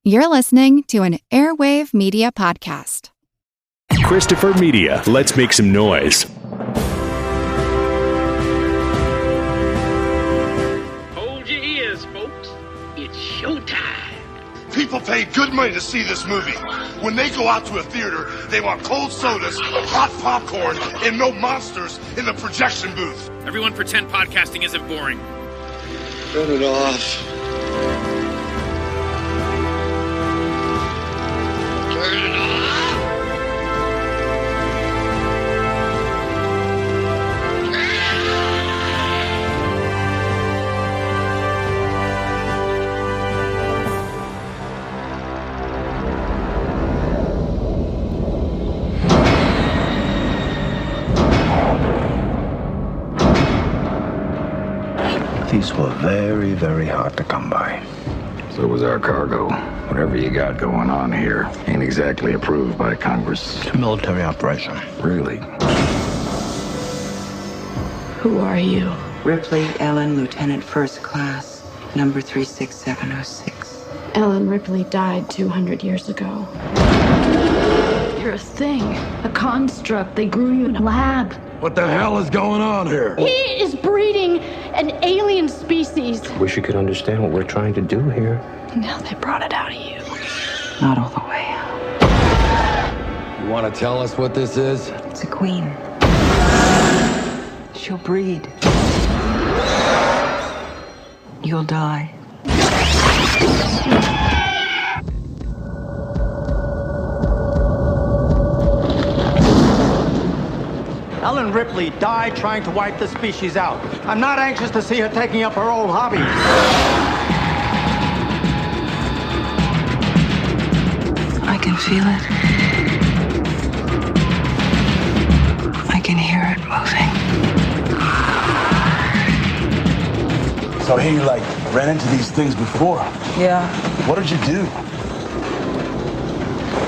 You're listening to an Airwave Media Podcast. Christopher Media, let's make some noise. Hold your ears, folks. It's showtime. People pay good money to see this movie. When they go out to a theater, they want cold sodas, hot popcorn, and no monsters in the projection booth. Everyone pretend podcasting isn't boring. Turn it off. Turn it off. These were very, very hard to come by. So was our cargo. Whatever you got going on here ain't exactly approved by Congress. It's a military operation. Really? Who are you? Ripley, Ellen, Lieutenant First Class, number 36706. Ellen Ripley died 200 years ago. You're a thing, a construct. They grew you in a lab. What the hell is going on here? He is breeding an alien species. Wish you could understand what we're trying to do here. Now they brought it out of you. Not all the way. You want to tell us what this is? It's a queen. She'll breed. You'll die. Ellen Ripley died trying to wipe the species out. I'm not anxious to see her taking up her old hobby. I can feel it. I can hear it moving. So hey, you ran into these things before. Yeah, What did you do?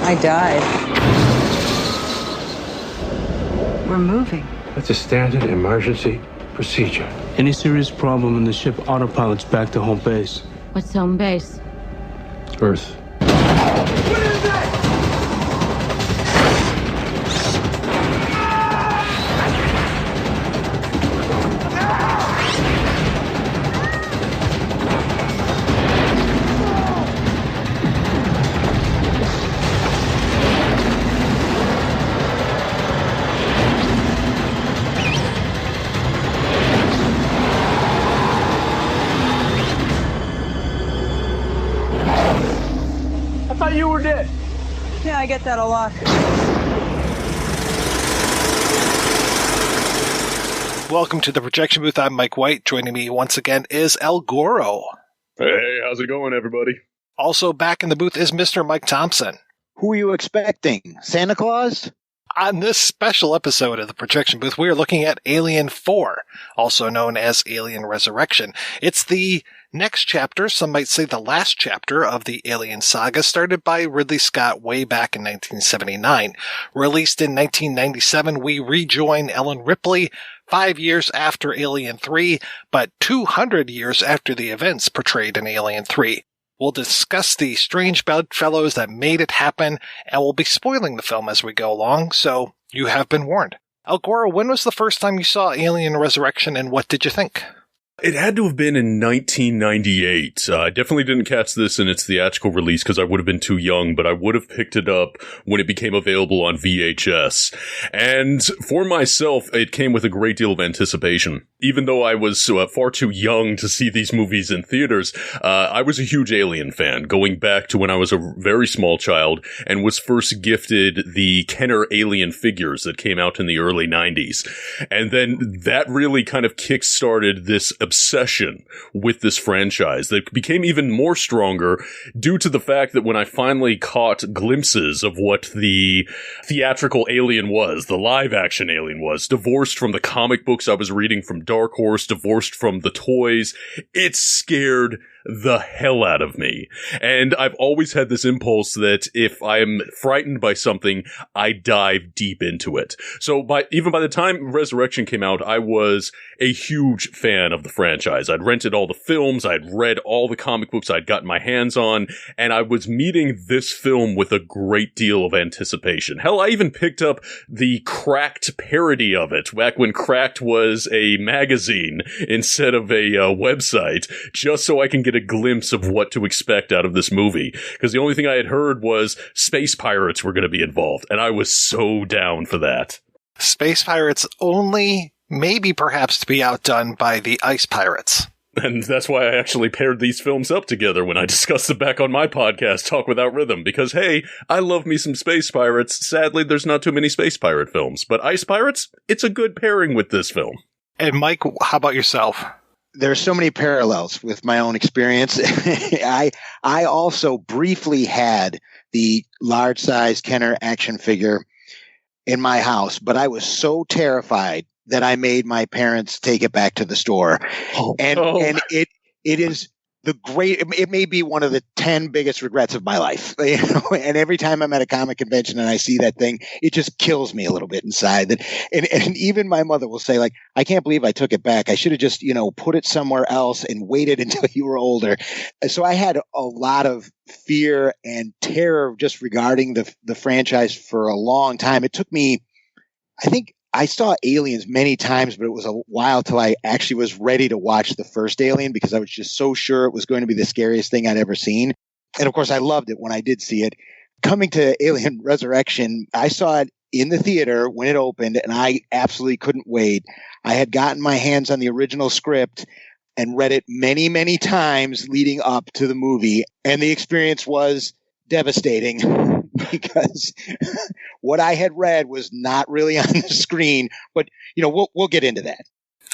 I died. We're moving. That's a standard emergency procedure. Any serious problem in the ship autopilot's back to home base. What's home base? Earth. I thought you were dead. Yeah, I get that a lot. Welcome to the projection booth. I'm Mike White. Joining me once again is El Goro. Hey, how's it going, everybody? Also back in the booth is Mr. Mike Thompson. Who are you expecting? Santa Claus? On this special episode of the projection booth, we are looking at Alien 4, also known as Alien Resurrection. It's the next chapter, some might say the last chapter of the Alien Saga, started by Ridley Scott way back in 1979. Released in 1997, we rejoin Ellen Ripley 5 years after Alien 3, but 200 years after the events portrayed in Alien 3. We'll discuss the strange bedfellows that made it happen, and we'll be spoiling the film as we go along, so you have been warned. El Goro, when was the first time you saw Alien Resurrection, and what did you think? It had to have been in 1998. I definitely didn't catch this in its theatrical release because I would have been too young, but I would have picked it up when it became available on VHS. And for myself, it came with a great deal of anticipation. Even though I was far too young to see these movies in theaters, I was a huge Alien fan, going back to when I was a very small child and was first gifted the Kenner Alien figures that came out in the early 90s. And then that really kind of kick-started this obsession with this franchise that became even more stronger due to the fact that when I finally caught glimpses of what the theatrical Alien was, the live-action Alien was, divorced from the comic books I was reading from Dark Horse, divorced from the toys, it scared the hell out of me. And I've always had this impulse that if I'm frightened by something, I dive deep into it. So even by the time Resurrection came out, I was a huge fan of the franchise. I'd rented all the films, I'd read all the comic books I'd gotten my hands on, and I was meeting this film with a great deal of anticipation. Hell, I even picked up the Cracked parody of it back when Cracked was a magazine instead of a website, just so I can get a glimpse of what to expect out of this movie. Because the only thing I had heard was space pirates were going to be involved, and I was so down for that. Space pirates only maybe perhaps to be outdone by the ice pirates. And that's why I actually paired these films up together when I discussed them back on my podcast, Talk Without Rhythm, because hey, I love me some space pirates. Sadly, there's not too many space pirate films, but ice pirates, it's a good pairing with this film. And Mike, how about yourself? There's so many parallels with my own experience. I also briefly had the large size Kenner action figure in my house, but I was so terrified that I made my parents take it back to the store. And it is it may be one of the 10 biggest regrets of my life. You know? And every time I'm at a comic convention and I see that thing, it just kills me a little bit inside. And even my mother will say, like, I can't believe I took it back. I should have just, put it somewhere else and waited until you were older. So I had a lot of fear and terror just regarding the franchise for a long time. It took me, I think, I saw Aliens many times, but it was a while till I actually was ready to watch the first Alien because I was just so sure it was going to be the scariest thing I'd ever seen. And of course, I loved it when I did see it. Coming to Alien Resurrection, I saw it in the theater when it opened, and I absolutely couldn't wait. I had gotten my hands on the original script and read it many, many times leading up to the movie, and the experience was devastating. Because what I had read was not really on the screen, but we'll get into that.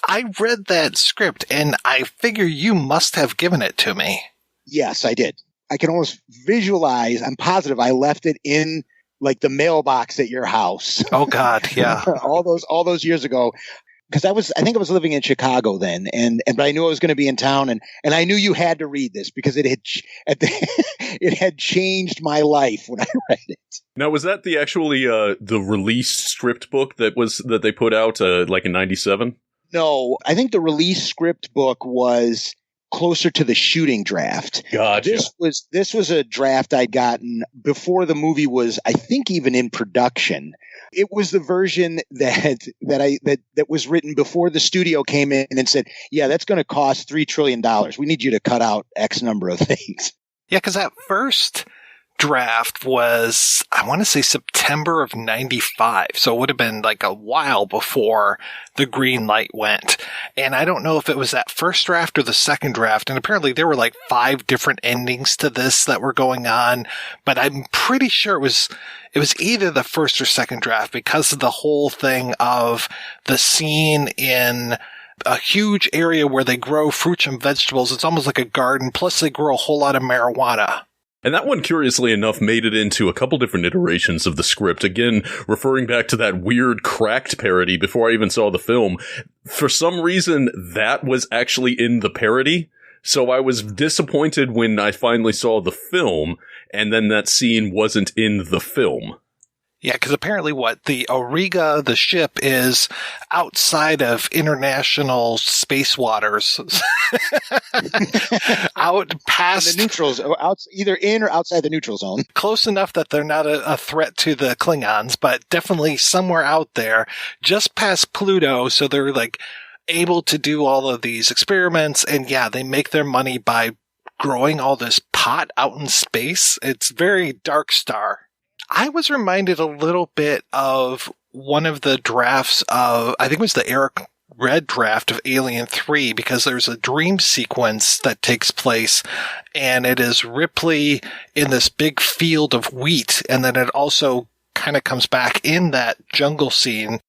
I read that script, and I figure you must have given it to me. Yes, I did. I can almost visualize. I'm positive I left it in like the mailbox at your house. Oh God, yeah. all those years ago. Because I think I was living in Chicago then, but I knew I was going to be in town, and I knew you had to read this because it had changed my life when I read it. Now, was that the released script book that they put out like in '97? No, I think the release script book was closer to the shooting draft. Gotcha. This was a draft I'd gotten before the movie was, I think, even in production. It was the version that was written before the studio came in and said, yeah, that's going to cost $3 trillion. We need you to cut out X number of things. Yeah, because that first draft was, I want to say September of 95. So it would have been like a while before the green light went. And I don't know if it was that first draft or the second draft. And apparently there were like 5 different endings to this that were going on. But I'm pretty sure it was either the first or second draft because of the whole thing of the scene in a huge area where they grow fruits and vegetables. It's almost like a garden. Plus they grow a whole lot of marijuana. And that one, curiously enough, made it into a couple different iterations of the script. Again, referring back to that weird Cracked parody before I even saw the film. For some reason, that was actually in the parody. So I was disappointed when I finally saw the film, and then that scene wasn't in the film. Yeah, because apparently the Auriga, the ship, is outside of international space waters. Out past the neutrals, either in or outside the neutral zone. Close enough that they're not a threat to the Klingons, but definitely somewhere out there, just past Pluto. So they're like able to do all of these experiments. And yeah, they make their money by growing all this pot out in space. It's very Dark Star. I was reminded a little bit of one of the drafts of, I think it was the Eric Red draft of Alien 3, because there's a dream sequence that takes place, and it is Ripley in this big field of wheat, and then it also kind of comes back in that jungle scene.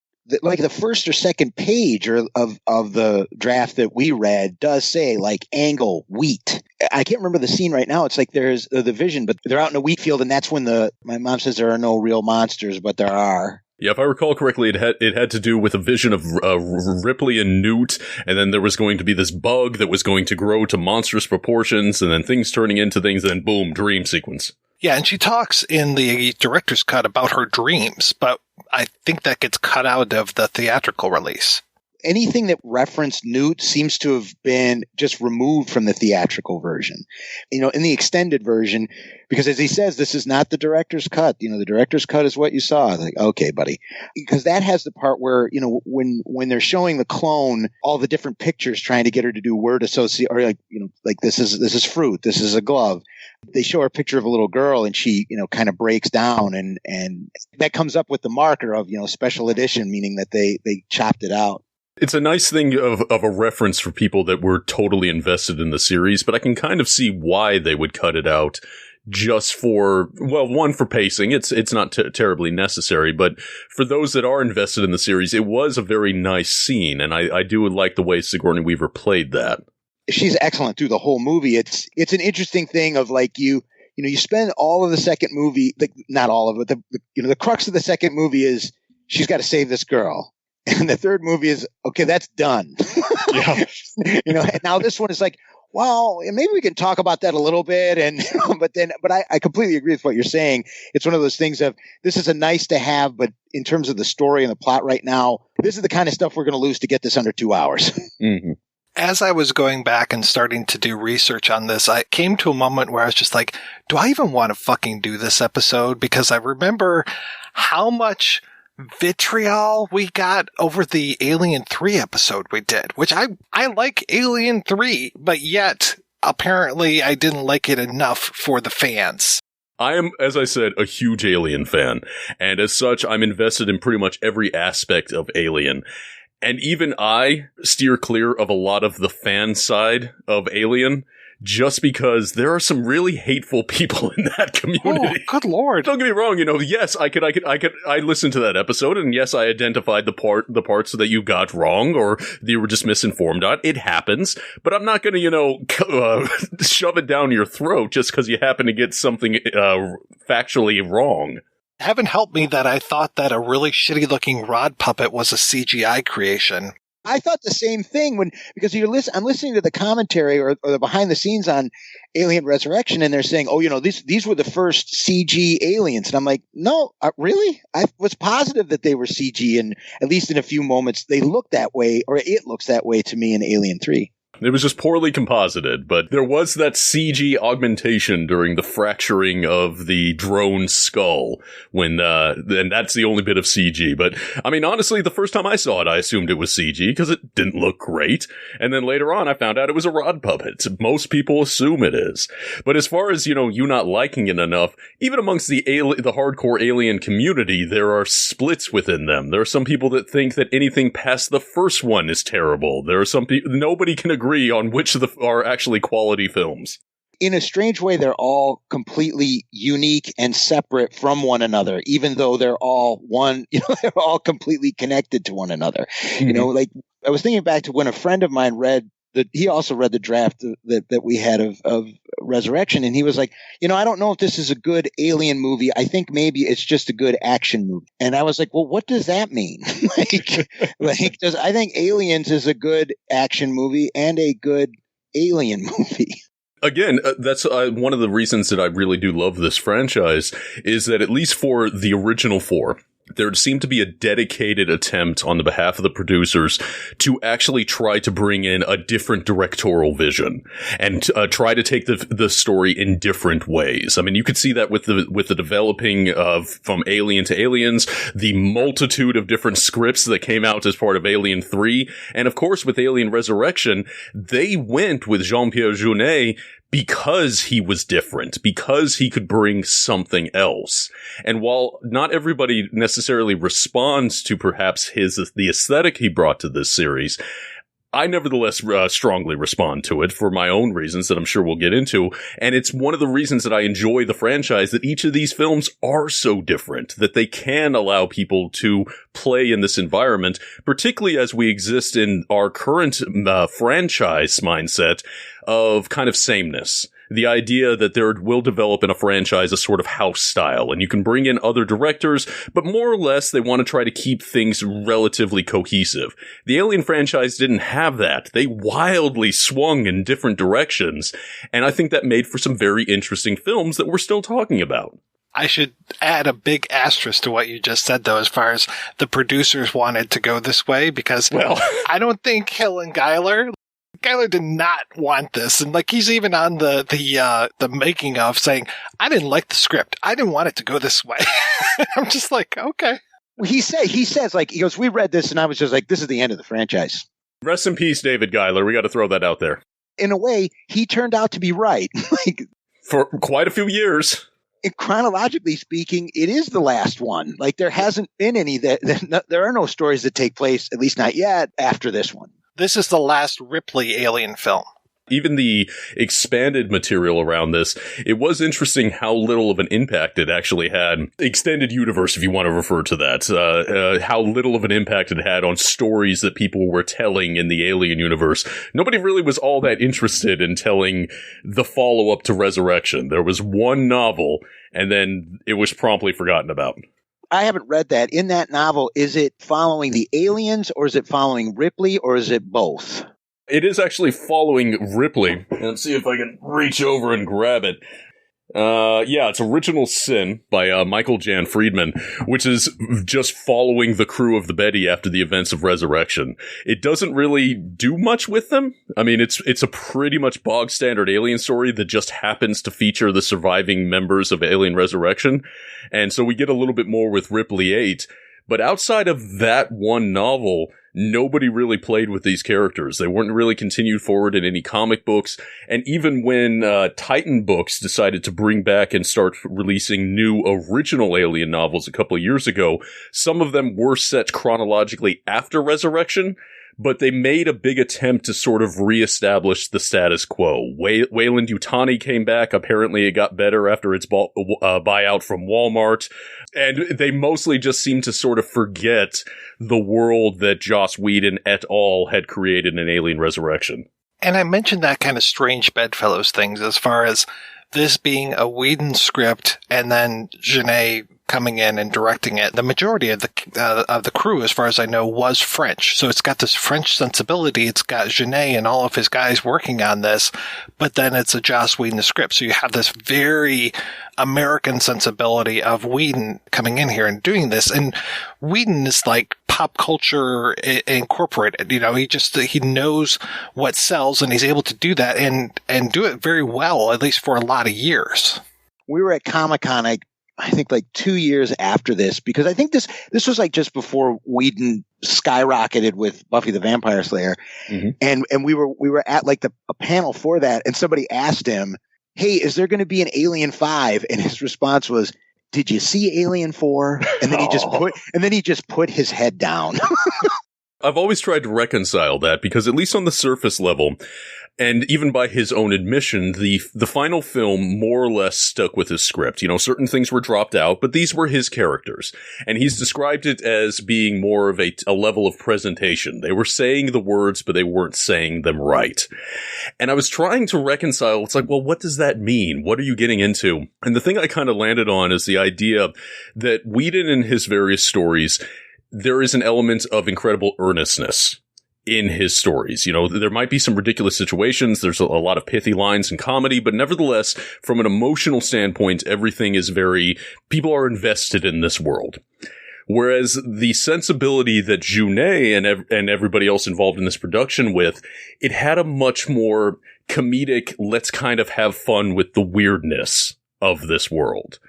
Like the first or second page of the draft that we read does say like angle wheat. I can't remember the scene right now. It's like there's the vision, but they're out in a wheat field, and that's when my mom says there are no real monsters, but there are. Yeah, if I recall correctly, it had to do with a vision of Ripley and Newt, and then there was going to be this bug that was going to grow to monstrous proportions, and then things turning into things, and then boom, dream sequence. Yeah, and she talks in the director's cut about her dreams, but I think that gets cut out of the theatrical release. Anything that referenced Newt seems to have been just removed from the theatrical version. You know, in the extended version, because as he says, this is not the director's cut. You know, the director's cut is what you saw. Like, okay, buddy. Because that has the part where, you know, when they're showing the clone all the different pictures trying to get her to do word associate, or like, you know, like this is fruit, this is a glove. They show her a picture of a little girl and she, you know, kind of breaks down and that comes up with the marker of, you know, special edition, meaning that they chopped it out. It's a nice thing of a reference for people that were totally invested in the series, but I can kind of see why they would cut it out just for, well, one, for pacing. It's not terribly necessary, but for those that are invested in the series, it was a very nice scene, and I do like the way Sigourney Weaver played that. She's excellent through the whole movie. It's an interesting thing of like you spend all of the second movie, like not all of it, the crux of the second movie is she's got to save this girl. And the third movie is, okay, that's done. Yeah. You know, and now this one is like, well, maybe we can talk about that a little bit. And, but I completely agree with what you're saying. It's one of those things of, this is a nice to have, but in terms of the story and the plot right now, this is the kind of stuff we're going to lose to get this under 2 hours. Mm-hmm. As I was going back and starting to do research on this, I came to a moment where I was just like, do I even want to fucking do this episode? Because I remember how much vitriol we got over the Alien 3 episode we did, which I like Alien 3, but yet apparently I didn't like it enough for the fans. I am, as I said, a huge Alien fan, and as such, I'm invested in pretty much every aspect of Alien. And even I steer clear of a lot of the fan side of Alien, just because there are some really hateful people in that community. Oh, good Lord. Don't get me wrong, you know, yes, I listened to that episode, and yes, I identified the parts that you got wrong, or you were just misinformed on. It happens, but I'm not gonna, you know, shove it down your throat just because you happen to get something, factually wrong. Heaven help me that I thought that a really shitty looking rod puppet was a CGI creation. I thought the same thing because I'm listening to the commentary or the behind the scenes on Alien Resurrection, and they're saying, oh, you know, these were the first CG aliens. And I'm like, no, really? I was positive that they were CG, and at least in a few moments they look that way, or it looks that way to me in Alien 3. It was just poorly composited, but there was that CG augmentation during the fracturing of the drone skull and that's the only bit of CG. But, I mean, honestly, the first time I saw it, I assumed it was CG because it didn't look great. And then later on, I found out it was a rod puppet. Most people assume it is. But as far as, you know, you not liking it enough, even amongst the hardcore Alien community, there are splits within them. There are some people that think that anything past the first one is terrible. There are some people, nobody can agree on which are actually quality films. In a strange way, they're all completely unique and separate from one another, even though they're all one, you know, they're all completely connected to one another. Mm-hmm. You know, like I was thinking back to when a friend of mine he also read the draft that we had of Resurrection, and he was like, you know, I don't know if this is a good Alien movie. I think maybe it's just a good action movie. And I was like, well, what does that mean? I think Aliens is a good action movie and a good Alien movie. Again, that's one of the reasons that I really do love this franchise is that at least for the original four, there seemed to be a dedicated attempt on the behalf of the producers to actually try to bring in a different directorial vision and try to take the story in different ways. I mean, you could see that with the developing of from Alien to Aliens, the multitude of different scripts that came out as part of Alien 3, and of course with Alien Resurrection, they went with Jean-Pierre Jeunet because he was different, because he could bring something else. And while not everybody necessarily responds to perhaps the aesthetic he brought to this series, I nevertheless strongly respond to it for my own reasons that I'm sure we'll get into. And it's one of the reasons that I enjoy the franchise, that each of these films are so different, that they can allow people to play in this environment, particularly as we exist in our current franchise mindset of kind of sameness. the idea that there will develop in a franchise a sort of house style, and you can bring in other directors, but more or less they want to try to keep things relatively cohesive. The Alien franchise didn't have that. They wildly swung in different directions, and I think that made for some very interesting films that we're still talking about. I should add a big asterisk to what you just said, though, as far as the producers wanted to go this way, because I don't think Helen Geiler did not want this. And like, he's even on the making of saying, I didn't like the script. I didn't want it to go this way. I'm just like, okay. He says, like, he goes, we read this and I was just like, this is the end of the franchise. Rest in peace, David Geiler. We got to throw that out there. In a way, he turned out to be right. Like, for quite a few years. Chronologically speaking, it is the last one. Like, there hasn't been any there are no stories that take place, at least not yet, after this one. This is the last Ripley Alien film. Even the expanded material around this, it was interesting how little of an impact it actually had. Extended universe, if you want to refer to that. How little of an impact it had on stories that people were telling in the Alien universe. Nobody really was all that interested in telling the follow-up to Resurrection. There was one novel, and then it was promptly forgotten about. I haven't read that. In that novel, is it following the aliens, or is it following Ripley, or is it both? It is actually following Ripley. Let's see if I can reach over and grab it. Yeah, it's Original Sin by Michael Jan Friedman, which is just following the crew of the Betty after the events of Resurrection. It doesn't really do much with them. I mean, it's a pretty much bog standard Alien story that just happens to feature the surviving members of Alien Resurrection. And so we get a little bit more with Ripley 8. But outside of that one novel, nobody really played with these characters. They weren't really continued forward in any comic books. And even when Titan Books decided to bring back and start releasing new original Alien novels a couple of years ago, some of them were set chronologically after Resurrection, but they made a big attempt to sort of reestablish the status quo. Weyland-Yutani came back. Apparently it got better after its buyout from Walmart. And they mostly just seem to sort of forget the world that Joss Whedon et al. Had created in Alien Resurrection. And I mentioned that kind of strange bedfellows things as far as this being a Whedon script and then Jeunet coming in and directing it. The majority of the crew, as far as I know, was French. So it's got this French sensibility. It's got Jeunet and all of his guys working on this, but then it's a Joss Whedon script. So you have this very American sensibility of Whedon coming in here and doing this. And Whedon is like pop culture incorporated. You know, he knows what sells, and he's able to do that and do it very well, at least for a lot of years. We were at Comic-Con, I think like 2 years after this, because I think this was like just before Whedon skyrocketed with Buffy the Vampire Slayer. Mm-hmm. And we were at like a panel for that, and somebody asked him, hey, is there going to be an Alien 5? And his response was, did you see Alien 4? And then he just put his head down. I've always tried to reconcile that, because at least on the surface level, and even by his own admission, the final film more or less stuck with his script. You know, certain things were dropped out, but these were his characters. And he's described it as being more of a level of presentation. They were saying the words, but they weren't saying them right. And I was trying to reconcile, it's like, well, what does that mean? What are you getting into? And the thing I kind of landed on is the idea that Whedon in his various stories, there is an element of incredible earnestness in his stories. You know, there might be some ridiculous situations. There's a lot of pithy lines and comedy, but nevertheless, from an emotional standpoint, everything is people are invested in this world. Whereas the sensibility that Jeunet and everybody else involved in this production it had a much more comedic, let's kind of have fun with the weirdness of this world.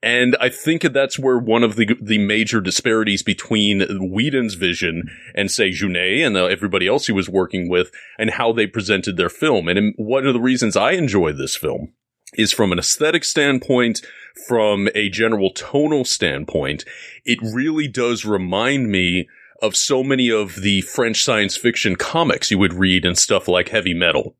And I think that's where one of the major disparities between Whedon's vision and, say, Jeunet and everybody else he was working with, and how they presented their film. And one of the reasons I enjoy this film is from an aesthetic standpoint, from a general tonal standpoint, it really does remind me of so many of the French science fiction comics you would read and stuff like Heavy Metal.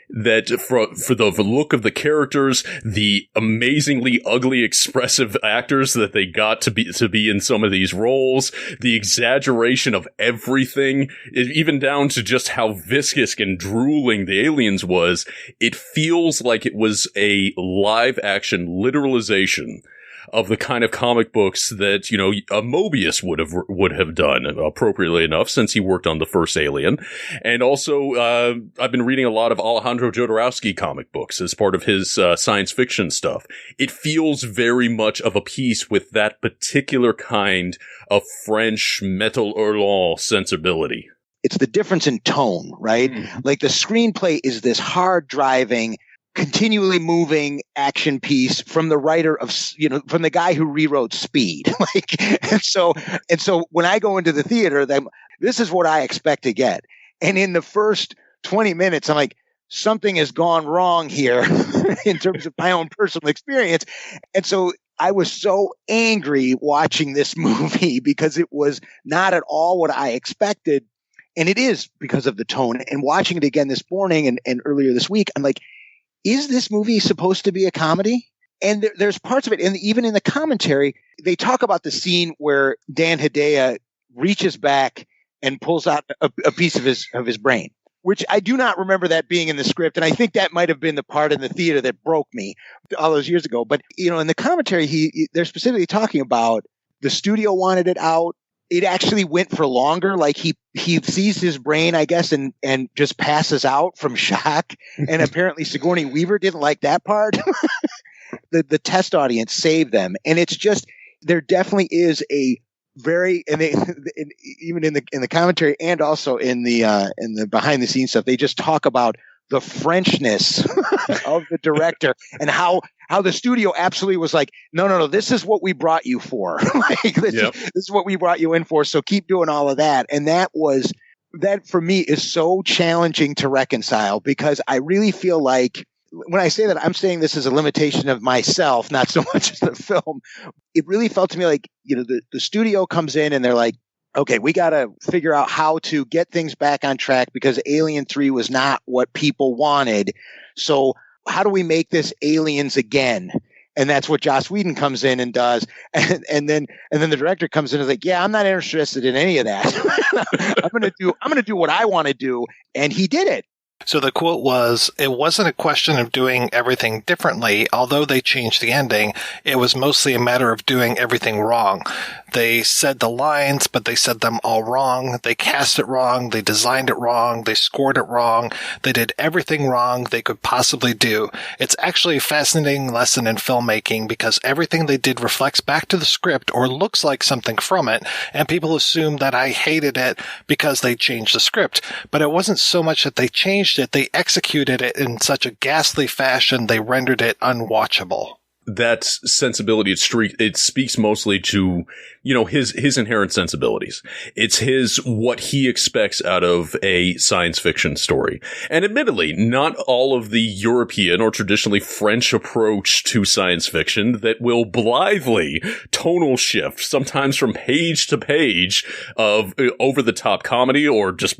that for the look of the characters, the amazingly ugly, expressive actors that they got to be in some of these roles, the exaggeration of everything, even down to just how viscous and drooling the aliens was, it feels like it was a live action literalization of the kind of comic books that, you know, a Mobius would have done, appropriately enough, since he worked on the first Alien. And also, I've been reading a lot of Alejandro Jodorowsky comic books as part of his science fiction stuff. It feels very much of a piece with that particular kind of French metal hurlant sensibility. It's the difference in tone, right? Mm-hmm. Like the screenplay is this hard driving, continually moving action piece from the writer of, you know, from the guy who rewrote Speed. and so when I go into the theater, then this is what I expect to get. And in the first 20 minutes, I'm like, something has gone wrong here in terms of my own personal experience. And so I was so angry watching this movie because it was not at all what I expected. And it is because of the tone. And watching it again this morning and earlier this week, I'm like, is this movie supposed to be a comedy? And there's parts of it, and even in the commentary, they talk about the scene where Dan Hedaya reaches back and pulls out a piece of his brain, which I do not remember that being in the script. And I think that might have been the part in the theater that broke me all those years ago. But, you know, in the commentary, they're specifically talking about the studio wanted it out. It actually went for longer. Like he sees his brain, I guess, and just passes out from shock. And apparently Sigourney Weaver didn't like that part. The test audience saved them. And it's just, there definitely is a very, even in the commentary and also in the behind the scenes stuff, they just talk about the Frenchness of the director and how the studio absolutely was like, no, this is what we brought you for. This is what we brought you in for. So keep doing all of that. And that for me is so challenging to reconcile, because I really feel like when I say that, I'm saying this is a limitation of myself, not so much as the film. It really felt to me like, you know, the studio comes in and they're like, okay, we got to figure out how to get things back on track because Alien 3 was not what people wanted. So how do we make this Aliens again? And that's what Joss Whedon comes in and does. And then the director comes in and is like, yeah, I'm not interested in any of that. I'm going to do what I want to do. And he did it. So the quote was, it wasn't a question of doing everything differently. Although they changed the ending, it was mostly a matter of doing everything wrong. They said the lines, but they said them all wrong. They cast it wrong. They designed it wrong. They scored it wrong. They did everything wrong they could possibly do. It's actually a fascinating lesson in filmmaking because everything they did reflects back to the script or looks like something from it. And people assume that I hated it because they changed the script. But it wasn't so much that they changed it, they executed it in such a ghastly fashion, they rendered it unwatchable. That sensibility, it speaks mostly to, you know, his inherent sensibilities. It's what he expects out of a science fiction story. And admittedly, not all of the European or traditionally French approach to science fiction that will blithely tonal shift, sometimes from page to page of over-the-top comedy or just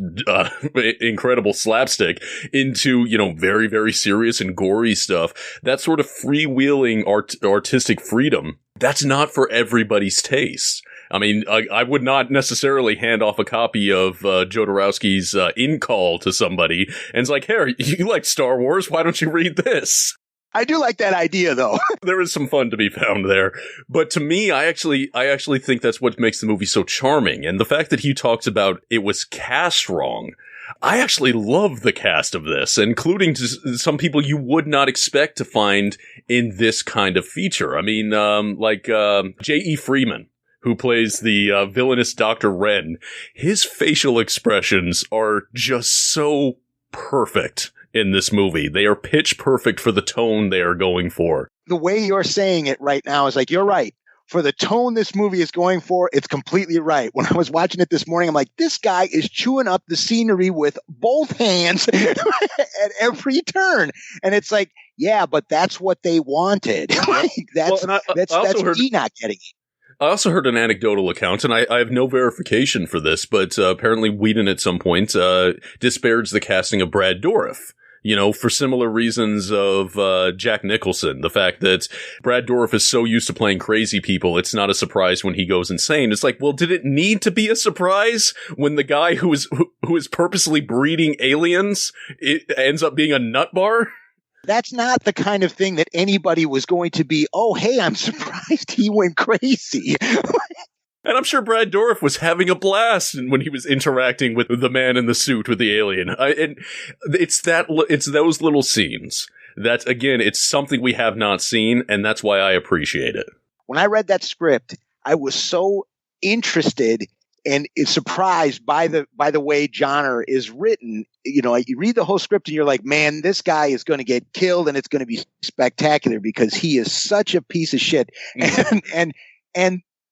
incredible slapstick into, you know, very, very serious and gory stuff. That sort of freewheeling artistic freedom, that's not for everybody's taste. I mean, I would not necessarily hand off a copy of Jodorowsky's In Call to somebody and it's like, hey, you like Star Wars? Why don't you read this? I do like that idea, though. There is some fun to be found there. But to me, I actually think that's what makes the movie so charming. And the fact that he talks about it was cast wrong, I actually love the cast of this, including some people you would not expect to find in this kind of feature. I mean, J.E. Freeman, who plays the villainous Dr. Wren. His facial expressions are just so perfect in this movie. They are pitch perfect for the tone they are going for. The way you're saying it right now is like, you're right. For the tone this movie is going for, it's completely right. When I was watching it this morning, I'm like, this guy is chewing up the scenery with both hands at every turn. And it's like, yeah, but that's what they wanted. That's me not getting it. I also heard an anecdotal account, and I have no verification for this, but apparently Whedon at some point disparaged the casting of Brad Dourif. for similar reasons of Jack Nicholson. The fact that Brad Dourif is so used to playing crazy people, it's not a surprise when he goes insane. It's like, well, did it need to be a surprise when the guy who is purposely breeding aliens it ends up being a nut bar? That's not the kind of thing that anybody was going to be, oh, hey, I'm surprised he went crazy. And I'm sure Brad Dourif was having a blast when he was interacting with the man in the suit with the alien. And it's those little scenes that, again, it's something we have not seen, and that's why I appreciate it. When I read that script, I was so interested and surprised by the way genre is written. You read the whole script and you're like, man, this guy is going to get killed, and it's going to be spectacular because he is such a piece of shit.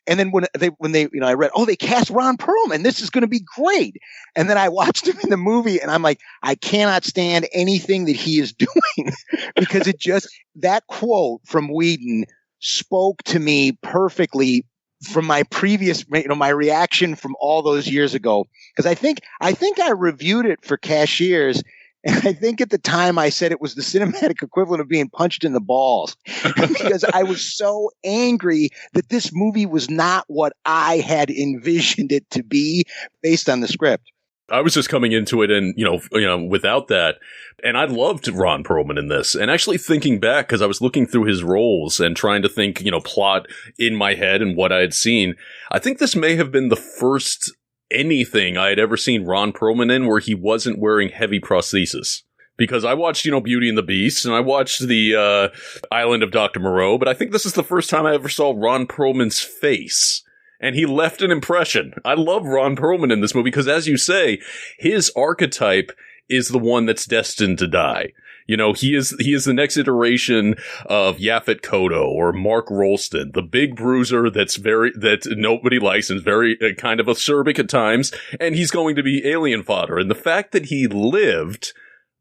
And then when they I read, oh, they cast Ron Perlman, this is going to be great. And then I watched him in the movie and I'm like, I cannot stand anything that he is doing because that quote from Whedon spoke to me perfectly from my previous, my reaction from all those years ago. Because I think I reviewed it for Cashiers. And I think at the time I said it was the cinematic equivalent of being punched in the balls because I was so angry that this movie was not what I had envisioned it to be based on the script. I was just coming into it and, without that. And I loved Ron Perlman in this. And actually thinking back, because I was looking through his roles and trying to think, plot in my head and what I had seen, I think this may have been the first anything I had ever seen Ron Perlman in where he wasn't wearing heavy prosthesis. Because I watched, Beauty and the Beast, and I watched the Island of Dr. Moreau, but I think this is the first time I ever saw Ron Perlman's face. And he left an impression. I love Ron Perlman in this movie because, as you say, his archetype is the one that's destined to die. He is the next iteration of Yaphet Kotto or Mark Rolston, the big bruiser that nobody likes and very kind of acerbic at times, and he's going to be alien fodder. And the fact that he lived,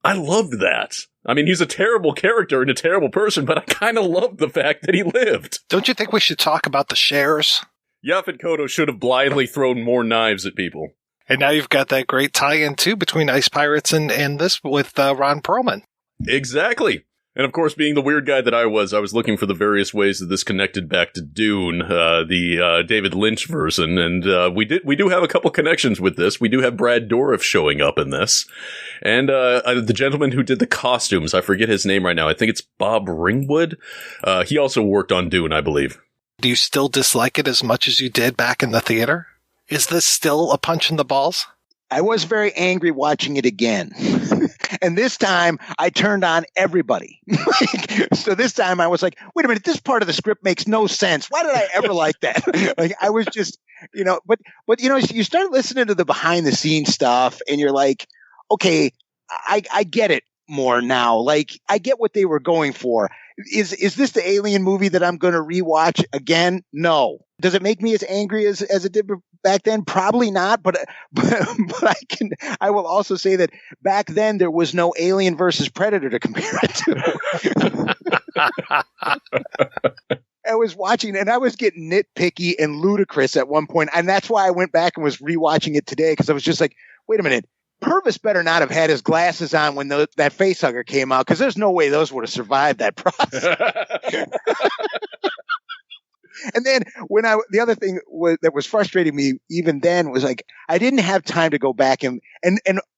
I loved that. I mean, he's a terrible character and a terrible person, but I kind of loved the fact that he lived. Don't you think we should talk about the shares? Yaphet Kotto should have blindly thrown more knives at people. And now you've got that great tie-in, too, between Ice Pirates and this with Ron Perlman. Exactly. And of course, being the weird guy that I was looking for the various ways that this connected back to Dune, the David Lynch version. And we do have a couple connections with this. We do have Brad Dourif showing up in this. And the gentleman who did the costumes, I forget his name right now. I think it's Bob Ringwood. He also worked on Dune, I believe. Do you still dislike it as much as you did back in the theater? Is this still a punch in the balls? I was very angry watching it again. And this time I turned on everybody. So this time I was like, wait a minute, this part of the script makes no sense. Why did I ever like that? I was just, but you start listening to the behind the scenes stuff and you're like, okay, I get it more now. Like I get what they were going for. Is this the Alien movie that I'm going to rewatch again? No. Does it make me as angry as it did back then? Probably not. But I will also say that back then there was no Alien versus Predator to compare it to. I was watching and I was getting nitpicky and ludicrous at one point, and that's why I went back and was rewatching it today because I was just like, wait a minute. Purvis better not have had his glasses on when that facehugger came out because there's no way those would have survived that process. And then the other thing that was frustrating me even then was like I didn't have time to go back and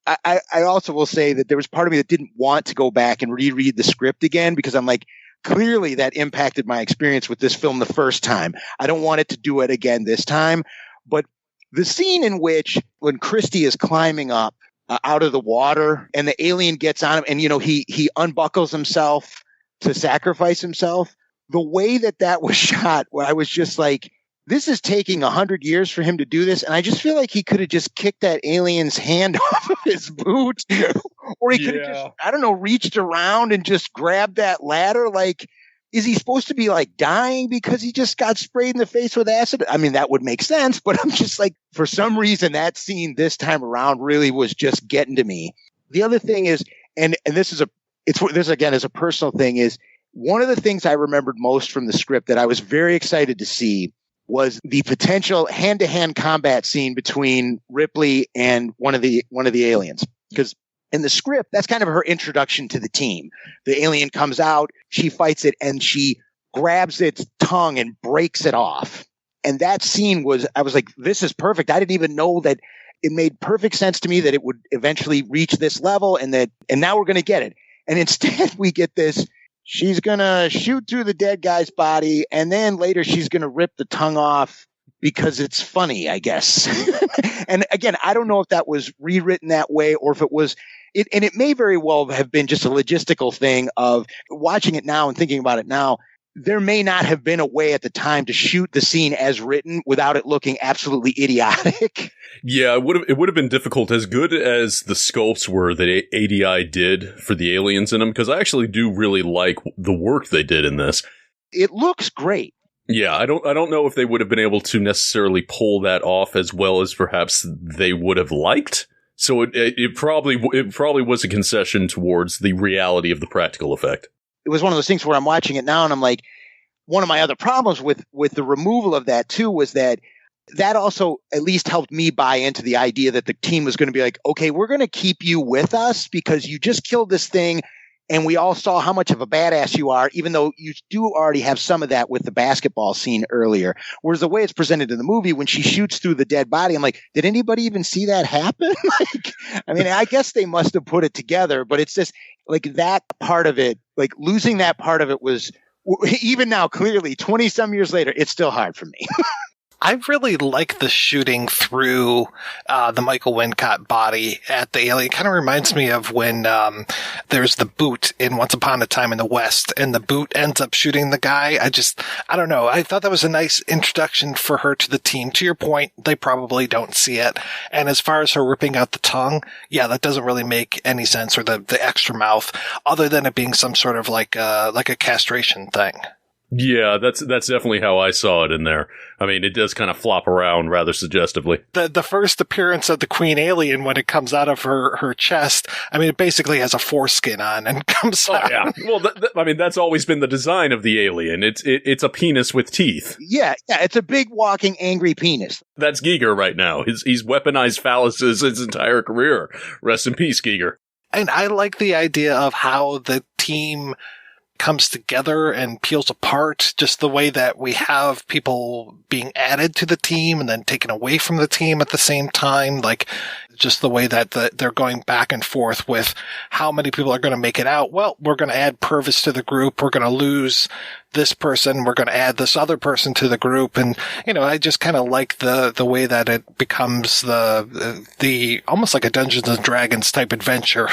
I also will say that there was part of me that didn't want to go back and reread the script again because I'm like clearly that impacted my experience with this film the first time. I don't want it to do it again this time, but the scene in which when Christie is climbing up out of the water and the alien gets on him and, he unbuckles himself to sacrifice himself. The way that was shot, where I was just like, this is taking 100 years for him to do this. And I just feel like he could have just kicked that alien's hand off of his boot or he could have just, I don't know, reached around and just grabbed that ladder. Like, is he supposed to be like dying because he just got sprayed in the face with acid? I mean, that would make sense, but I'm just like, for some reason, that scene this time around really was just getting to me. The other thing is, and this again is a personal thing, is one of the things I remembered most from the script that I was very excited to see was the potential hand-to-hand combat scene between Ripley and one of the aliens. Because In the script, that's kind of her introduction to the team. The alien comes out, she fights it, and she grabs its tongue and breaks it off. And that scene I was like, this is perfect. I didn't even know that. It made perfect sense to me that it would eventually reach this level and now we're going to get it. And instead we get this, she's going to shoot through the dead guy's body. And then later she's going to rip the tongue off because it's funny, I guess. And again, I don't know if that was rewritten that way or if it was, and it may very well have been just a logistical thing of watching it now and thinking about it now. There may not have been a way at the time to shoot the scene as written without it looking absolutely idiotic. Yeah, it would have been difficult, as good as the sculpts were that ADI did for the aliens in them, because I actually do really like the work they did in this. It looks great. Yeah, I don't know if they would have been able to necessarily pull that off as well as perhaps they would have liked. So it probably was a concession towards the reality of the practical effect. It was one of those things where I'm watching it now and I'm like, one of my other problems with the removal of that too was that also at least helped me buy into the idea that the team was going to be like, okay, we're going to keep you with us because you just killed this thing and we all saw how much of a badass you are, even though you do already have some of that with the basketball scene earlier. Whereas the way it's presented in the movie, when she shoots through the dead body, I'm like, did anybody even see that happen? I guess they must have put it together, but it's just like that part of it, like losing that part of it was, even now, clearly 20 some years later, it's still hard for me. I really like the shooting through the Michael Wincott body at the alien. It kind of reminds me of when there's the boot in Once Upon a Time in the West, and the boot ends up shooting the guy. I don't know. I thought that was a nice introduction for her to the team. To your point, they probably don't see it. And as far as her ripping out the tongue, yeah, that doesn't really make any sense, or the extra mouth, other than it being some sort of like a castration thing. Yeah, that's definitely how I saw it in there. I mean, it does kind of flop around rather suggestively. The first appearance of the Queen Alien, when it comes out of her chest, I mean, it basically has a foreskin on and comes out. Yeah. Well, that's always been the design of the alien. It's a penis with teeth. Yeah, it's a big walking angry penis. That's Giger right now. He's weaponized phalluses his entire career. Rest in peace, Giger. And I like the idea of how the team comes together and peels apart, just the way that we have people being added to the team and then taken away from the team at the same time, like just the way that they're going back and forth with how many people are going to make it out. Well, we're going to add Purvis to the group. We're going to lose this person. We're going to add this other person to the group. And, I just kind of like the way that it becomes the almost like a Dungeons and Dragons type adventure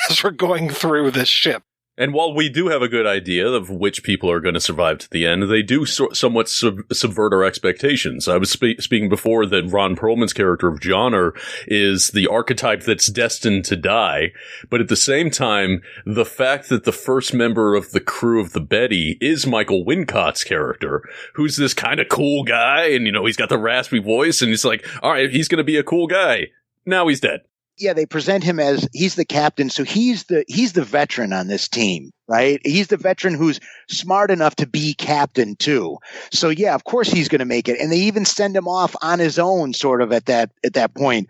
as we're going through this ship. And while we do have a good idea of which people are going to survive to the end, they do somewhat subvert our expectations. I was speaking before that Ron Perlman's character of Johnner is the archetype that's destined to die. But at the same time, the fact that the first member of the crew of the Betty is Michael Wincott's character, who's this kind of cool guy, and, he's got the raspy voice, and he's like, all right, he's going to be a cool guy. Now he's dead. Yeah, they present him as he's the captain, so he's the veteran on this team, right? He's the veteran who's smart enough to be captain too. So yeah, of course he's going to make it, and they even send him off on his own, sort of at that point.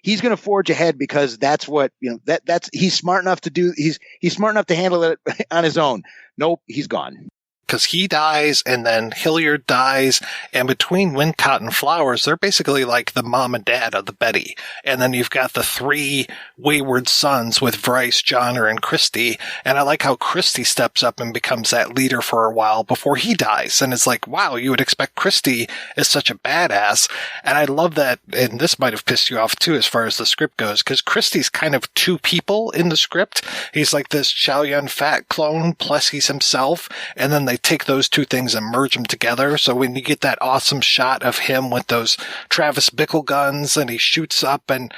He's going to forge ahead because that's what that's he's smart enough to do. He's smart enough to handle it on his own. Nope, he's gone. Because he dies, and then Hilliard dies, and between Wincott and Flowers, they're basically like the mom and dad of the Betty. And then you've got the three wayward sons with Bryce, Johnner, and Christy. And I like how Christy steps up and becomes that leader for a while before he dies. And it's like, wow, you would expect Christy is such a badass. And I love that, and this might have pissed you off too as far as the script goes, because Christy's kind of two people in the script. He's like this Chow Yun-Fat clone, plus he's himself, and then they take those two things and merge them together. So when you get that awesome shot of him with those Travis Bickle guns, and he shoots up and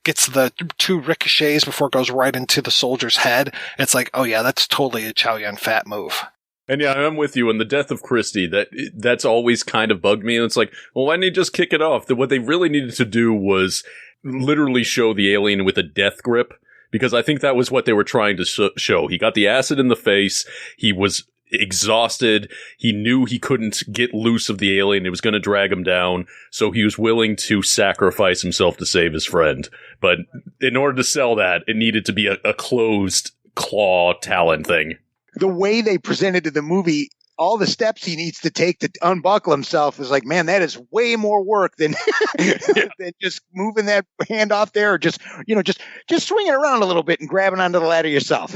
gets the two ricochets before it goes right into the soldier's head, it's like, oh yeah, that's totally a Chow Yun-Fat move. And yeah, I'm with you. And the death of Christy, that's always kind of bugged me. And it's like, well, why didn't he just kick it off? What they really needed to do was literally show the alien with a death grip, because I think that was what they were trying to show. He got the acid in the face. He was exhausted. He knew he couldn't get loose of the alien. It was going to drag him down. So he was willing to sacrifice himself to save his friend. But in order to sell that, it needed to be a closed claw talon thing. The way they presented to the movie, all the steps he needs to take to unbuckle himself is like, man, that is way more work than, than just moving that hand off there or just swinging around a little bit and grabbing onto the ladder yourself.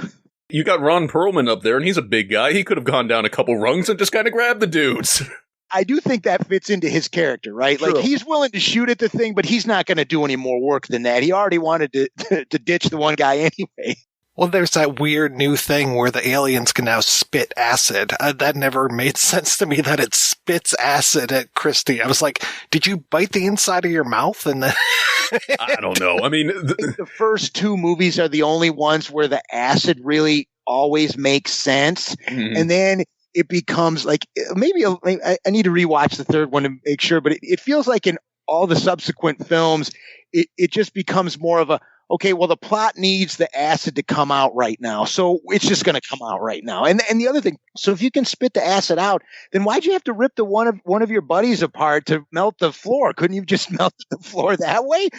You got Ron Perlman up there, and he's a big guy. He could have gone down a couple rungs and just kind of grabbed the dudes. I do think that fits into his character, right? True. Like, he's willing to shoot at the thing, but he's not going to do any more work than that. He already wanted to ditch the one guy anyway. Well, there's that weird new thing where the aliens can now spit acid. That never made sense to me, that it spits acid at Christie. I was like, did you bite the inside of your mouth? And then I don't know. I mean, the first two movies are the only ones where the acid really always makes sense. Mm-hmm. And then it becomes like, maybe I need to rewatch the third one to make sure, but it feels like in all the subsequent films, it just becomes more of a, okay, well, the plot needs the acid to come out right now, so it's just going to come out right now. And the other thing, so if you can spit the acid out, then why'd you have to rip the one of your buddies apart to melt the floor? Couldn't you just melt the floor that way?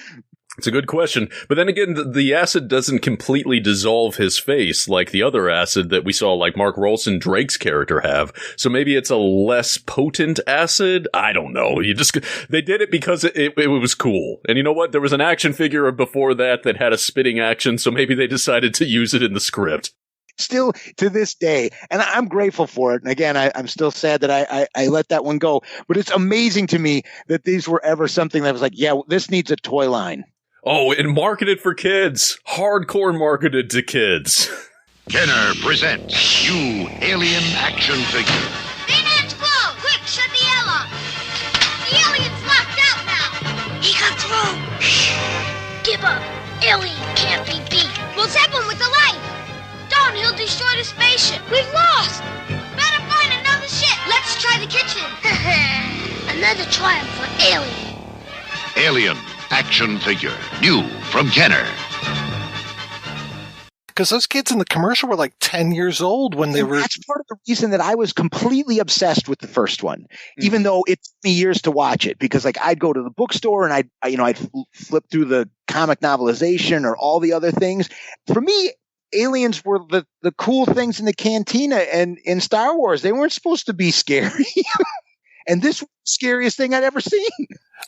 It's a good question. But then again, the acid doesn't completely dissolve his face like the other acid that we saw, like Mark Rolson, Drake's character, have. So maybe it's a less potent acid? I don't know. They did it because it was cool. And you know what? There was an action figure before that had a spitting action, so maybe they decided to use it in the script. Still to this day, and I'm grateful for it. And again, I'm still sad that I let that one go. But it's amazing to me that these were ever something that was like, yeah, this needs a toy line. Oh, and marketed for kids. Hardcore marketed to kids. Kenner presents new alien action figure. Bayonet's closed! Quick, shut the airlock! The alien's locked out now! He got through! Shh! Give up! Alien can't be beat! We'll zap him with the light! Don't, he'll destroy the spaceship! We've lost! Better find another ship! Let's try the kitchen! Another triumph for Alien! Alien action figure, new from Kenner. Because those kids in the commercial were like 10 years old when they were. That's part of the reason that I was completely obsessed with the first one, even though it took me years to watch it. Because like I'd go to the bookstore and I'd flip through the comic novelization or all the other things. For me, aliens were the cool things in the cantina and in Star Wars. They weren't supposed to be scary. And this was the scariest thing I'd ever seen.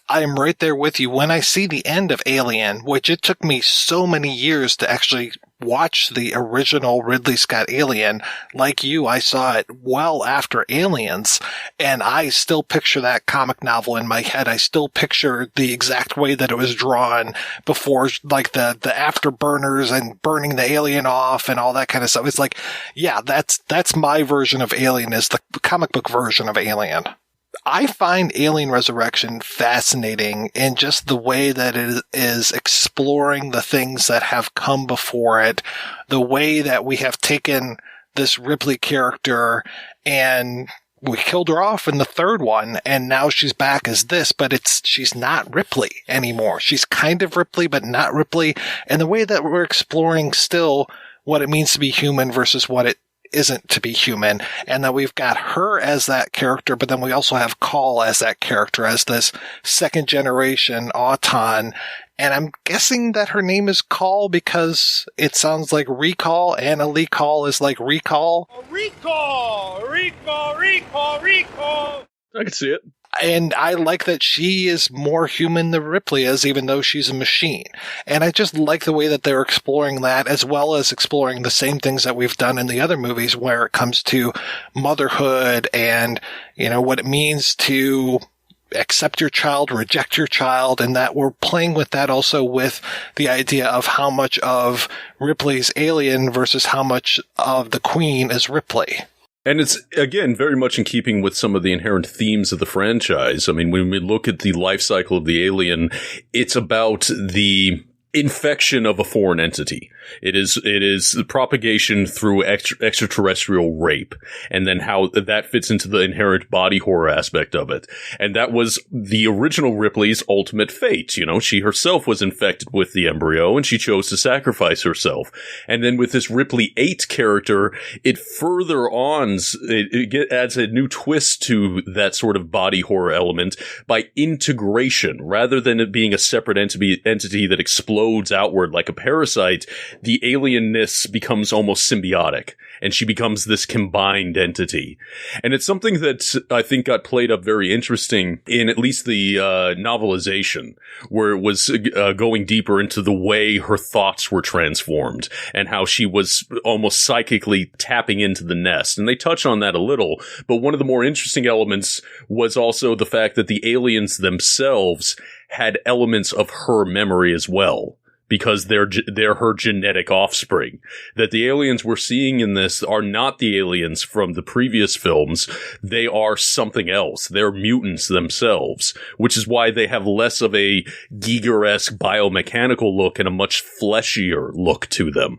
I am right there with you. When I see the end of Alien, which it took me so many years to actually watch the original Ridley Scott Alien, like you, I saw it well after Aliens, and I still picture that comic novel in my head. I still picture the exact way that it was drawn before, like the afterburners and burning the alien off and all that kind of stuff. It's like, yeah, that's my version of Alien, is the comic book version of Alien. I find Alien Resurrection fascinating in just the way that it is exploring the things that have come before it, the way that we have taken this Ripley character and we killed her off in the third one, and now she's back as this, but she's not Ripley anymore. She's kind of Ripley, but not Ripley. And the way that we're exploring still what it means to be human versus what it isn't to be human, and that we've got her as that character, but then we also have Call as that character, as this second generation Auton, and I'm guessing that her name is Call because it sounds like recall, and a call is like recall. Recall! I can see it. And I like that she is more human than Ripley is, even though she's a machine. And I just like the way that they're exploring that, as well as exploring the same things that we've done in the other movies where it comes to motherhood and, what it means to accept your child, reject your child, and that we're playing with that also with the idea of how much of Ripley's alien versus how much of the Queen is Ripley. And it's, again, very much in keeping with some of the inherent themes of the franchise. I mean, when we look at the life cycle of the alien, it's about the infection of a foreign entity. It is the propagation through extraterrestrial rape, and then how that fits into the inherent body horror aspect of it. And that was the original Ripley's ultimate fate. You know, she herself was infected with the embryo, and she chose to sacrifice herself. And then with this Ripley 8 character, it further adds a new twist to that sort of body horror element by integration, rather than it being a separate entity that explodes outward like a parasite. The alienness becomes almost symbiotic, and she becomes this combined entity. And it's something that I think got played up very interesting in at least the novelization, where it was going deeper into the way her thoughts were transformed and how she was almost psychically tapping into the nest. And they touch on that a little, but one of the more interesting elements was also the fact that the aliens themselves had elements of her memory as well, because they're her genetic offspring. That the aliens we're seeing in this are not the aliens from the previous films. They are something else. They're mutants themselves, which is why they have less of a Giger-esque biomechanical look and a much fleshier look to them.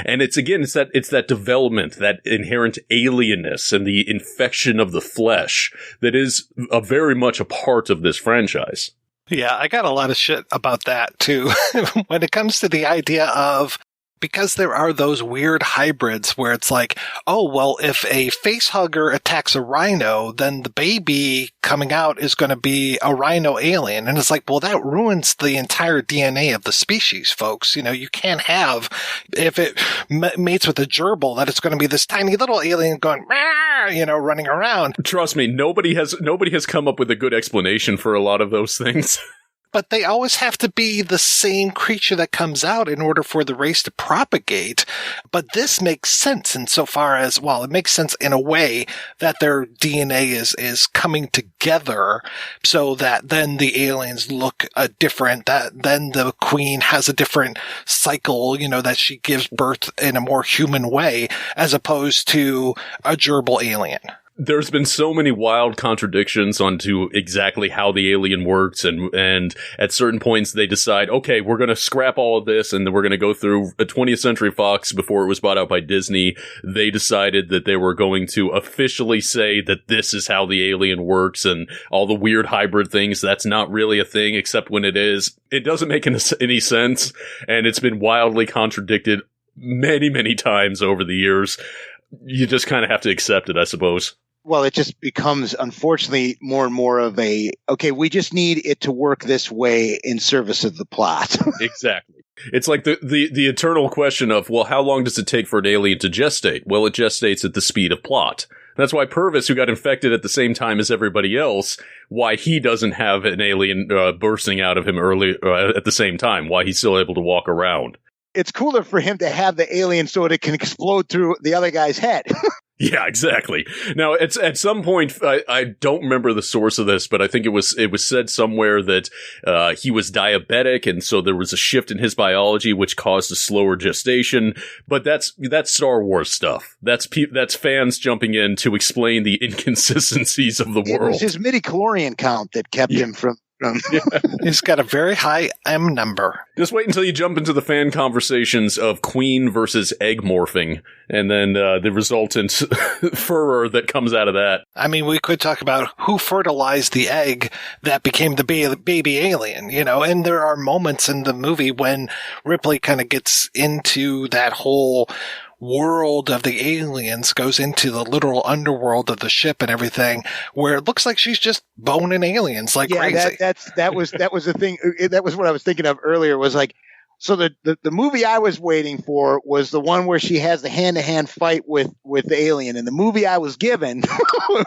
And it's that development, that inherent alienness and the infection of the flesh that is very much a part of this franchise. Yeah, I got a lot of shit about that, too. When it comes to the idea of, because there are those weird hybrids where it's like, oh, well, if a facehugger attacks a rhino, then the baby coming out is going to be a rhino alien. And it's like, well, that ruins the entire DNA of the species, folks. You know, you can't have, if it mates with a gerbil, that it's going to be this tiny little alien going, you know, running around. Trust me, nobody has come up with a good explanation for a lot of those things. But they always have to be the same creature that comes out in order for the race to propagate. But this makes sense insofar as, well, it makes sense in a way that their DNA is coming together so that then the aliens look different, that then the queen has a different cycle, you know, that she gives birth in a more human way as opposed to a gerbil alien. There's been so many wild contradictions onto exactly how the alien works, and at certain points they decide, okay, we're going to scrap all of this, and then we're going to go through a 20th Century Fox before it was bought out by Disney. They decided that they were going to officially say that this is how the alien works, and all the weird hybrid things, that's not really a thing, except when it is. It doesn't make any sense, and it's been wildly contradicted many, many times over the years. You just kind of have to accept it, I suppose. Well, it just becomes, unfortunately, more and more of okay, we just need it to work this way in service of the plot. Exactly. It's like the eternal question of, well, how long does it take for an alien to gestate? Well, it gestates at the speed of plot. That's why Purvis, who got infected at the same time as everybody else, why he doesn't have an alien bursting out of him early at the same time, why he's still able to walk around. It's cooler for him to have the alien so it can explode through the other guy's head. Yeah, exactly. Now, it's at some point, I don't remember the source of this, but I think it was said somewhere that he was diabetic, and so there was a shift in his biology which caused a slower gestation. But that's Star Wars stuff. That's fans jumping in to explain the inconsistencies of the world. It was his midichlorian count that kept him from. Yeah. He's got a very high M number. Just wait until you jump into the fan conversations of queen versus egg morphing, and then the resultant furor that comes out of that. I mean, we could talk about who fertilized the egg that became the baby alien, you know, and there are moments in the movie when Ripley kind of gets into that whole world of the aliens, goes into the literal underworld of the ship and everything, where it looks like she's just boning aliens like crazy. That was the thing. That was what I was thinking of earlier. Was like, so the movie I was waiting for was the one where she has the hand-to-hand fight with the alien, and the movie I was given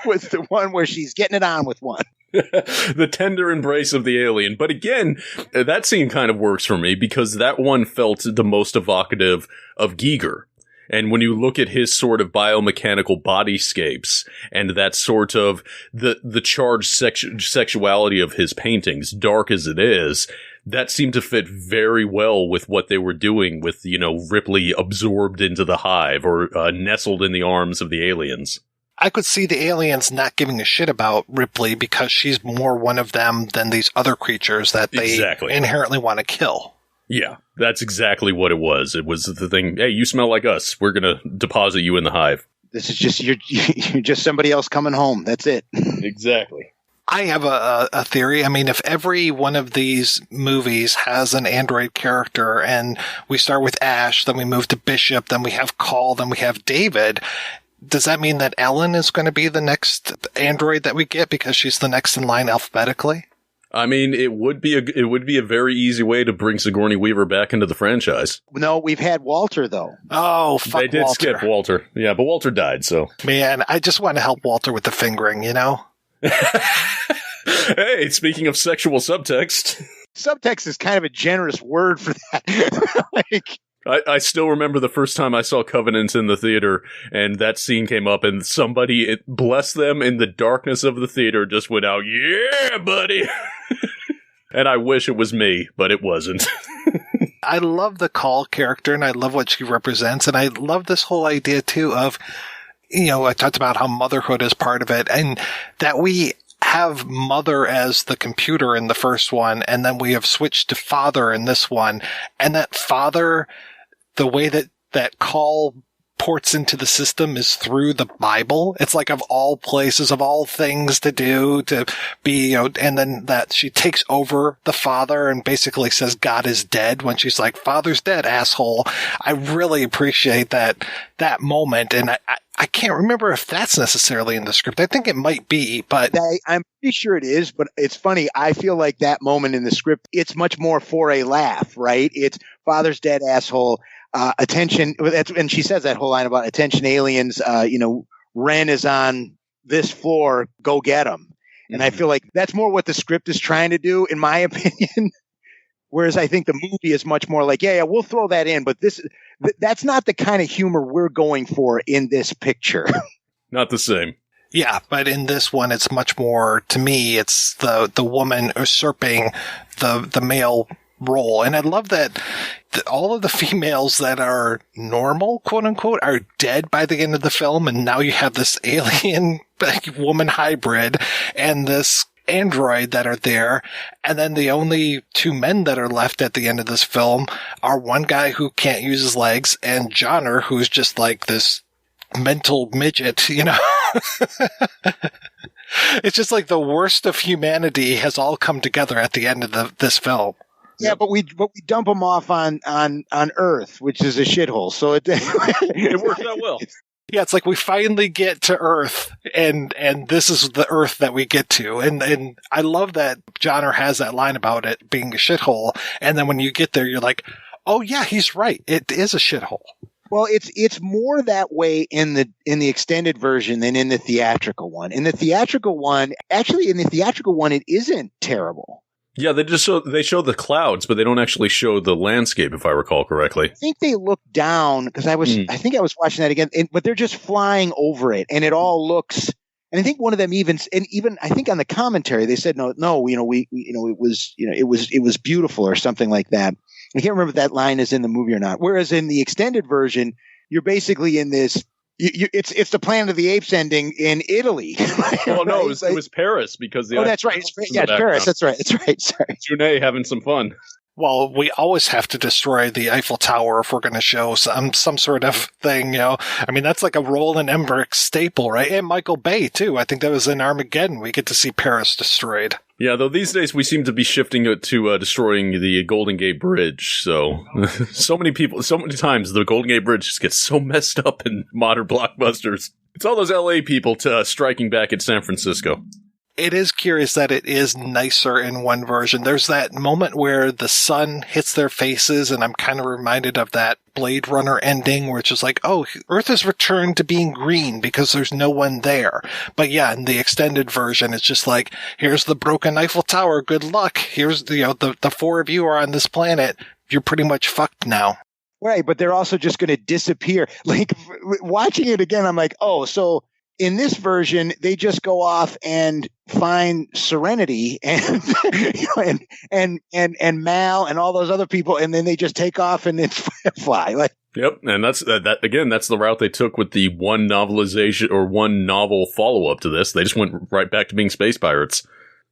was the one where she's getting it on with one. The tender embrace of the alien. But again, that scene kind of works for me because that one felt the most evocative of Giger. And when you look at his sort of biomechanical bodyscapes and that sort of the charged sexuality of his paintings, dark as it is, that seemed to fit very well with what they were doing with, you know, Ripley absorbed into the hive or nestled in the arms of the aliens. I could see the aliens not giving a shit about Ripley because she's more one of them than these other creatures that they inherently want to kill. Yeah, that's exactly what it was. It was the thing, hey, you smell like us. We're going to deposit you in the hive. This is just, you're just somebody else coming home. That's it. Exactly. I have a theory. I mean, if every one of these movies has an android character, and we start with Ash, then we move to Bishop, then we have Call, then we have David, does that mean that Ellen is going to be the next android that we get because she's the next in line alphabetically? I mean, it would be a very easy way to bring Sigourney Weaver back into the franchise. No, we've had Walter, though. Oh, fuck They did Walter. skip Walter. Yeah, but Walter died, so. Man, I just want to help Walter with the fingering, you know? Hey, speaking of sexual subtext. Subtext is kind of a generous word for that. Like, I still remember the first time I saw Covenant in the theater, and that scene came up, and somebody, bless them, in the darkness of the theater just went out, yeah, buddy! And I wish it was me, but it wasn't. I love the Call character, and I love what she represents, and I love this whole idea, too, of, you know, I talked about how motherhood is part of it, and that we have mother as the computer in the first one, and then we have switched to father in this one, and that father, the way that Call ports into the system is through the Bible. It's like, of all places, of all things to do, to be, you know, and then that she takes over the father and basically says God is dead when she's like, father's dead, asshole. I really appreciate that moment, and I can't remember if that's necessarily in the script. I think it might be, but I'm pretty sure it is, but it's funny. I feel like that moment in the script, it's much more for a laugh, right? It's father's dead, asshole. Attention. And she says that whole line about attention aliens. You know, Ren is on this floor. Go get him. And I feel like that's more what the script is trying to do, in my opinion. Whereas I think the movie is much more like, yeah, we'll throw that in, but that's not the kind of humor we're going for in this picture. Not the same. Yeah, but in this one, it's much more, to me, it's the woman usurping the male role. And I love that all of the females that are normal, quote unquote, are dead by the end of the film. And now you have this alien woman hybrid and this android that are there. And then the only two men that are left at the end of this film are one guy who can't use his legs and Johnner, who's just like this mental midget, you know? It's just like the worst of humanity has all come together at the end of this film. Yeah, but we dump them off on Earth, which is a shithole. So it works out well. Yeah, it's like we finally get to Earth, and this is the Earth that we get to. And I love that Johnner has that line about it being a shithole. And then when you get there, you're like, oh yeah, he's right. It is a shithole. Well, it's more that way in the extended version than in the theatrical one. In the theatrical one, it isn't terrible. Yeah, they show the clouds, but they don't actually show the landscape, if I recall correctly. I think they look down because I think I was watching that again, but they're just flying over it, and it all looks. And I think one of them even I think on the commentary they said no, it was beautiful or something like that. I can't remember if that line is in the movie or not. Whereas in the extended version, you're basically in this. It's the Planet of the Apes ending in Italy. Well, no, it was Paris because the. Oh, that's right. It's Paris. That's right. Sorry. Jeunet having some fun. Well, we always have to destroy the Eiffel Tower if we're going to show some sort of thing, you know. I mean, that's like a Roland Emmerich staple, right? And Michael Bay, too. I think that was in Armageddon. We get to see Paris destroyed. Yeah, though these days we seem to be shifting it to destroying the Golden Gate Bridge. So, so many times the Golden Gate Bridge just gets so messed up in modern blockbusters. It's all those LA people striking back at San Francisco. It is curious that it is nicer in one version. There's that moment where the sun hits their faces, and I'm kind of reminded of that Blade Runner ending where it's just like, oh, Earth has returned to being green because there's no one there. But yeah, in the extended version, it's just like, here's the broken Eiffel Tower. Good luck. Here's the four of you are on this planet. You're pretty much fucked now. Right, but they're also just going to disappear. Like, watching it again, I'm like, oh, so in this version, they just go off and find Serenity and and Mal and all those other people, and then they just take off and then fly. Like, yep, and that's that again. That's the route they took with the one novelization or one novel follow up to this. They just went right back to being space pirates.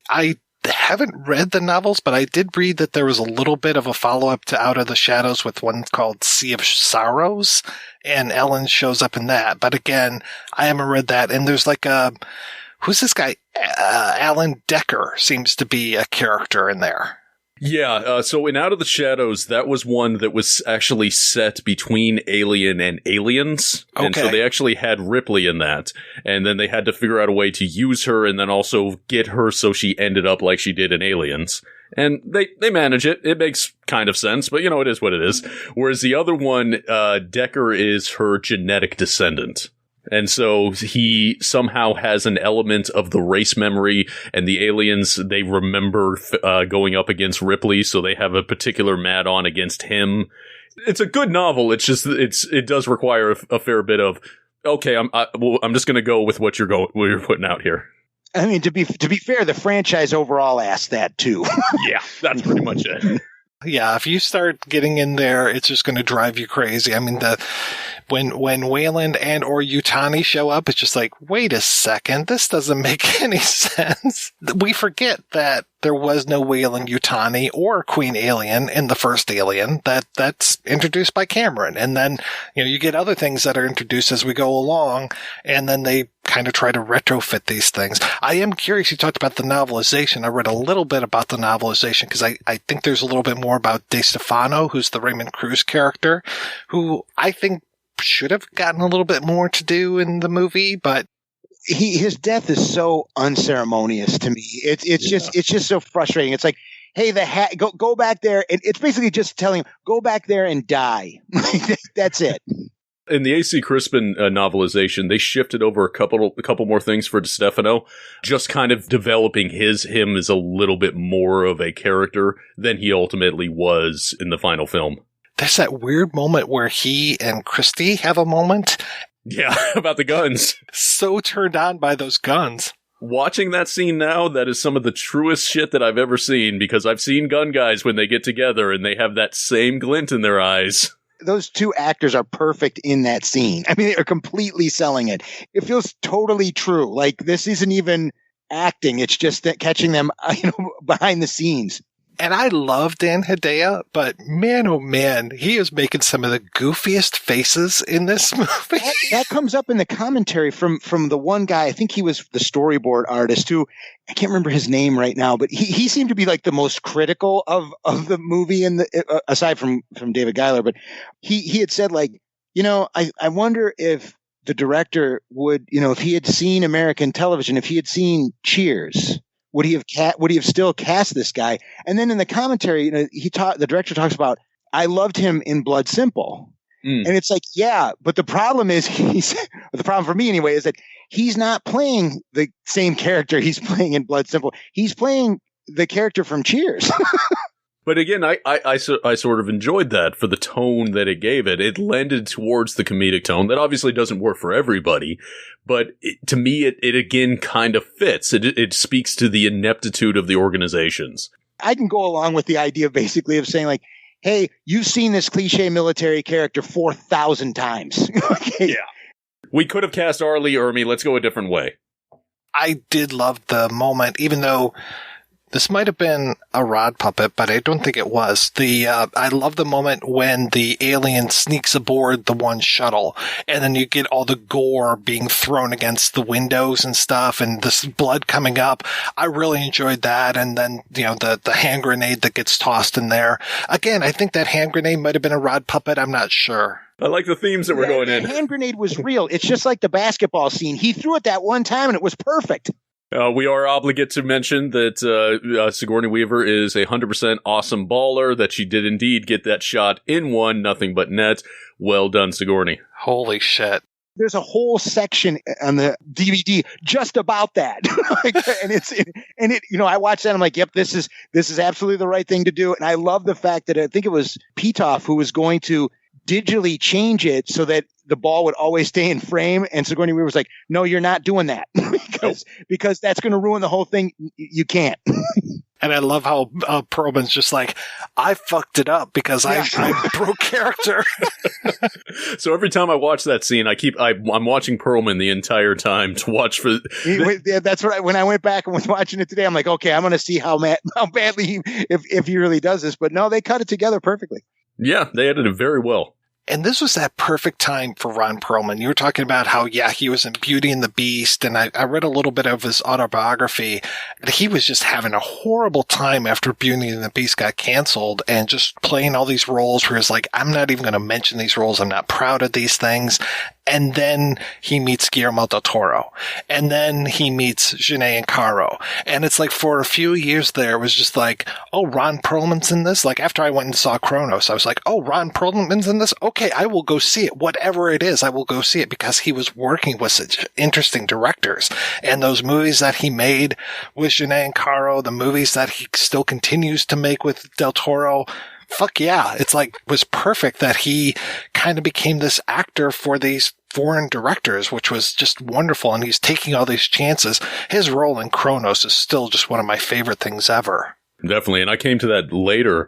I haven't read the novels, but I did read that there was a little bit of a follow-up to Out of the Shadows with one called Sea of Sorrows, and Ellen shows up in that. But again, I haven't read that. And there's like who's this guy? Alan Decker seems to be a character in there. Yeah, so in Out of the Shadows, that was one that was actually set between Alien and Aliens. Okay. And so they actually had Ripley in that. And then they had to figure out a way to use her and then also get her so she ended up like she did in Aliens. And they manage it. It makes kind of sense, but it is what it is. Whereas the other one, Decker is her genetic descendant. And so he somehow has an element of the race memory, and the aliens, they remember going up against Ripley, so they have a particular mad-on against him. It's a good novel. It's just it does require a fair bit of, okay, I'm just going to go with what you're putting out here. I mean, to be fair, the franchise overall asked that too. Yeah, that's pretty much it. Yeah, if you start getting in there, it's just going to drive you crazy. I mean, when Wayland and or Yutani show up, it's just like, wait a second, this doesn't make any sense. We forget that there was no Wayland Yutani or Queen Alien in the first Alien. That's introduced by Cameron. And then, you get other things that are introduced as we go along, and then they kind of try to retrofit these things. I am curious, you talked about the novelization. I read a little bit about the novelization because I think there's a little bit more about De Stefano, who's the Raymond Cruz character, who I think should have gotten a little bit more to do in the movie, but his death is so unceremonious to me. It's just so frustrating. It's like, hey, go back there, and it's basically just telling him, go back there and die. That's it. In the A.C. Crispin novelization, they shifted over a couple more things for DeStefano, just kind of developing him as a little bit more of a character than he ultimately was in the final film. There's that weird moment where he and Christy have a moment. Yeah, about the guns. So turned on by those guns. Watching that scene now, that is some of the truest shit that I've ever seen, because I've seen gun guys when they get together and they have that same glint in their eyes. Those two actors are perfect in that scene. I mean, they are completely selling it. It feels totally true. Like, this isn't even acting. It's just that catching them, behind the scenes. And I love Dan Hedaya, but man, oh man, he is making some of the goofiest faces in this movie. That comes up in the commentary from the one guy. I think he was the storyboard artist who, I can't remember his name right now, but he seemed to be like the most critical of the movie, aside from David Giler. But he had said, like, I wonder if the director would, if he had seen American television, if he had seen Cheers, would he have still cast this guy? And then in the commentary, the director talks about, I loved him in Blood Simple. And it's like, yeah, but the problem is the problem for me anyway, is that he's not playing the same character he's playing in Blood Simple. He's playing the character from Cheers. But again, I sort of enjoyed that for the tone that it gave it. It lended towards the comedic tone. That obviously doesn't work for everybody, but to me, it again kind of fits. It speaks to the ineptitude of the organizations. I can go along with the idea basically of saying, like, hey, you've seen this cliche military character 4,000 times. Okay. Yeah. We could have cast R. Lee Ermey. Let's go a different way. I did love the moment, even though this might have been a rod puppet, but I don't think it was. I love the moment when the alien sneaks aboard the one shuttle, and then you get all the gore being thrown against the windows and stuff, and this blood coming up. I really enjoyed that. And then, the hand grenade that gets tossed in there. Again, I think that hand grenade might have been a rod puppet. I'm not sure. I like the themes that we're going in. The hand grenade was real. It's just like the basketball scene. He threw it that one time, and it was perfect. We are obligate to mention that Sigourney Weaver is 100% awesome baller, that she did indeed get that shot in one, nothing but net. Well done, Sigourney. Holy shit. There's a whole section on the DVD just about that. I watched that and I'm like, yep, this is absolutely the right thing to do. And I love the fact that I think it was Pitof who was going to digitally change it so that the ball would always stay in frame. And Sigourney Weaver was like, no, you're not doing that because that's going to ruin the whole thing. You can't. And I love how Perlman's just like, I fucked it up because I broke character. So every time I watch that scene, I'm watching Perlman the entire time to watch for. That's what when I went back and was watching it today, I'm like, okay, I'm going to see how badly if he really does this. But no, they cut it together perfectly. Yeah, they edited it very well. And this was that perfect time for Ron Perlman. You were talking about how, he was in Beauty and the Beast, and I read a little bit of his autobiography, and he was just having a horrible time after Beauty and the Beast got canceled, and just playing all these roles where he's like, I'm not even going to mention these roles. I'm not proud of these things. And then he meets Guillermo del Toro. And then he meets Jeunet and Caro. And it's like for a few years there, it was just like, oh, Ron Perlman's in this? Like after I went and saw Kronos, I was like, oh, Ron Perlman's in this? Okay, I will go see it. Whatever it is, I will go see it because he was working with such interesting directors. And those movies that he made with Jeunet and Caro, the movies that he still continues to make with del Toro, fuck yeah. It's like, was perfect that he kind of became this actor for these foreign directors, which was just wonderful. And he's taking all these chances. His role in Kronos is still just one of my favorite things ever. Definitely. And I came to that later.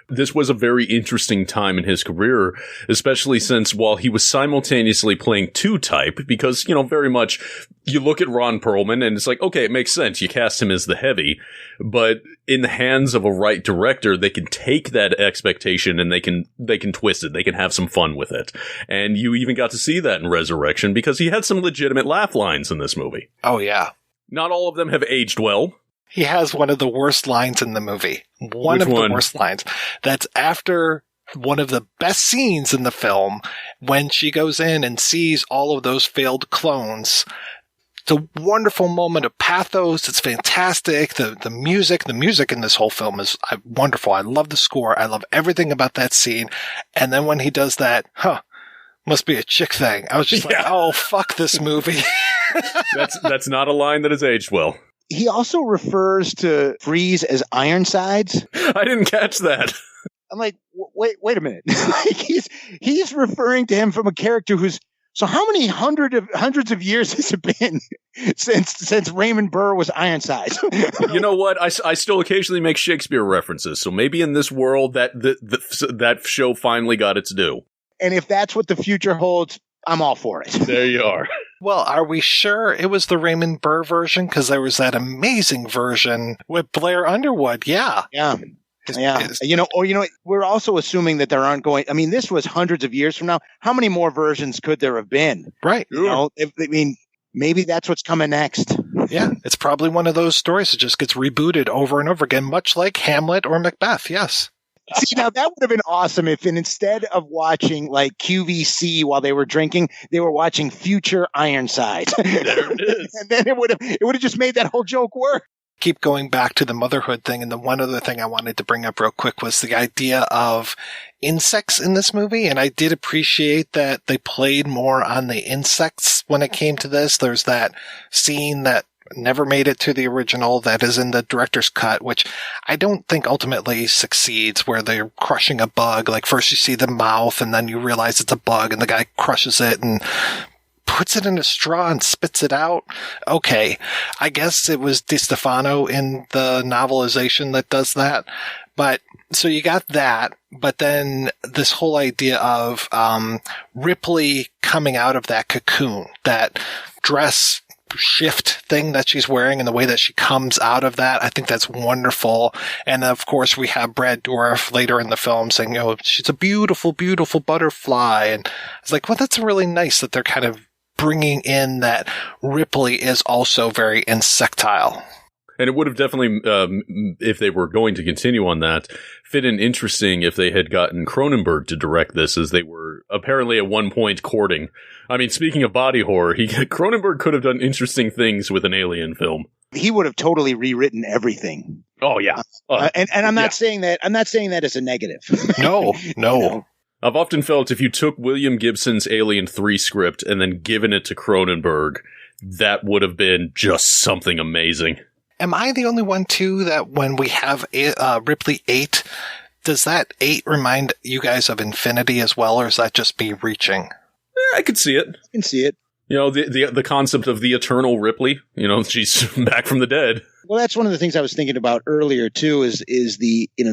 This was a very interesting time in his career, especially since while he was simultaneously playing two-type, because, very much you look at Ron Perlman and it's like, okay, it makes sense. You cast him as the heavy, but in the hands of a right director, they can take that expectation and they can twist it. They can have some fun with it. And you even got to see that in Resurrection because he had some legitimate laugh lines in this movie. Oh, yeah. Not all of them have aged well. He has one of the worst lines in the movie. One of the worst lines. That's after one of the best scenes in the film when she goes in and sees all of those failed clones. It's a wonderful moment of pathos. It's fantastic. The music in this whole film is wonderful. I love the score. I love everything about that scene. And then when he does that, must be a chick thing. I was just like, oh, fuck this movie. That's not a line that has aged well. He also refers to Freeze as Ironsides. I didn't catch that. I'm like, wait a minute. he's referring to him from a character who's. So how many hundreds of years has it been since Raymond Burr was Ironsides? You know what? I still occasionally make Shakespeare references. So maybe in this world that show finally got its due. And if that's what the future holds, I'm all for it. There you are. Well, are we sure it was the Raymond Burr version? Because there was that amazing version with Blair Underwood. Yeah. Yeah. We're also assuming that there aren't going. I mean, this was hundreds of years from now. How many more versions could there have been? Right. Maybe that's what's coming next. Yeah. It's probably one of those stories that just gets rebooted over and over again, much like Hamlet or Macbeth. Yes. See, now that would have been awesome if instead of watching like QVC while they were drinking, they were watching Future Ironsides. There it is. And then it would have just made that whole joke work. Keep going back to the motherhood thing. And the one other thing I wanted to bring up real quick was the idea of insects in this movie. And I did appreciate that they played more on the insects when it came to this. There's that scene that never made it to the original that is in the director's cut, which I don't think ultimately succeeds, where they're crushing a bug. Like first you see the mouth and then you realize it's a bug and the guy crushes it and puts it in a straw and spits it out. Okay. I guess it was DiStefano in the novelization that does that. But so you got that, but then this whole idea of Ripley coming out of that cocoon, that dress shift thing that she's wearing and the way that she comes out of that. I think that's wonderful. And of course we have Brad Dourif later in the film saying, she's a beautiful, beautiful butterfly. And it's like, well, that's really nice that they're kind of bringing in that Ripley is also very insectile. And it would have definitely, if they were going to continue on that, fit in interesting if they had gotten Cronenberg to direct this, as they were apparently at one point courting. I mean, speaking of body horror, Cronenberg could have done interesting things with an Alien film. He would have totally rewritten everything. Oh yeah, and I'm not saying that. I'm not saying that as a negative. No. I've often felt if you took William Gibson's Alien 3 script and then given it to Cronenberg, that would have been just something amazing. Am I the only one, too, that when we have Ripley 8, does that 8 remind you guys of Infinity as well, or is that just me reaching? I could see it. I can see it. You know, the concept of the eternal Ripley, you know, she's back from the dead. Well, that's one of the things I was thinking about earlier too, is the, you know,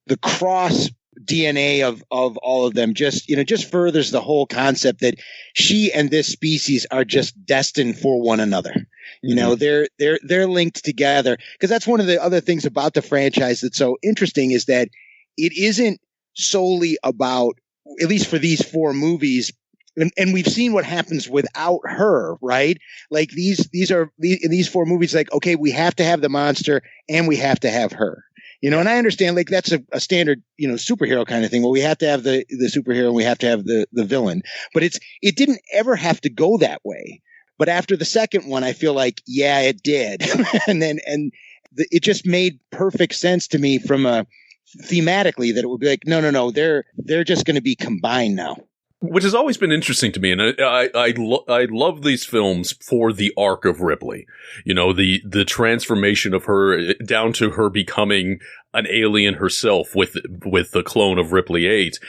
the cross DNA of all of them just furthers the whole concept that she and this species are just destined for one another. You know, they're linked together, because that's one of the other things about the franchise that's so interesting, is that it isn't solely about, at least for these 4 movies, and we've seen what happens without her, right? Like in these 4 movies, like, okay, we have to have the monster and we have to have her. You know, and I understand, like, that's a standard, you know, superhero kind of thing. Well, we have to have the superhero and we have to have the villain. But it didn't ever have to go that way. But after the second one, I feel like, yeah, it did. It just made perfect sense to me from thematically that it would be like, no, they're just going to be combined now. Which has always been interesting to me, and I love these films for the arc of Ripley. You know, the transformation of her down to her becoming an alien herself with the clone of Ripley 8.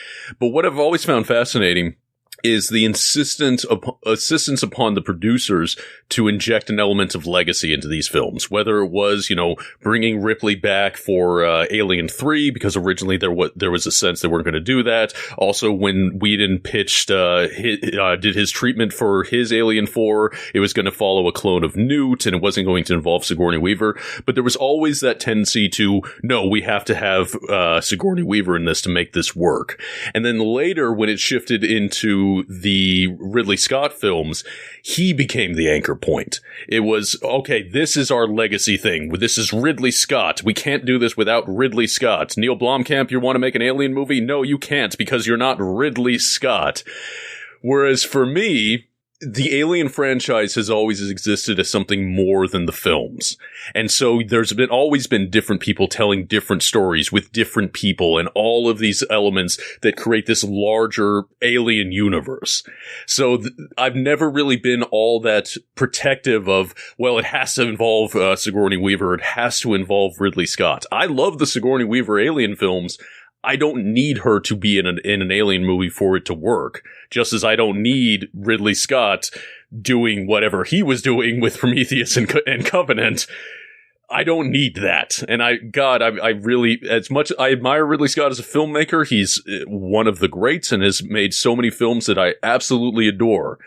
But what I've always found fascinating is the insistence upon the producers to inject an element of legacy into these films. Whether it was, you know, bringing Ripley back for Alien 3, because originally there was a sense they weren't going to do that. Also, when Whedon pitched did his treatment for his Alien 4, it was going to follow a clone of Newt, and it wasn't going to involve Sigourney Weaver. But there was always that tendency to, no, we have to have Sigourney Weaver in this to make this work. And then later, when it shifted into the Ridley Scott films, he became the anchor point. It was, okay, this is our legacy thing. This is Ridley Scott. We can't do this without Ridley Scott. Neil Blomkamp, you want to make an Alien movie? No, you can't, because you're not Ridley Scott. Whereas for me, the Alien franchise has always existed as something more than the films. And so there's always been different people telling different stories with different people and all of these elements that create this larger alien universe. So I've never really been all that protective of, well, it has to involve Sigourney Weaver. It has to involve Ridley Scott. I love the Sigourney Weaver Alien films. I don't need her to be in an Alien movie for it to work. Just as I don't need Ridley Scott doing whatever he was doing with Prometheus and Covenant. I don't need that. And I really, as much I admire Ridley Scott as a filmmaker, he's one of the greats and has made so many films that I absolutely adore.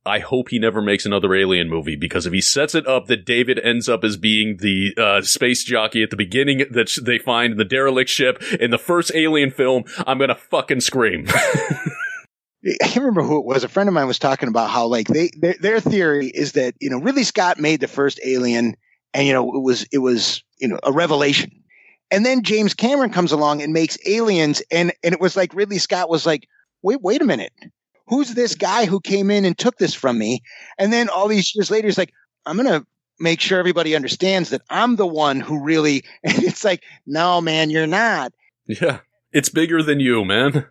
I hope he never makes another Alien movie, because if he sets it up that David ends up as being the space jockey at the beginning that they find in the derelict ship in the first Alien film, I'm gonna fucking scream. I can't remember who it was. A friend of mine was talking about how, like, their theory is that, you know, Ridley Scott made the first Alien, and, you know, it was you know, a revelation. And then James Cameron comes along and makes Aliens, and it was like Ridley Scott was like, wait a minute. Who's this guy who came in and took this from me? And then all these years later, he's like, I'm going to make sure everybody understands that I'm the one who really, and it's like, no, man, you're not. Yeah. It's bigger than you, man.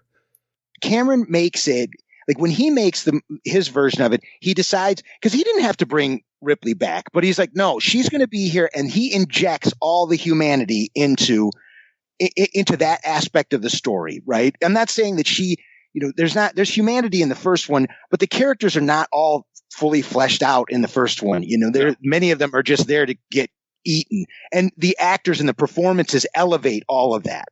Cameron makes it, like, when he makes his version of it, he decides, because he didn't have to bring Ripley back, but he's like, no, she's going to be here. And he injects all the humanity into that aspect of the story, right? I'm not saying that she, you know, there's humanity in the first one, but the characters are not all fully fleshed out in the first one. You know, many of them are just there to get eaten, and the actors and the performances elevate all of that.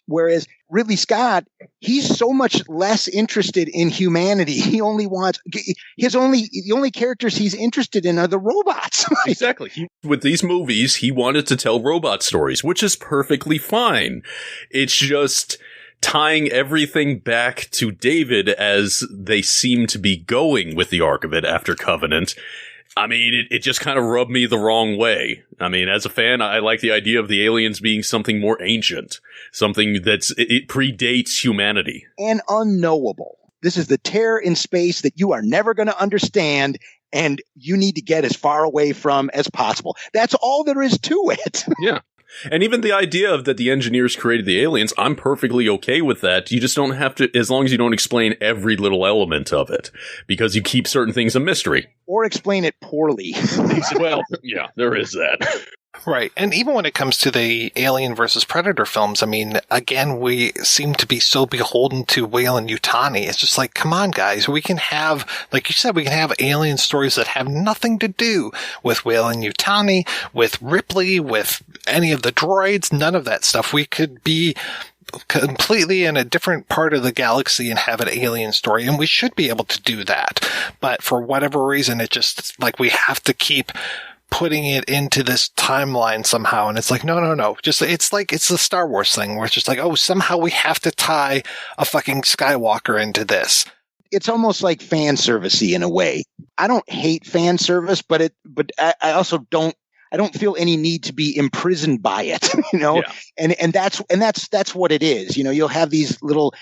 Whereas Ridley Scott, he's so much less interested in humanity. He only wants the only characters he's interested in are the robots. Exactly. With these movies, he wanted to tell robot stories, which is perfectly fine. It's just tying everything back to David as they seem to be going with the arc of it after Covenant. I mean, it just kind of rubbed me the wrong way. I mean, as a fan, I like the idea of the aliens being something more ancient, something it predates humanity. And unknowable. This is the terror in space that you are never going to understand, and you need to get as far away from as possible. That's all there is to it. Yeah. And even the idea of that the engineers created the aliens, I'm perfectly okay with that. You just don't have to, as long as you don't explain every little element of it, because you keep certain things a mystery. Or explain it poorly. Well, yeah, there is that. Right. And even when it comes to the Alien versus Predator films, I mean, again, we seem to be so beholden to Weyland-Yutani. It's just like, come on, guys. We can have, like you said, we can have alien stories that have nothing to do with Weyland-Yutani, with Ripley, with any of the droids, none of that stuff. We could be completely in a different part of the galaxy and have an alien story, and we should be able to do that. But for whatever reason, it just, like, we have to keep putting it into this timeline somehow. And it's like, no. Just, it's like, it's the Star Wars thing where it's just like, oh, somehow we have to tie a fucking Skywalker into this. It's almost like fan servicey in a way. I don't hate fan service, but I also don't feel any need to be imprisoned by it, you know? Yeah. And that's what it is. You know, you'll have these little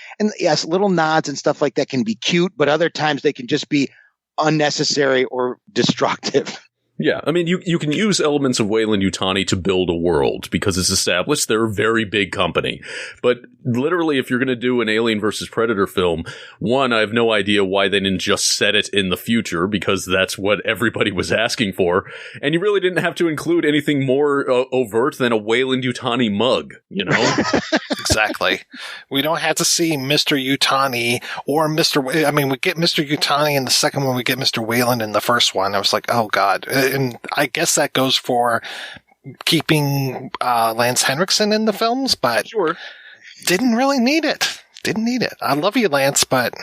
nods and stuff like that can be cute, but other times they can just be unnecessary or destructive. Yeah, I mean, you can use elements of Weyland-Yutani to build a world because it's established they're a very big company. But literally, if you're going to do an Alien versus Predator film, one, I have no idea why they didn't just set it in the future because that's what everybody was asking for. And you really didn't have to include anything more overt than a Weyland-Yutani mug, you know? Exactly. We don't have to see Mr. Yutani or I mean, we get Mr. Yutani in the second one, we get Mr. Weyland in the first one. I was like, oh, God. And I guess that goes for keeping Lance Henriksen in the films, but sure. Didn't really need it. Didn't need it. I love you, Lance, but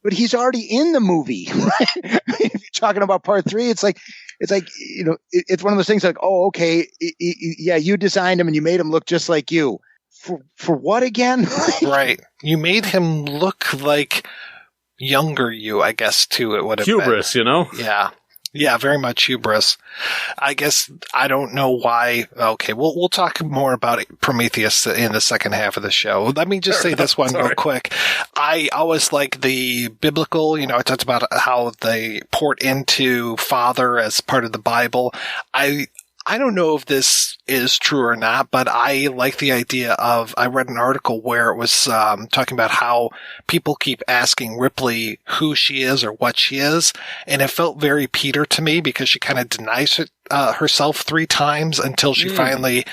he's already in the movie. Right? If you're talking about part 3, it's like, you know, it's one of those things like, oh, okay, yeah, you designed him and you made him look just like you. For what again? Right. You made him look like younger you, I guess, too. It would have hubris, you know? Yeah. Yeah, very much hubris. I guess I don't know why. Okay, we'll talk more about Prometheus in the second half of the show. Let me just say this one real quick. I always like the biblical, you know, I talked about how they port into Father as part of the Bible. I don't know if this is true or not, but I like the idea of, I read an article where it was talking about how people keep asking Ripley who she is or what she is. And it felt very Peter to me because she kind of denies herself 3 times until she finally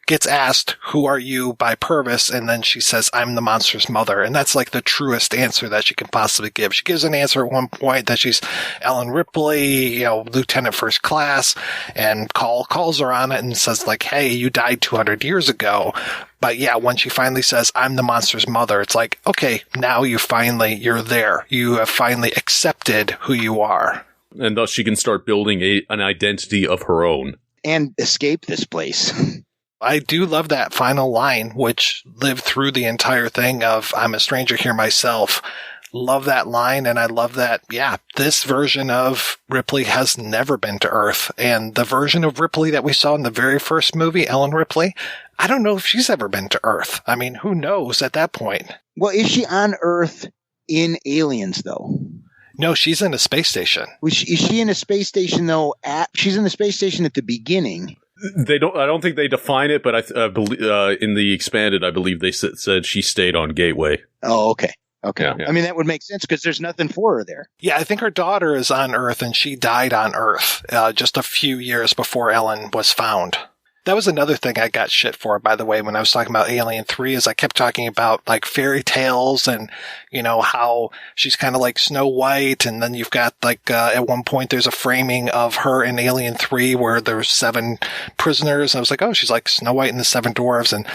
gets asked, who are you by Purvis? And then she says, I'm the monster's mother. And that's like the truest answer that she can possibly give. She gives an answer at one point that she's Ellen Ripley, you know, Lieutenant First Class, and calls her on it and says like, hey, you died 200 years ago. But yeah, when she finally says, I'm the monster's mother, it's like, okay, now you're there. You have finally accepted who you are. And thus she can start building an identity of her own. And escape this place. I do love that final line, which lived through the entire thing of, I'm a stranger here myself. Love that line, and I love that, yeah, this version of Ripley has never been to Earth. And the version of Ripley that we saw in the very first movie, Ellen Ripley, I don't know if she's ever been to Earth. I mean, who knows at that point? Well, is she on Earth in Aliens, though? No, she's in a space station. Is she in a space station, though? She's in the space station at the beginning. I don't think they define it, but I believe in the expanded, I believe they said she stayed on Gateway. Oh, okay. Okay. Yeah, yeah. I mean, that would make sense because there's nothing for her there. Yeah, I think her daughter is on Earth and she died on Earth just a few years before Ellen was found. That was another thing I got shit for, by the way, when I was talking about Alien 3, is I kept talking about like fairy tales and, you know, how she's kind of like Snow White. And then you've got like, at one point there's a framing of her in Alien 3 where there's 7 prisoners. And I was like, oh, she's like Snow White and the 7 Dwarves. And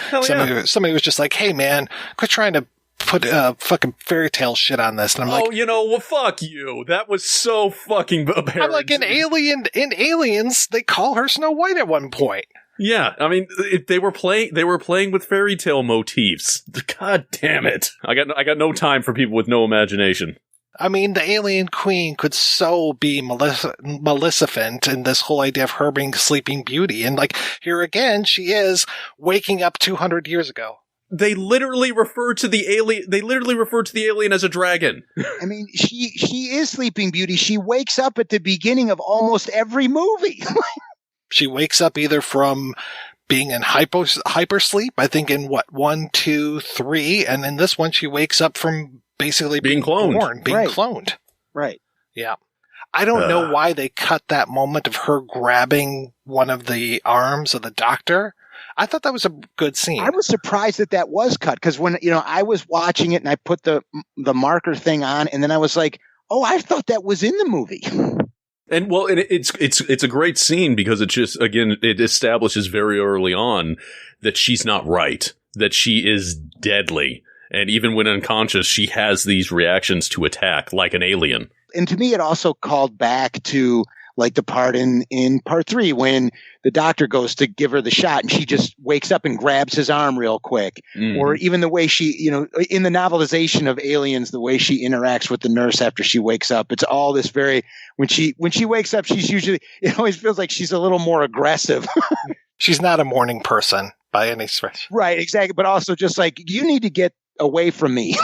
somebody was just like, hey man, quit trying to put fucking fairy tale shit on this. And I'm like, oh, you know, well, fuck you. That was so fucking apparent. I'm like, in Aliens, they call her Snow White at one point. Yeah, I mean, they were playing with fairy tale motifs. God damn it! I got no time for people with no imagination. I mean, the alien queen could so be Maleficent, and this whole idea of her being Sleeping Beauty, and like here again, she is waking up 200 years ago. They literally refer to the alien. They literally refer to the alien as a dragon. I mean, she is Sleeping Beauty. She wakes up at the beginning of almost every movie. She wakes up either from being in hypersleep, I think in 1, 2, 3. And in this one, she wakes up from basically being cloned. Cloned. Right. Yeah. I don't know why they cut that moment of her grabbing one of the arms of the doctor. I thought that was a good scene. I was surprised that was cut because when, I was watching it and I put the marker thing on and then I was like, oh, I thought that was in the movie. And well, it's a great scene because it just, again, it establishes very early on that she's not right, that she is deadly. And even when unconscious, she has these reactions to attack like an alien. And to me, it also called back to like the part in part 3 when the doctor goes to give her the shot and she just wakes up and grabs his arm real quick. Mm. Or even the way she, in the novelization of Aliens, the way she interacts with the nurse after she wakes up. It's all this very, when she wakes up, she's usually, it always feels like she's a little more aggressive. She's not a morning person by any stretch. Right, exactly. But also just like, you need to get away from me.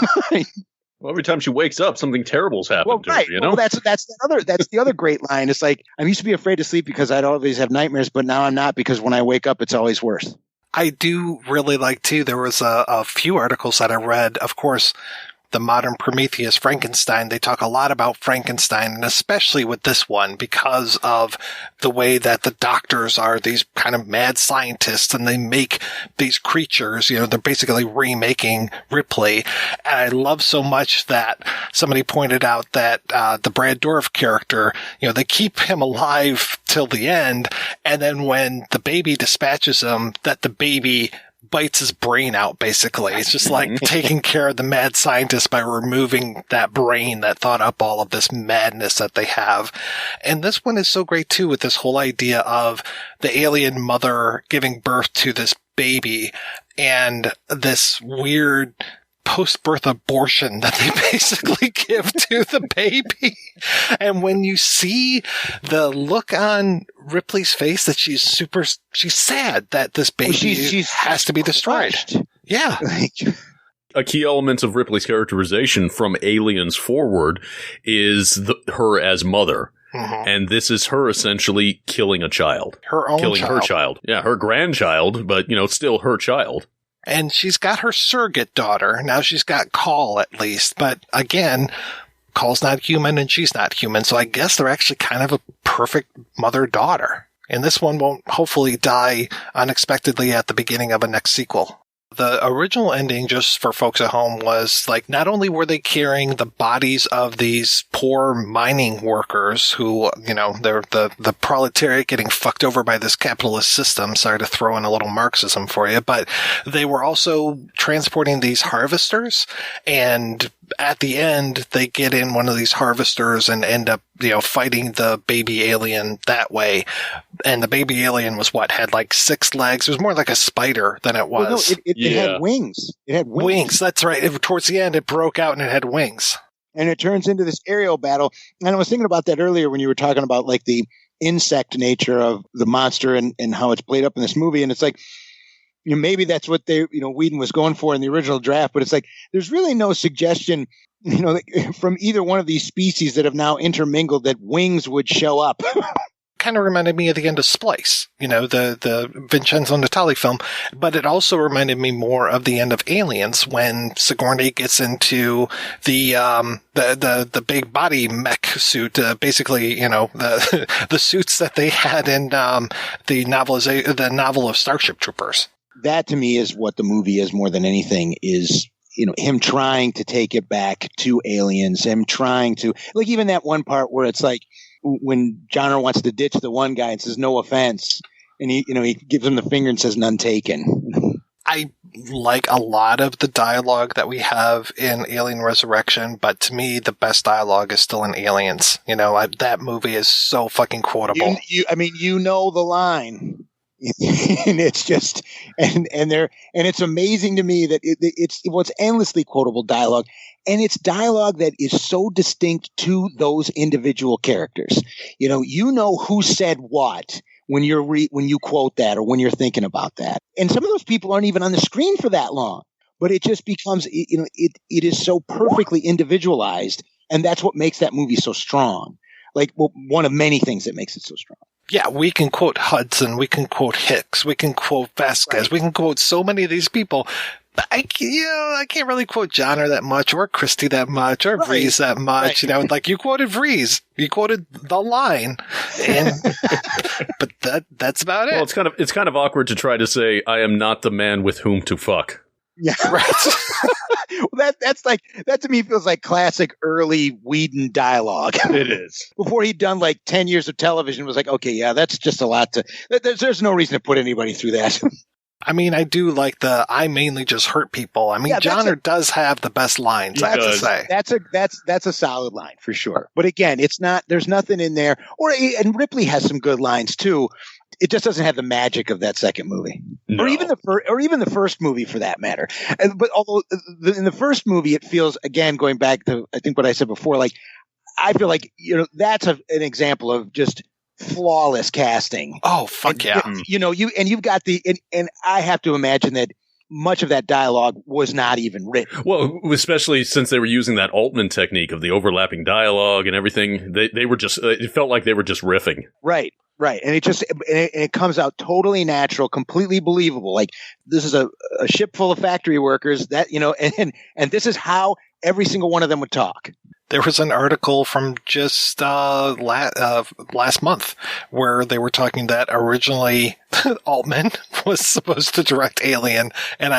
Well, every time she wakes up, something terrible's happened to her, Well, that's the other great line. It's like, I used to be afraid to sleep because I'd always have nightmares, but now I'm not because when I wake up, it's always worse. I do really like, too, there was a few articles that I read, of course, the modern Prometheus, Frankenstein. They talk a lot about Frankenstein, and especially with this one because of the way that the doctors are these kind of mad scientists and they make these creatures, they're basically remaking Ripley. And I love so much that somebody pointed out that the Brad Dourif character, they keep him alive till the end, and then when the baby dispatches him, that the baby bites his brain out, basically. It's just like taking care of the mad scientist by removing that brain that thought up all of this madness that they have. And this one is so great, too, with this whole idea of the alien mother giving birth to this baby and this weird post-birth abortion that they basically give to the baby. And when you see the look on Ripley's face that she's sad that this baby has to be destroyed. Yeah. A key element of Ripley's characterization from Aliens forward is her as mother. Mm-hmm. And this is her essentially killing a child. Her child. Yeah, her grandchild, but, still her child. And she's got her surrogate daughter. Now she's got Call, at least. But again, Call's not human and she's not human. So I guess they're actually kind of a perfect mother-daughter. And this one won't hopefully die unexpectedly at the beginning of a next sequel. The original ending, just for folks at home, was like, not only were they carrying the bodies of these poor mining workers who, they're the proletariat getting fucked over by this capitalist system. Sorry to throw in a little Marxism for you, but they were also transporting these harvesters. And at the end, they get in one of these harvesters and end up, fighting the baby alien that way. And the baby alien was had like 6 legs. It was more like a spider than it was. Well, no, it had wings. It had wings. That's right. Towards the end, it broke out and it had wings. And it turns into this aerial battle. And I was thinking about that earlier when you were talking about like the insect nature of the monster and how it's played up in this movie. And it's like, maybe that's what Whedon was going for in the original draft, but it's like, there's really no suggestion, from either one of these species that have now intermingled that wings would show up. Kind of reminded me of the end of Splice, the Vincenzo Natali film, but it also reminded me more of the end of Aliens when Sigourney gets into the big body mech suit, basically, the suits that they had in the novel of Starship Troopers. That to me is what the movie is more than anything is, him trying to take it back to Aliens, him trying to, like even that one part where it's like when Johnner wants to ditch the one guy and says, no offense. And he gives him the finger and says, none taken. I like a lot of the dialogue that we have in Alien Resurrection, but to me, the best dialogue is still in Aliens. That movie is so fucking quotable. You know the line. And it's just, and it's amazing to me that it's endlessly quotable dialogue, and it's dialogue that is so distinct to those individual characters. Who said what when you quote that or when you're thinking about that, and some of those people aren't even on the screen for that long, but it just becomes, it is so perfectly individualized, and that's what makes that movie so strong. Like, one of many things that makes it so strong. Yeah, we can quote Hudson, we can quote Hicks, we can quote Vasquez, we can quote so many of these people. But I can't really quote Johnner that much, or Christie that much, or Vreese that much. Like you quoted Vreese, you quoted the line, but that's about it. Well, it's kind of awkward to try to say, "I am not the man with whom to fuck." Yeah, right. Well, that to me feels like classic early Whedon dialogue. It is. Before he'd done like 10 years of television, was like, okay, yeah, that's just a lot to. There's no reason to put anybody through that. I mean, I do like I mainly just hurt people. I mean, Johnner does have the best lines, I have to say. That's a solid line for sure. But again, there's nothing in there. And Ripley has some good lines too. It just doesn't have the magic of that second movie, or even the first movie for that matter. But although in the first movie, it feels, again, going back to I think what I said before, like I feel like that's an example of just flawless casting. Oh fuck yeah! You've got and I have to imagine that much of that dialogue was not even written. Well, especially since they were using that Altman technique of the overlapping dialogue and everything. They were just it felt like they were just riffing. Right. And it comes out totally natural, completely believable. Like this is a ship full of factory workers that, and this is how every single one of them would talk. There was an article from just last month where they were talking that originally Altman was supposed to direct Alien. And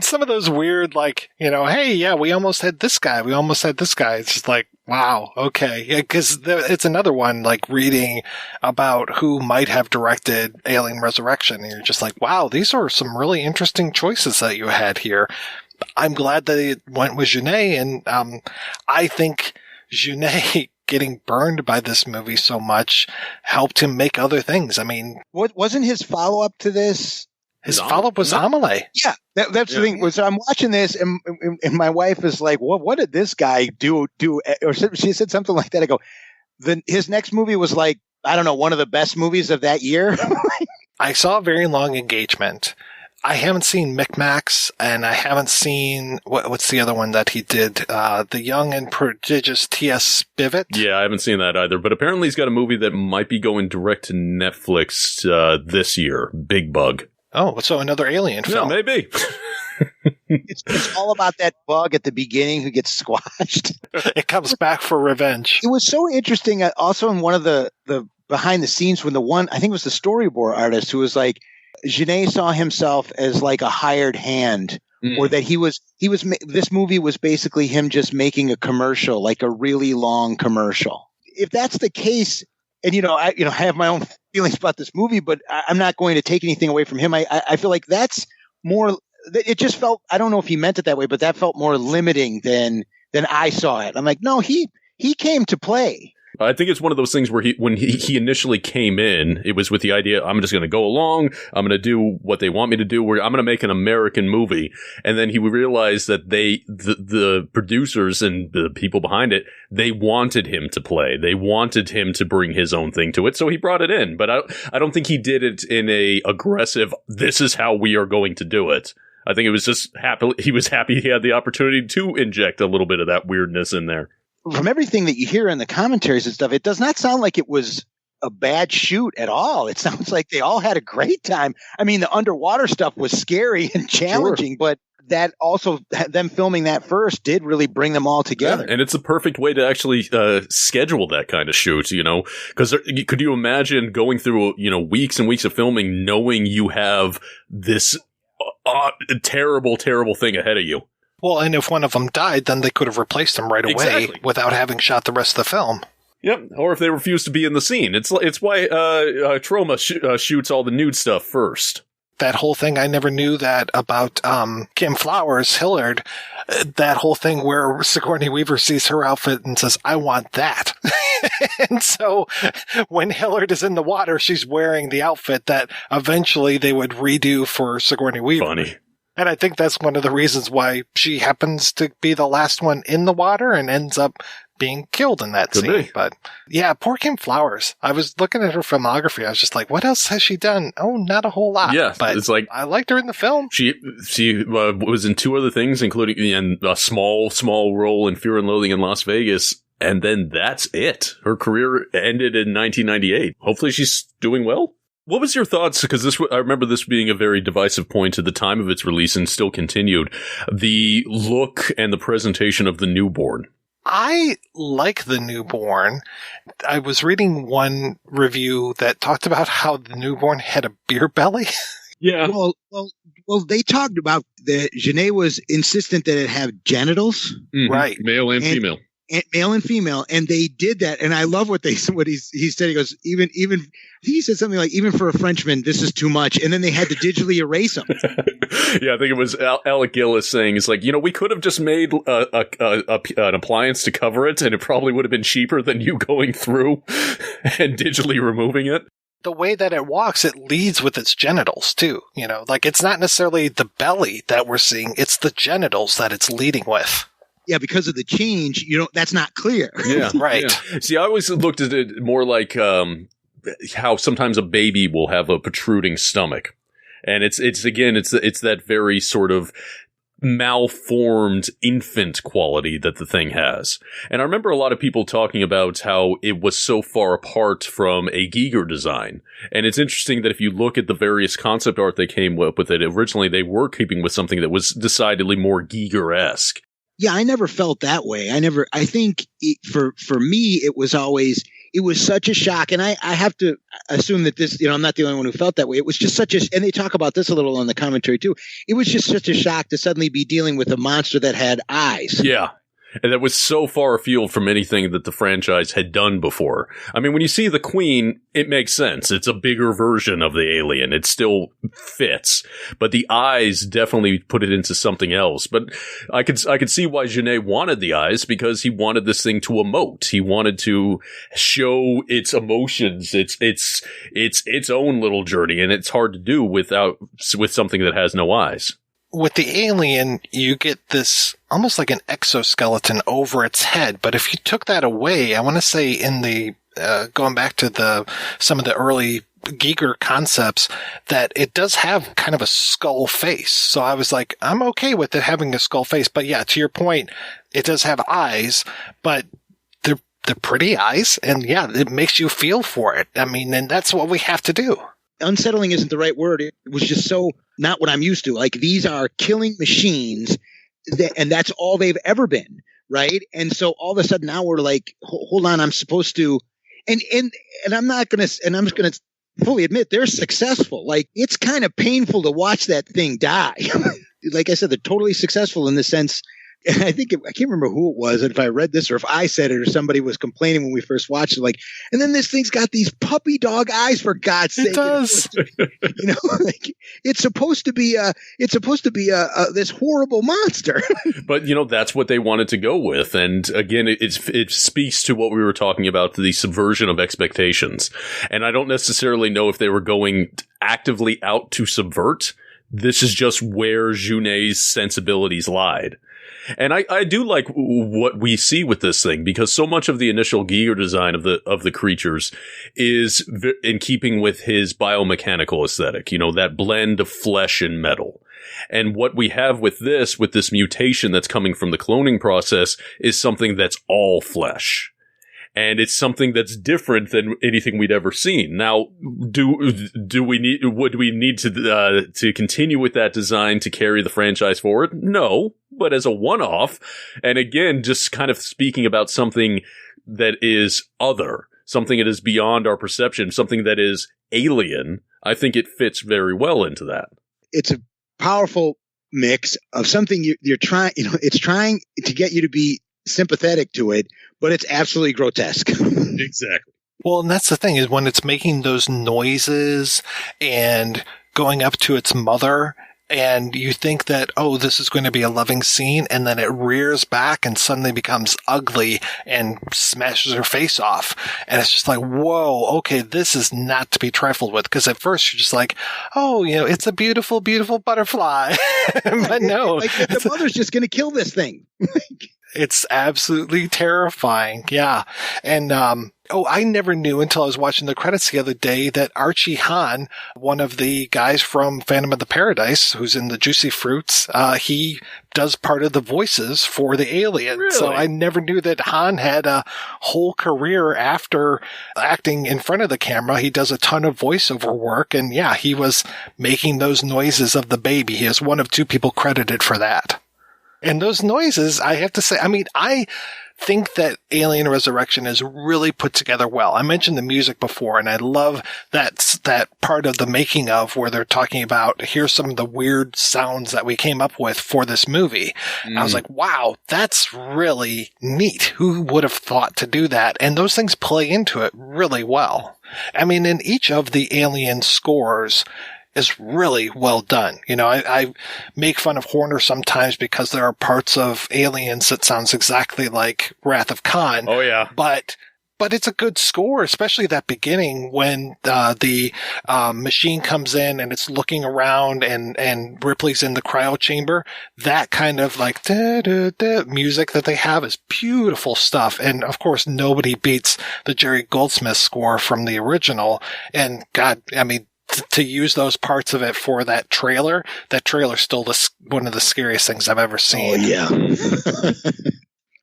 some of those weird, like, hey, yeah, we almost had this guy. It's just like, wow, okay. Yeah, because it's another one, like reading about who might have directed Alien Resurrection. And you're just like, wow, these are some really interesting choices that you had here. I'm glad that it went with Jeunet, and I think Jeunet getting burned by this movie so much helped him make other things. I mean, wasn't his follow-up to this? His follow-up was Amelie. Yeah, that's the thing. So I'm watching this, and my wife is like, what did this guy do? Or she said something like that. I go, his next movie was like, I don't know, one of the best movies of that year. I saw Very Long Engagement. I haven't seen Micmacs, and I haven't seen what's the other one that he did? The Young and Prodigious T.S. Spivet. Yeah, I haven't seen that either. But apparently, he's got a movie that might be going direct to Netflix this year. Big Bug. Oh, so another Alien film? Yeah, maybe. It's all about that bug at the beginning who gets squashed. It comes back for revenge. It was so interesting. Also, in one of the behind the scenes, when I think it was the storyboard artist who was like, Jeunet saw himself as like a hired hand, or that this movie was basically him just making a commercial, like a really long commercial. If that's the case, and I have my own feelings about this movie, but I'm not going to take anything away from him. I feel like that's more. It just felt, I don't know if he meant it that way, but that felt more limiting than I saw it. I'm like, no, he came to play. I think it's one of those things where when he initially came in, it was with the idea, I'm just going to go along, I'm going to do what they want me to do, I'm going to make an American movie. And then he realized that the producers and the people behind it, they wanted him to play. They wanted him to bring his own thing to it. So he brought it in. But I don't think he did it in a aggressive, this is how we are going to do it. I think it was just he was happy he had the opportunity to inject a little bit of that weirdness in there. From everything that you hear in the commentaries and stuff, it does not sound like it was a bad shoot at all. It sounds like they all had a great time. I mean, the underwater stuff was scary and challenging, but that also, them filming that first did really bring them all together. Yeah, and it's a perfect way to actually schedule that kind of shoot, because could you imagine going through, weeks and weeks of filming knowing you have this terrible, terrible thing ahead of you? Well, and if one of them died, then they could have replaced him right away without having shot the rest of the film. Yep, or if they refuse to be in the scene. It's why Troma shoots all the nude stuff first. That whole thing, I never knew that about Kim Flowers, Hillard. That whole thing where Sigourney Weaver sees her outfit and says, I want that. And so when Hillard is in the water, she's wearing the outfit that eventually they would redo for Sigourney Weaver. Funny. And I think that's one of the reasons why she happens to be the last one in the water and ends up being killed in that scene. But yeah, poor Kim Flowers. I was looking at her filmography. I was just like, what else has she done? Oh, not a whole lot. Yeah, but it's like, I liked her in the film. She was in two other things, including in a small role in Fear and Loathing in Las Vegas. And then that's it. Her career ended in 1998. Hopefully she's doing well. What was your thoughts? Because I remember this being a very divisive point at the time of its release and still continued. The look and the presentation of the newborn. I like the newborn. I was reading one review that talked about how the newborn had a beer belly. Yeah. Well, they talked about that Jeunet was insistent that it have genitals. Mm-hmm. Right. Male and female. Male and female, and they did that. And I love what he said. He goes, even I think he said something like, even for a Frenchman, this is too much. And then they had to digitally erase them. Yeah, I think it was Alec Gillis saying, it's like, we could have just made an appliance to cover it, and it probably would have been cheaper than you going through and digitally removing it. The way that it walks, it leads with its genitals too. Like it's not necessarily the belly that we're seeing; it's the genitals that it's leading with. Yeah, because of the change, that's not clear. Yeah, right. Yeah. See, I always looked at it more like how sometimes a baby will have a protruding stomach, and it's that very sort of malformed infant quality that the thing has. And I remember a lot of people talking about how it was so far apart from a Giger design. And it's interesting that if you look at the various concept art they came up with it, originally they were keeping with something that was decidedly more Giger-esque. Yeah, I never felt that way. I think for me, it was such a shock. And I have to assume that this, I'm not the only one who felt that way. It was just and they talk about this a little on the commentary too. It was just such a shock to suddenly be dealing with a monster that had eyes. Yeah. And that was so far afield from anything that the franchise had done before. I mean, when you see the Queen, it makes sense. It's a bigger version of the alien. It still fits. But the eyes definitely put it into something else. But I could see why Jeunet wanted the eyes, because he wanted this thing to emote. He wanted to show its emotions, its own little journey. And it's hard to do with something that has no eyes. With the alien, you get this almost like an exoskeleton over its head. But if you took that away, I want to say in the going back to some of the early Giger concepts, that it does have kind of a skull face. So I was like, I'm okay with it having a skull face. But yeah, to your point, it does have eyes, but they're pretty eyes. And yeah, it makes you feel for it. I mean, and that's what we have to do. Unsettling isn't the right word. It was just so not what I'm used to. Like, these are killing machines, and that's all they've ever been, right? And so all of a sudden now we're like, hold on, I'm supposed to, and I'm just gonna fully admit they're successful. Like, it's kind of painful to watch that thing die. Like I said, they're totally successful in the sense. And I can't remember who it was, if I read this or if I said it or somebody was complaining when we first watched it, like, and then this thing's got these puppy dog eyes, for God's sake. It does. Like, it's supposed to be this horrible monster. But, that's what they wanted to go with. And again, it speaks to what we were talking about, the subversion of expectations. And I don't necessarily know if they were going actively out to subvert. This is just where Jeunet's sensibilities lied. And I do like what we see with this thing, because so much of the initial Giger design of the creatures is in keeping with his biomechanical aesthetic, that blend of flesh and metal. And what we have with this mutation that's coming from the cloning process, is something that's all flesh. And it's something that's different than anything we'd ever seen. Now, would we need to continue with that design to carry the franchise forward? No, but as a one-off, and again, just kind of speaking about something that is other, something that is beyond our perception, something that is alien, I think it fits very well into that. It's a powerful mix of something you're trying, it's trying to get you to be sympathetic to it, but it's absolutely grotesque. Exactly. Well, and that's the thing, is when it's making those noises and going up to its mother, and you think that, oh, this is going to be a loving scene, and then it rears back and suddenly becomes ugly and smashes her face off. And it's just like, whoa, okay, this is not to be trifled with. Because at first you're just like, oh, it's a beautiful, beautiful butterfly. But no. Like, the mother's just going to kill this thing. It's absolutely terrifying. Yeah. And, I never knew until I was watching the credits the other day that Archie Hahn, one of the guys from Phantom of the Paradise, who's in the Juicy Fruits, he does part of the voices for the alien. Really? So I never knew that Hahn had a whole career after acting in front of the camera. He does a ton of voiceover work. And yeah, he was making those noises of the baby. He is one of 2 people credited for that. And those noises, I have to say, I think that Alien Resurrection is really put together well. I mentioned the music before, and I love that part of the making of where they're talking about, here's some of the weird sounds that we came up with for this movie. I was like, wow, that's really neat. Who would have thought to do that? And those things play into it really well. In each of the Alien scores is really well done. I make fun of Horner sometimes because there are parts of Aliens that sounds exactly like Wrath of Khan. Oh, yeah. But it's a good score, especially that beginning when the machine comes in and it's looking around and Ripley's in the cryo chamber. That kind of like da-da-da music that they have is beautiful stuff. And of course, nobody beats the Jerry Goldsmith score from the original. And God, to use those parts of it for that trailer's still one of the scariest things I've ever seen. Oh, yeah.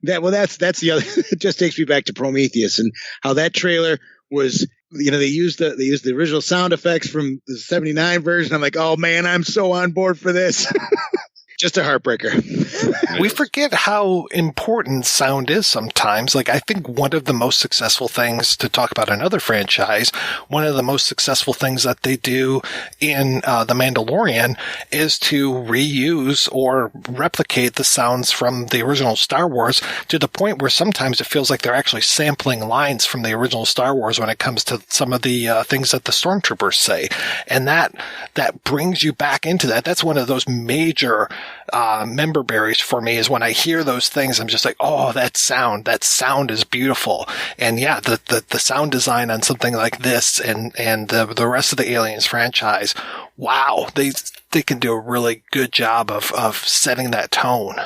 That's the other. It just takes me back to Prometheus and how that trailer was. They used the original sound effects from the '79 version. I'm like, oh man, I'm so on board for this. Just a heartbreaker. We forget how important sound is sometimes. Like, I think one of the most successful things, to talk about another franchise, one of the most successful things that they do in The Mandalorian is to reuse or replicate the sounds from the original Star Wars to the point where sometimes it feels like they're actually sampling lines from the original Star Wars when it comes to some of the things that the stormtroopers say. And that brings you back into that. That's one of those major member berries for me, is when I hear those things, I'm just like, oh, that sound is beautiful. And yeah, the sound design on something like this and the rest of the Aliens franchise, wow, they can do a really good job of setting that tone.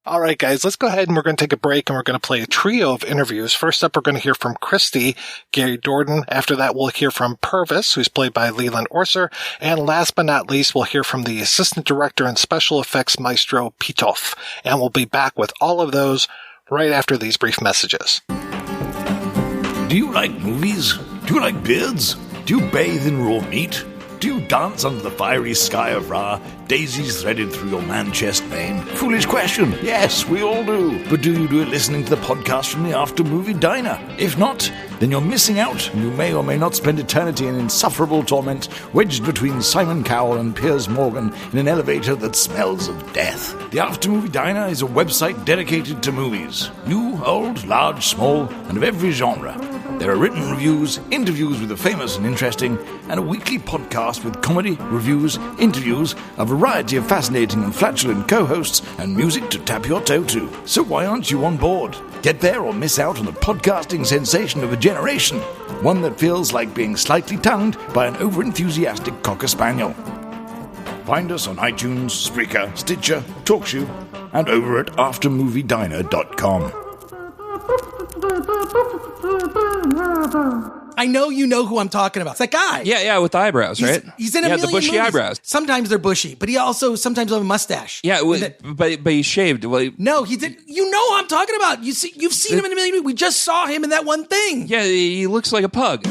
All right, guys, let's go ahead and we're going to take a break and we're going to play a trio of interviews. First up, we're going to hear from Christy, Gary Dourdan. After that, we'll hear from Purvis, who's played by Leland Orser. And last but not least, we'll hear from the assistant director and special effects maestro, Pitof. And we'll be back with all of those right after these brief messages. Do you like movies? Do you like beards? Do you bathe in raw meat? Do you dance under the fiery sky of Ra, daisies threaded through your man-chest vein? Foolish question. Yes, we all do. But do you do it listening to the podcast from the After Movie Diner? If not, then you're missing out, and you may or may not spend eternity in insufferable torment, wedged between Simon Cowell and Piers Morgan in an elevator that smells of death. The After Movie Diner is a website dedicated to movies. New, old, large, small, and of every genre. There are written reviews, interviews with the famous and interesting, and a weekly podcast with comedy, reviews, interviews, a variety of fascinating and flatulent co-hosts, and music to tap your toe to. So why aren't you on board? Get there or miss out on the podcasting sensation of a generation. One that feels like being slightly tongued by an over-enthusiastic Cocker Spaniel. Find us on iTunes, Spreaker, Stitcher, TalkShoe, and over at aftermoviediner.com. I know you know who I'm talking about. It's that guy. Yeah, with the eyebrows, right? He's in a million the bushy movies. eyebrows. Sometimes they're bushy, but he also sometimes have a mustache. Yeah, but he shaved. Well, no, he did. You know who I'm talking about. You've seen him in a million movies. We just saw him in that one thing. Yeah, he looks like a pug.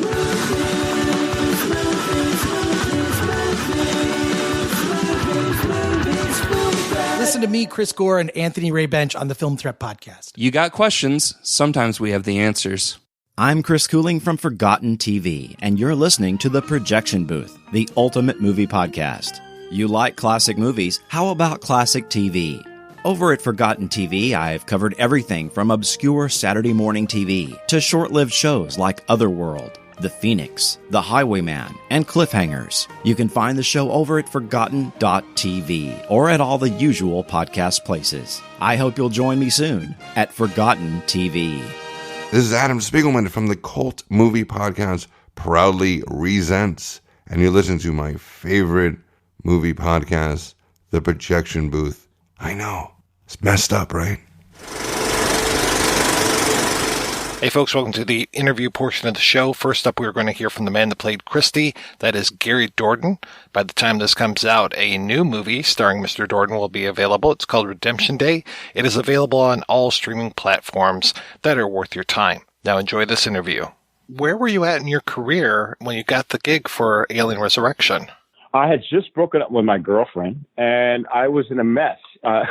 Listen to me, Chris Gore, and Anthony Ray Bench on the Film Threat Podcast. You got questions. Sometimes we have the answers. I'm Chris Cooling from Forgotten TV, and you're listening to The Projection Booth, the ultimate movie podcast. You like classic movies? How about classic TV? Over at Forgotten TV, I've covered everything from obscure Saturday morning TV to short-lived shows like Otherworld, The Phoenix, The Highwayman, and Cliffhangers. You can find the show over at Forgotten.tv or at all the usual podcast places. I hope you'll join me soon at Forgotten TV. This is Adam Spiegelman from the Cult Movie Podcast, Proudly Resents, and you're listening to my favorite movie podcast, The Projection Booth. I know, it's messed up, right? Hey folks, welcome to the interview portion of the show. First up, we're going to hear from the man that played Christie. That is Gary Dourdan. By the time this comes out, a new movie starring Mr. Dourdan will be available. It's called Redemption Day. It is available on all streaming platforms that are worth your time. Now enjoy this interview. Where were you at in your career when you got the gig for Alien Resurrection? I had just broken up with my girlfriend, and I was in a mess. I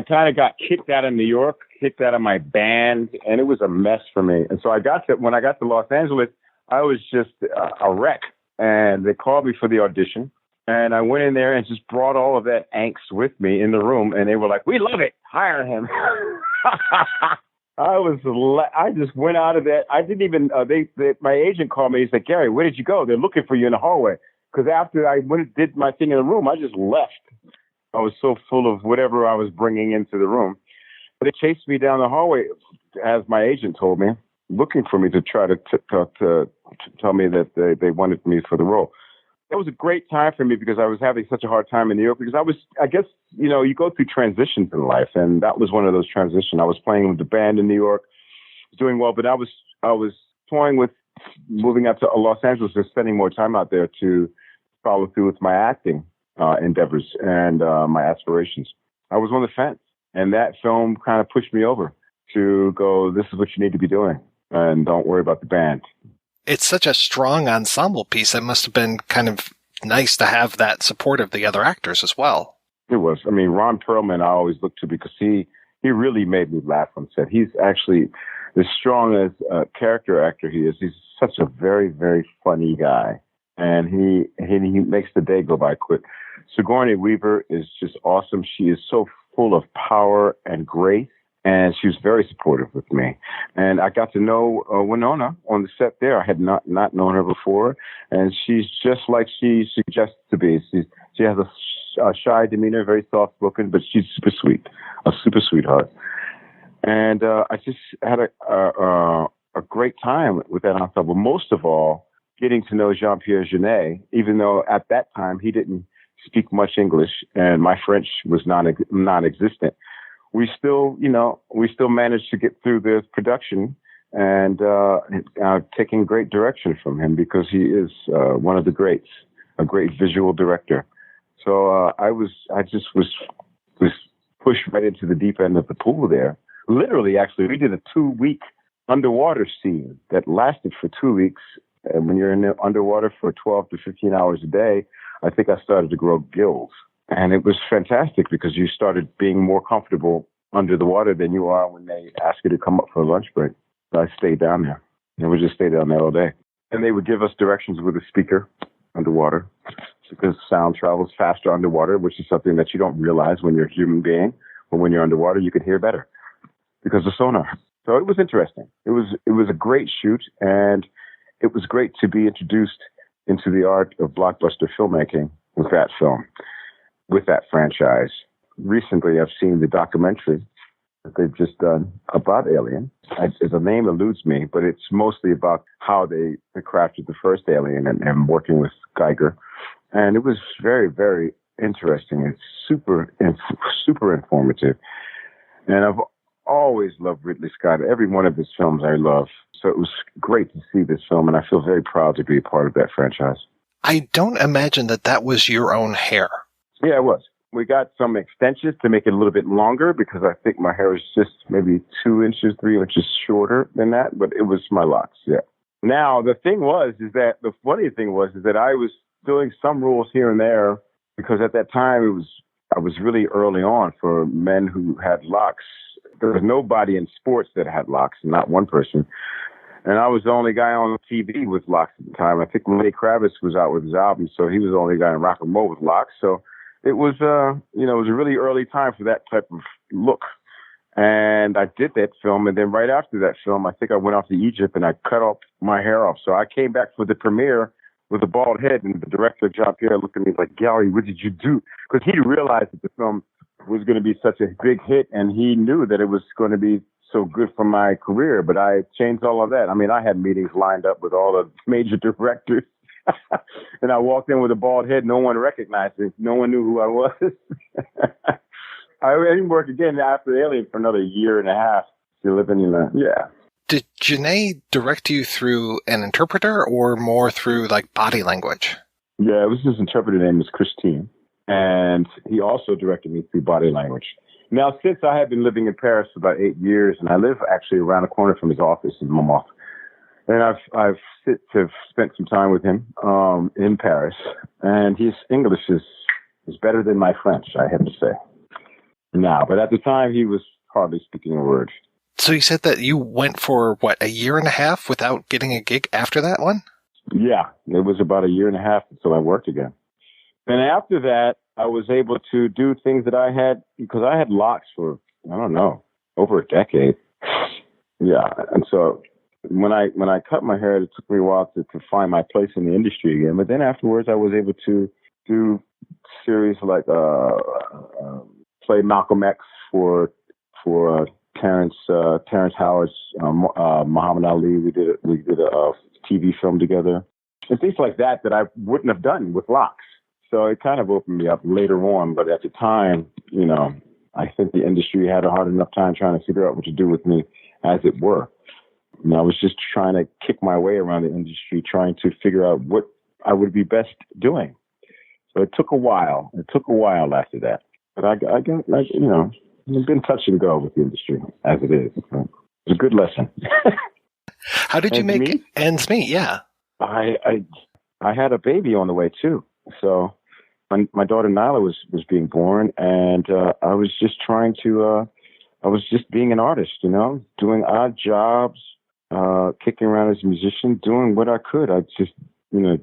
kind of got kicked out of New York, kicked out of my band, and it was a mess for me. And so when I got to Los Angeles, I was just a wreck. And they called me for the audition, and I went in there and just brought all of that angst with me in the room. And they were like, "We love it. Hire him." I just went out of that. I didn't even, my agent called me. He said, "Gary, where did you go? They're looking for you in the hallway." Because after I went and did my thing in the room, I just left. I was so full of whatever I was bringing into the room. But they chased me down the hallway, as my agent told me, looking for me to try to tell me that they wanted me for the role. That was a great time for me because I was having such a hard time in New York because I guess, you go through transitions in life, and that was one of those transitions. I was playing with the band in New York, doing well, but I was toying with moving out to Los Angeles and spending more time out there to follow through with my acting endeavors and my aspirations. I was on the fence, and that film kind of pushed me over to go, this is what you need to be doing, and don't worry about the band. It's such a strong ensemble piece. It must have been kind of nice to have that support of the other actors as well. It was. I mean, Ron Perlman I always looked to because he really made me laugh on set. He's actually as strong as a character actor he is. He's such a very, very funny guy, and he makes the day go by quick. Sigourney Weaver is just awesome. She is so full of power and grace, and she was very supportive with me. And I got to know Winona on the set there. I had not known her before, and she's just like she suggests to be. She has a shy demeanor, very soft-spoken, but she's super sweet, a super sweetheart. And I just had a great time with that ensemble. Most of all, getting to know Jean-Pierre Jeunet, even though at that time he didn't speak much English and my French was non-existent. We still managed to get through the production and taking great direction from him because he is one of the greats, a great visual director. So I just was pushed right into the deep end of the pool there. Literally, actually, we did a 2-week underwater scene that lasted for 2 weeks. And when you're in the underwater for 12 to 15 hours a day, I think I started to grow gills. And it was fantastic because you started being more comfortable under the water than you are when they ask you to come up for a lunch break. So I stayed down there. And we just stayed down there all day. And they would give us directions with a speaker underwater because sound travels faster underwater, which is something that you don't realize when you're a human being. But when you're underwater, you can hear better because of sonar. So it was interesting. It was a great shoot, and it was great to be introduced into the art of blockbuster filmmaking with that film, with that franchise. Recently, I've seen the documentary that they've just done about Alien. The name eludes me, but it's mostly about how they crafted the first Alien and working with Geiger. And it was very, very interesting. It's super informative. And I've always loved Ridley Scott. Every one of his films I love. So it was great to see this film, and I feel very proud to be a part of that franchise. I don't imagine that was your own hair. Yeah, it was. We got some extensions to make it a little bit longer because I think my hair is just maybe 2 inches, 3 inches shorter than that, but it was my locks, yeah. Now, the funny thing was that I was doing some rules here and there because at that time I was really early on for men who had locks. There was nobody in sports that had locks, not one person. And I was the only guy on TV with locks at the time. I think Lenny Kravitz was out with his album, so he was the only guy in rock and roll with locks. So it was, it was a really early time for that type of look. And I did that film. And then right after that film, I think I went off to Egypt and I cut off my hair off. So I came back for the premiere with a bald head, and the director, Jean-Pierre, looked at me like, "Gary, what did you do?" Because he realized that the film was going to be such a big hit, and he knew that it was going to be so good for my career, but I changed all of that. I mean, I had meetings lined up with all the major directors, and I walked in with a bald head. No one recognized me. No one knew who I was. I didn't work again after Alien for another year and a half. You're living in a, yeah. Did Jeunet direct you through an interpreter or more through like body language? Yeah, it was his interpreter name was Christine. And he also directed me through body language. Now, since I have been living in Paris for about 8 years, and I live actually around the corner from his office in Montmartre, and I've spent some time with him in Paris, and his English is better than my French, I have to say. Now, but at the time, he was hardly speaking a word. So you said that you went for, what, a year and a half without getting a gig after that one? Yeah, it was about a year and a half until I worked again. And after that, I was able to do things that I had, because I had locks for, I don't know, over a decade. Yeah. And so when I cut my hair, it took me a while to find my place in the industry again. But then afterwards, I was able to do series like play Malcolm X for Terrence Howard's Muhammad Ali. We did a TV film together and things like that I wouldn't have done with locks. So it kind of opened me up later on. But at the time, you know, I think the industry had a hard enough time trying to figure out what to do with me, as it were. And I was just trying to kick my way around the industry, trying to figure out what I would be best doing. So it took a while. It took a while after that. But I got, you know, I've been touch and go with the industry, as it is. So it's a good lesson. How did you make ends meet? Yeah. I had a baby on the way, too. So my daughter Nyla was being born, and I was just trying to, I was just being an artist, you know, doing odd jobs, kicking around as a musician, doing what I could. I just, you know,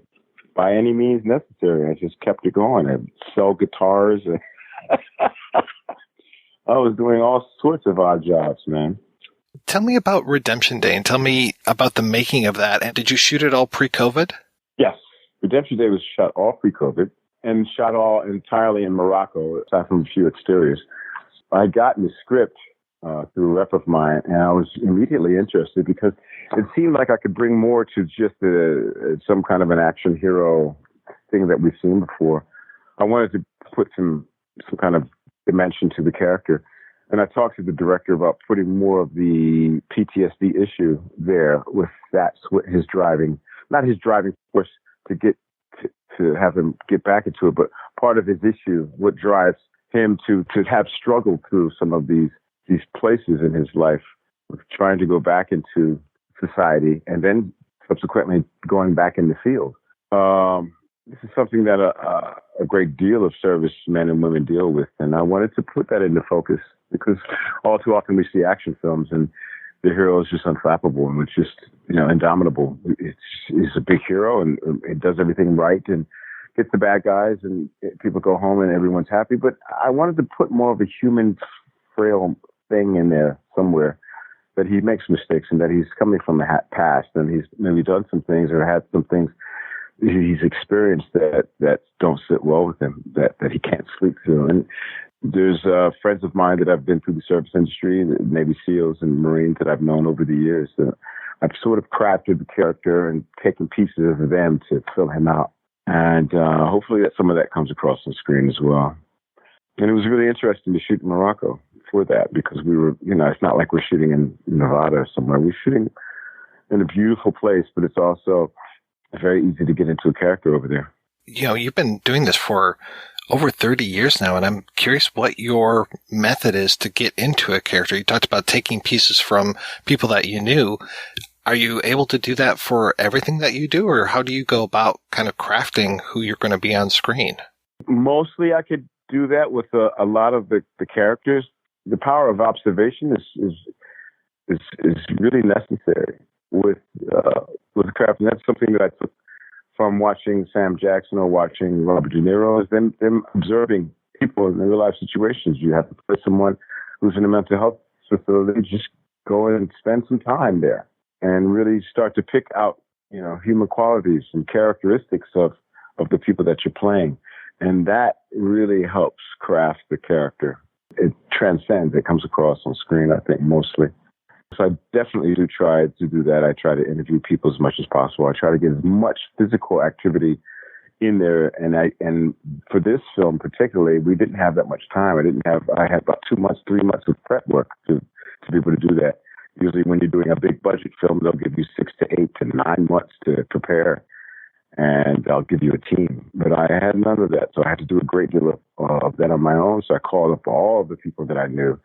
by any means necessary, I just kept it going. I sell guitars. I was doing all sorts of odd jobs, man. Tell me about Redemption Day and tell me about the making of that. And did you shoot it all pre-COVID? Yes. Redemption Day was shot all pre-COVID and shot all entirely in Morocco, aside from a few exteriors. I got the script through a rep of mine, and I was immediately interested because it seemed like I could bring more to just some kind of an action hero thing that we've seen before. I wanted to put some kind of dimension to the character. And I talked to the director about putting more of the PTSD issue there with that's what his driving, not his driving force to get to have him get back into it, but part of his issue, what drives him to have struggled through some of these places in his life, with trying to go back into society and then subsequently going back in the field. This is something that a great deal of service men and women deal with, and I wanted to put that into focus because all too often we see action films and the hero is just unflappable and it's just, you know, indomitable. He's a big hero and it does everything right and gets the bad guys and people go home and everyone's happy. But I wanted to put more of a human, frail thing in there somewhere, that he makes mistakes and that he's coming from the past and he's maybe done some things or had some things he's experienced that don't sit well with him, that he can't sleep through. And there's friends of mine that I've been through the service industry, the Navy SEALs and Marines that I've known over the years. I've sort of crafted the character and taken pieces of them to fill him out. And hopefully that some of that comes across on screen as well. And it was really interesting to shoot in Morocco for that because we were, you know, it's not like we're shooting in Nevada or somewhere. We're shooting in a beautiful place, but it's also very easy to get into a character over there. You know, you've been doing this for over 30 years now, and I'm curious what your method is to get into a character. You talked about taking pieces from people that you knew. Are you able to do that for everything that you do, or how do you go about kind of crafting who you're going to be on screen? Mostly I could do that with a lot of the characters. The power of observation is really necessary with craft, and that's something that I took from watching Sam Jackson or watching Robert De Niro, is them observing people in their real life situations. You have to put someone who's in a mental health facility, just go and spend some time there and really start to pick out, you know, human qualities and characteristics of the people that you're playing. And that really helps craft the character. It transcends, it comes across on screen, I think, mostly. So I definitely do try to do that. I try to interview people as much as possible. I try to get as much physical activity in there. And for this film particularly, we didn't have that much time. I had about 2 months, 3 months of prep work to be able to do that. Usually when you're doing a big budget film, they'll give you 6 to 8 to 9 months to prepare, and they'll give you a team. But I had none of that, so I had to do a great deal of that on my own. So I called up all the people that I knew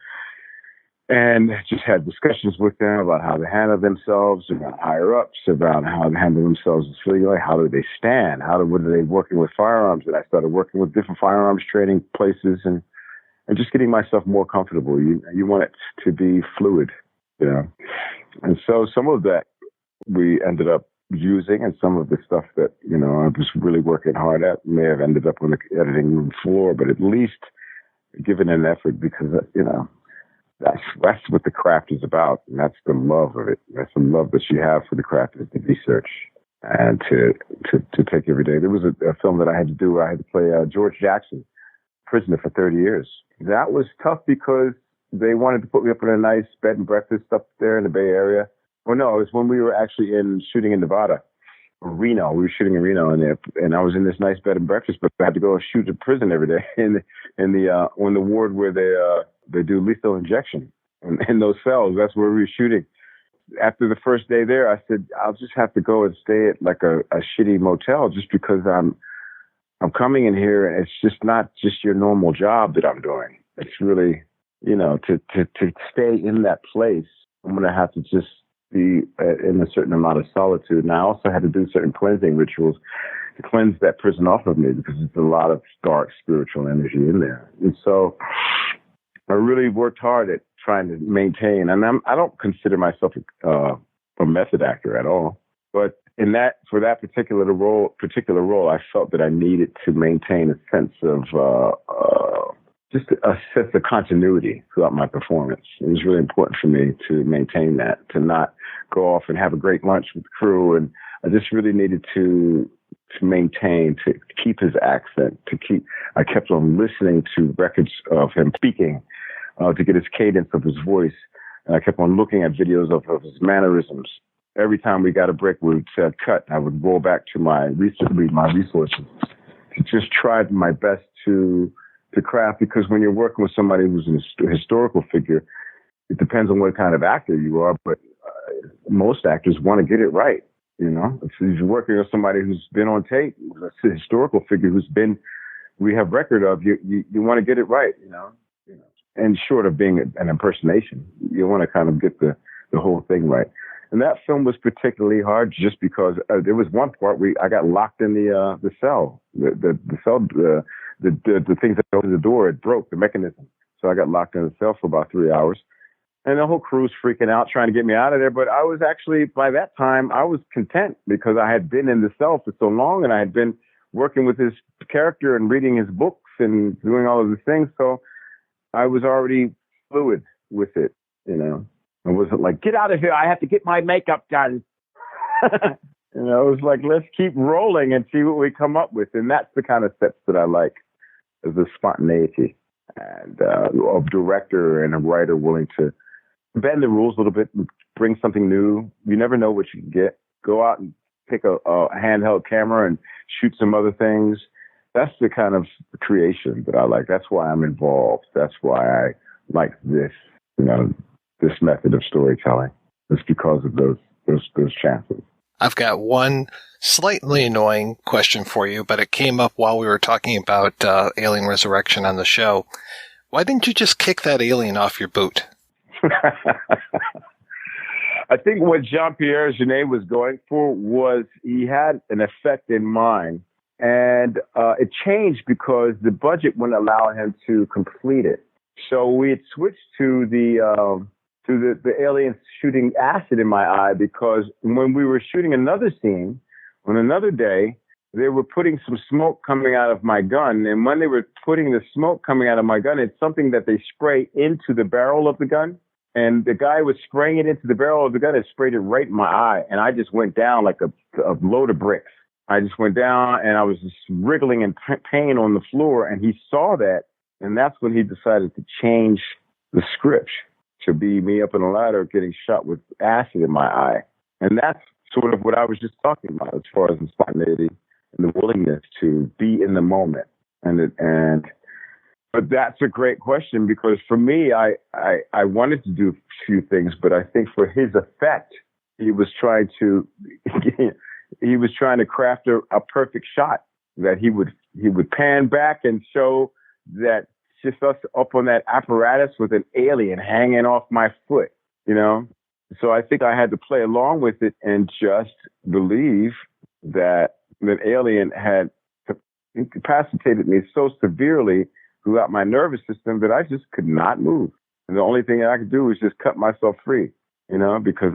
and just had discussions with them about how to handle themselves, about higher-ups, about how to handle themselves as feeling like, how do they stand, what are they working with firearms. And I started working with different firearms training places and just getting myself more comfortable. You want it to be fluid, you know. And so some of that we ended up using, and some of the stuff that, you know, I was really working hard at may have ended up on the editing room floor, but at least given an effort, because, you know, that's what the craft is about, and that's the love of it. That's the love that you have for the craft, is the research and to take every day. There was a film that I had to do where I had to play George Jackson, prisoner for 30 years. That was tough because they wanted to put me up in a nice bed and breakfast up there in the Bay Area. Well, no, it was when we were actually shooting in Nevada, Reno. We were shooting in Reno, and I was in this nice bed and breakfast, but I had to go shoot in prison every day in the ward where they do lethal injection in those cells. That's where we were shooting. After the first day there, I said, I'll just have to go and stay at like a shitty motel, just because I'm coming in here and it's just not just your normal job that I'm doing. It's really, you know, to stay in that place, I'm going to have to just be in a certain amount of solitude. And I also had to do certain cleansing rituals to cleanse that prison off of me, because there's a lot of dark spiritual energy in there. And so I really worked hard at trying to maintain, and I don't consider myself a method actor at all, but for that particular role, I felt that I needed to maintain a sense of just a sense of continuity throughout my performance. It was really important for me to maintain that, to not go off and have a great lunch with the crew, and I just really needed to maintain, to keep his accent, I kept on listening to records of him speaking, to get his cadence of his voice. And I kept on looking at videos of his mannerisms. Every time we got a break, we would say cut. I would roll back to my resources to just try my best to craft, because when you're working with somebody who's a historical figure, it depends on what kind of actor you are, but most actors want to get it right. You know, if you're working with somebody who's been on tape, a historical figure we have record of, you want to get it right, you know. And short of being an impersonation, you want to kind of get the whole thing right. And that film was particularly hard just because there was one part I got locked in the cell. The cell, the things that opened the door, it broke the mechanism. So I got locked in the cell for about 3 hours. And the whole crew's freaking out, trying to get me out of there. But I was actually, by that time, I was content, because I had been in the cell for so long, and I had been working with his character and reading his books and doing all of these things. So I was already fluid with it, you know. I wasn't like, get out of here, I have to get my makeup done. You know, it was like, let's keep rolling and see what we come up with. And that's the kind of sets that I like, is the spontaneity and of director and a writer willing to bend the rules a little bit and bring something new. You never know what you can get. Go out and pick a handheld camera and shoot some other things. That's the kind of creation that I like. That's why I'm involved. That's why I like this, you know, this method of storytelling. It's because of those chances. I've got one slightly annoying question for you, but it came up while we were talking about Alien Resurrection on the show. Why didn't you just kick that alien off your boot? I think what Jean-Pierre Jeunet was going for was he had an effect in mind, and it changed because the budget wouldn't allow him to complete it. So we had switched to the aliens shooting acid in my eye, because when we were shooting another scene on another day, they were putting some smoke coming out of my gun. And when they were putting the smoke coming out of my gun, it's something that they spray into the barrel of the gun. And the guy was spraying it into the barrel of the gun and sprayed it right in my eye. And I just went down like a load of bricks. I just went down and I was just wriggling in pain on the floor. And he saw that. And that's when he decided to change the script to be me up in a ladder getting shot with acid in my eye. And that's sort of what I was just talking about as far as the spontaneity and the willingness to be in the moment. And But that's a great question, because for me, I wanted to do a few things, but I think for his effect, he was trying to craft a perfect shot that he would pan back and show that just us up on that apparatus with an alien hanging off my foot, you know? So I think I had to play along with it and just believe that the alien had incapacitated me so severely throughout my nervous system that I just could not move. And the only thing I could do was just cut myself free, you know, because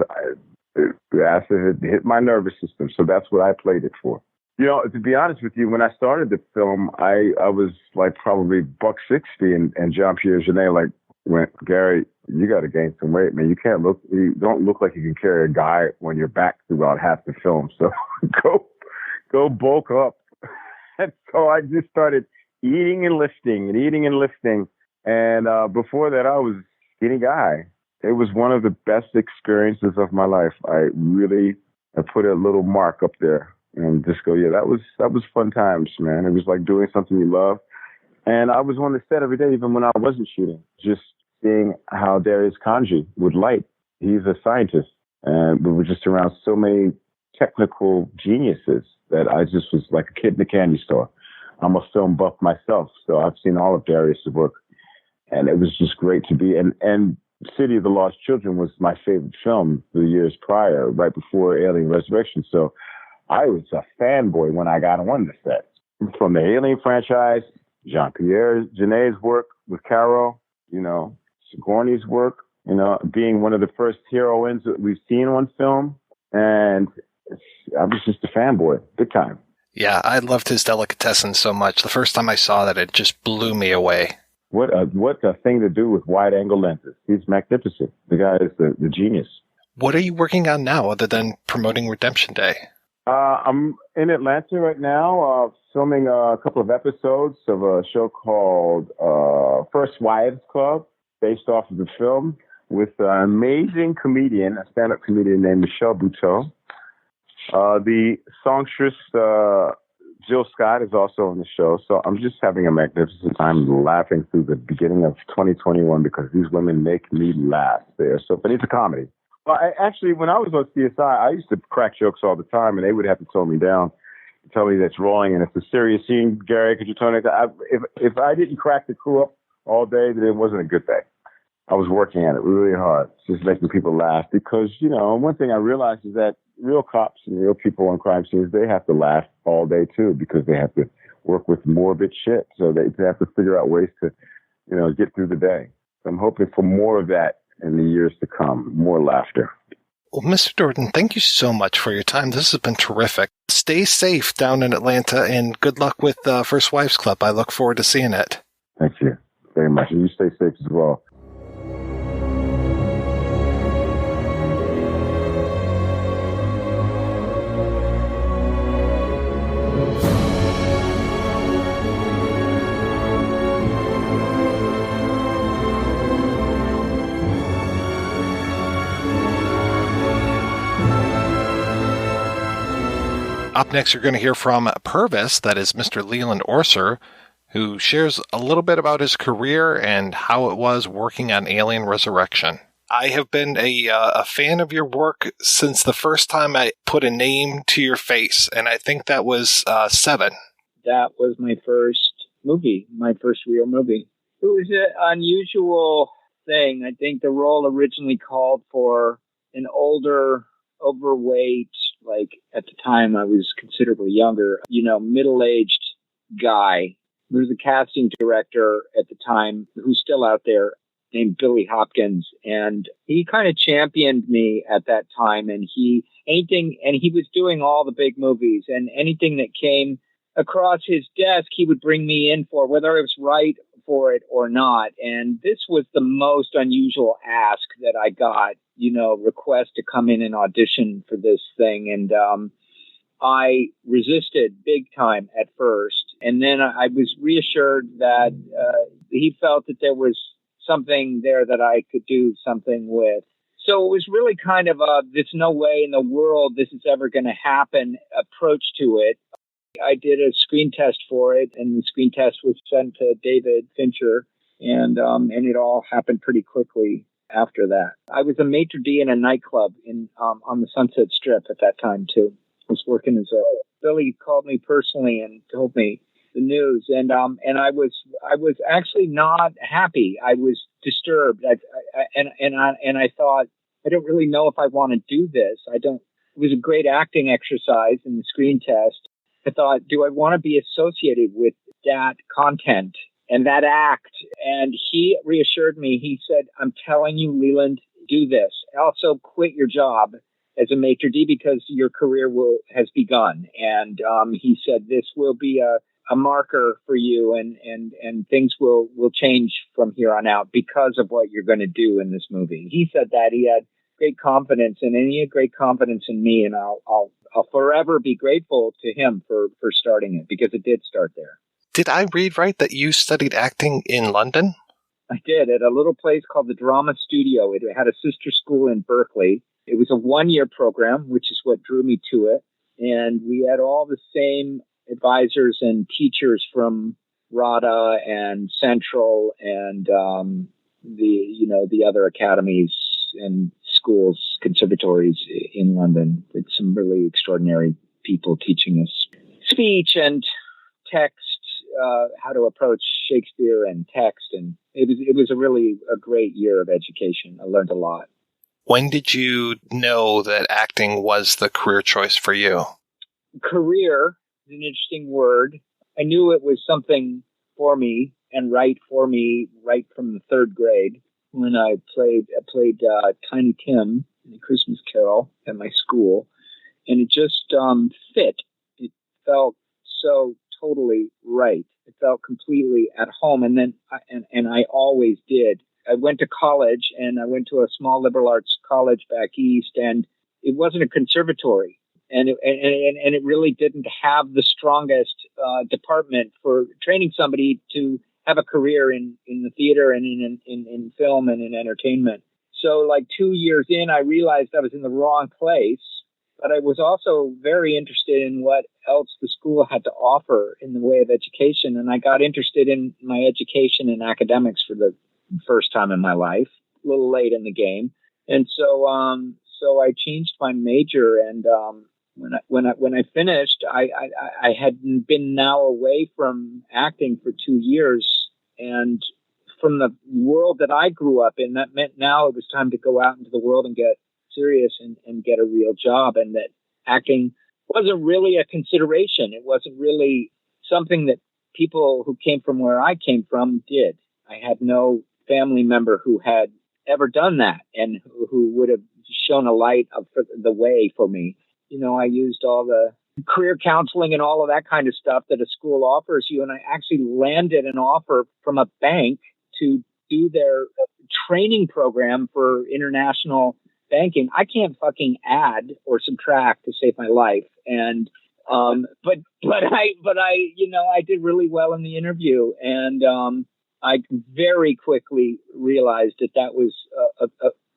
the acid had hit my nervous system. So that's what I played it for. You know, to be honest with you, when I started the film, I was like probably $160, and Jean-Pierre Jeunet like went, Gary, you got to gain some weight, man. You don't look like you can carry a guy on your back throughout half the film. So go bulk up. And so I just started eating and lifting. And before that, I was a skinny guy. It was one of the best experiences of my life. I put a little mark up there and just go, yeah, that was fun times, man. It was like doing something you love. And I was on the set every day, even when I wasn't shooting, just seeing how Darius Kanji would light. He's a scientist. And we were just around so many technical geniuses that I just was like a kid in a candy store. I'm a film buff myself, so I've seen all of Darius' work. And it was just great to be. And City of the Lost Children was my favorite film the years prior, right before Alien Resurrection. So I was a fanboy when I got on the set. From the Alien franchise, Jean-Pierre Jeunet's work with Carol, you know, Sigourney's work, you know, being one of the first heroines that we've seen on film. And I was just a fanboy, big time. Yeah, I loved his delicatessen so much. The first time I saw that, it just blew me away. What a thing to do with wide-angle lenses. He's magnificent. The guy is the genius. What are you working on now other than promoting Redemption Day? I'm in Atlanta right now, filming a couple of episodes of a show called First Wives Club, based off of the film, with an amazing comedian, a stand-up comedian named Michelle Buteau. The songstress Jill Scott is also on the show, so I'm just having a magnificent time laughing through the beginning of 2021 because these women make me laugh. They're so funny. It's a comedy. Well, actually, when I was on CSI, I used to crack jokes all the time, and they would have to tone me down, tell me that's rolling, and it's a serious scene. Gary, could you tone it down? If I didn't crack the crew up all day, then it wasn't a good day. I was working at it really hard, just making people laugh, because, you know, one thing I realized is that real cops and real people on crime scenes, they have to laugh all day too, because they have to work with morbid shit. So they have to figure out ways to, you know, get through the day. So I'm hoping for more of that in the years to come, more laughter. Well, Mr. Dourdan, thank you so much for your time. This has been terrific. Stay safe down in Atlanta, and good luck with First Wives Club. I look forward to seeing it. Thank you very much. And you stay safe as well. Up next, you're going to hear from Purvis, that is Mr. Leland Orser, who shares a little bit about his career and how it was working on Alien Resurrection. I have been a fan of your work since the first time I put a name to your face, and I think that was 7. That was my first movie, my first real movie. It was an unusual thing. I think the role originally called for an older, overweight, like at the time I was considerably younger, you know, middle-aged guy. There was a casting director at the time who's still out there named Billy Hopkins, and he kind of championed me at that time. And he was doing all the big movies, and anything that came across his desk, he would bring me in for, whether it was right for it or not. And this was the most unusual ask that I got, you know, request to come in and audition for this thing. And I resisted big time at first. And then I was reassured that he felt that there was something there that I could do something with. So it was really kind of there's no way in the world this is ever going to happen approach to it. I did a screen test for it, and the screen test was sent to David Fincher, and it all happened pretty quickly after that. I was a maitre d' in a nightclub on the Sunset Strip at that time too. I was working as a Billy called me personally and told me the news, and I was actually not happy. I was disturbed. I thought, I don't really know if I want to do this. It was a great acting exercise in the screen test. I thought, do I want to be associated with that content and that act? And he reassured me. He said, I'm telling you, Leland, do this. Also quit your job as a maitre d' because your career has begun. And he said, this will be a marker for you, and things will change from here on out because of what you're going to do in this movie. He said that he had great confidence, and he had great confidence in me, and I'll forever be grateful to him for starting it, because it did start there. Did I read right that you studied acting in London? I did, at a little place called the Drama Studio. It had a sister school in Berkeley. It was a one-year program, which is what drew me to it. And we had all the same advisors and teachers from RADA and Central and the other academies and schools, conservatories in London, with some really extraordinary people teaching us speech and text, how to approach Shakespeare and text. And it was a great year of education. I learned a lot. When did you know that acting was the career choice for you? Career is an interesting word. I knew it was something for me and right for me right from the third grade, when I played Tiny Tim in A Christmas Carol at my school, and it just fit. It felt so totally right. It felt completely at home, and then I always did. I went to college, and I went to a small liberal arts college back east, and it wasn't a conservatory, and it really didn't have the strongest department for training somebody to have a career in the theater and in film and in entertainment. So like 2 years in, I realized I was in the wrong place, but I was also very interested in what else the school had to offer in the way of education. And I got interested in my education and academics for the first time in my life, a little late in the game. And so I changed my major, and when I finished, I had been now away from acting for 2 years, and from the world that I grew up in, that meant now it was time to go out into the world and get serious and get a real job, and that acting wasn't really a consideration. It wasn't really something that people who came from where I came from did. I had no family member who had ever done that and who would have shown a light of the way for me. You know, I used all the career counseling and all of that kind of stuff that a school offers you. And I actually landed an offer from a bank to do their training program for international banking. I can't fucking add or subtract to save my life. And, but I did really well in the interview. And, I very quickly realized that was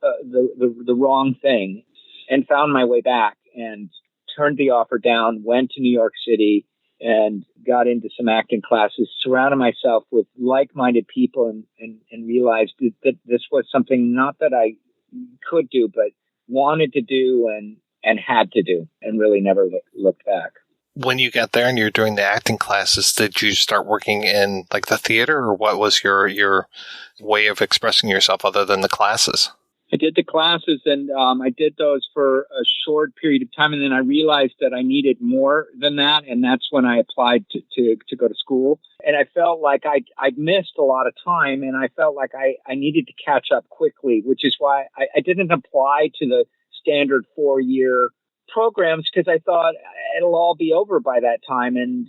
the wrong thing, and found my way back and turned the offer down, went to New York City and got into some acting classes, surrounded myself with like-minded people, and realized that this was something not that I could do, but wanted to do and had to do, and really never looked back. When you got there and you're doing the acting classes, did you start working in like the theater, or what was your way of expressing yourself other than the classes? I did the classes, and I did those for a short period of time, and then I realized that I needed more than that, and that's when I applied to go to school. And I felt like I'd missed a lot of time, and I felt like I needed to catch up quickly, which is why I didn't apply to the standard 4-year programs, because I thought it'll all be over by that time, and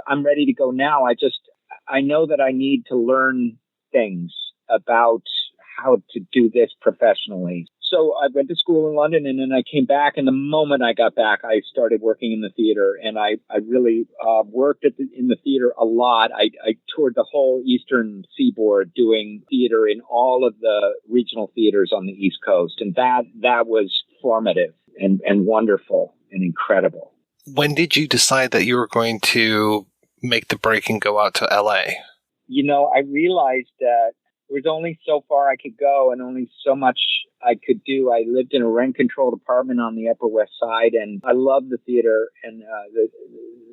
I'm ready to go now. I know that I need to learn things about how to do this professionally. So I went to school in London, and then I came back, and the moment I got back, I started working in the theater, and I really worked in the theater a lot. I toured the whole Eastern Seaboard doing theater in all of the regional theaters on the East Coast, and that was formative and wonderful and incredible. When did you decide that you were going to make the break and go out to LA? I realized that there was only so far I could go and only so much I could do. I lived in a rent-controlled apartment on the Upper West Side, and I loved the theater. And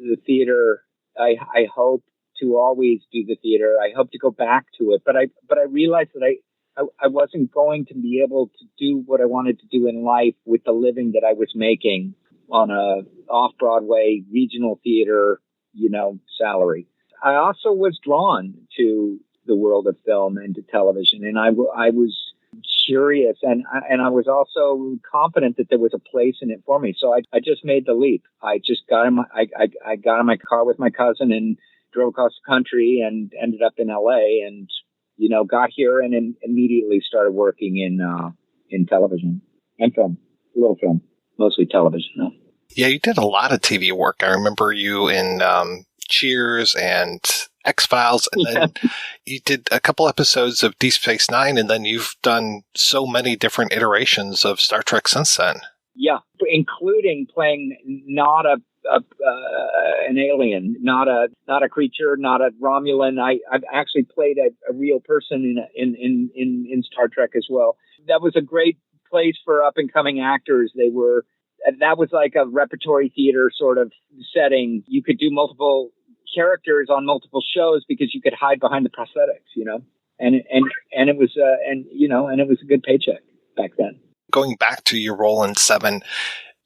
the theater, I hope to always do the theater. I hope to go back to it, but I realized that I wasn't going to be able to do what I wanted to do in life with the living that I was making on a off-Broadway regional theater, salary. I also was drawn to the world of film and to television, and I was curious, and I was also confident that there was a place in it for me. So I just made the leap. I just got in my car with my cousin and drove across the country and ended up in LA, and got here and immediately started working in television and film, little film, mostly television. No. Yeah, you did a lot of TV work. I remember you in Cheers and X-Files, and then you did a couple episodes of Deep Space Nine, and then you've done so many different iterations of Star Trek since then. Yeah, including playing not an alien, not a creature, not a Romulan. I've actually played a real person in Star Trek as well. That was a great place for up and coming actors. That was like a repertory theater sort of setting. You could do multiple characters on multiple shows because you could hide behind the prosthetics, and it was it was a good paycheck back then. Going back to your role in Seven,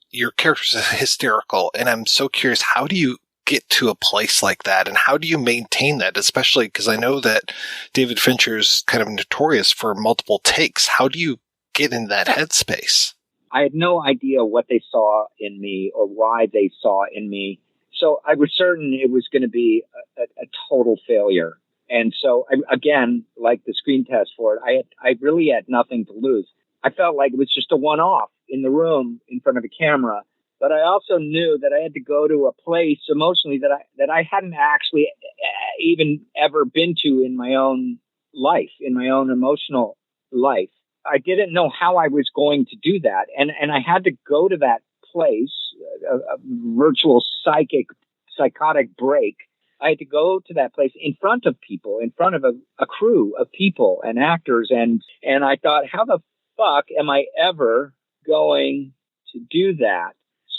your character's hysterical, and I'm so curious, how do you get to a place like that, and how do you maintain that, especially because I know that David Fincher's kind of notorious for multiple takes. How do you get in that headspace? I had no idea what they saw in me or why they saw in me. So I was certain it was going to be a total failure. And so, again, like the screen test for it, I really had nothing to lose. I felt like it was just a one-off in the room in front of a camera. But I also knew that I had to go to a place emotionally that I hadn't actually even ever been to in my own life, in my own emotional life. I didn't know how I was going to do that. And I had to go to that place, a virtual psychotic break. I had to go to that place in front of people, in front of a crew of people and actors. And I thought, how the fuck am I ever going to do that?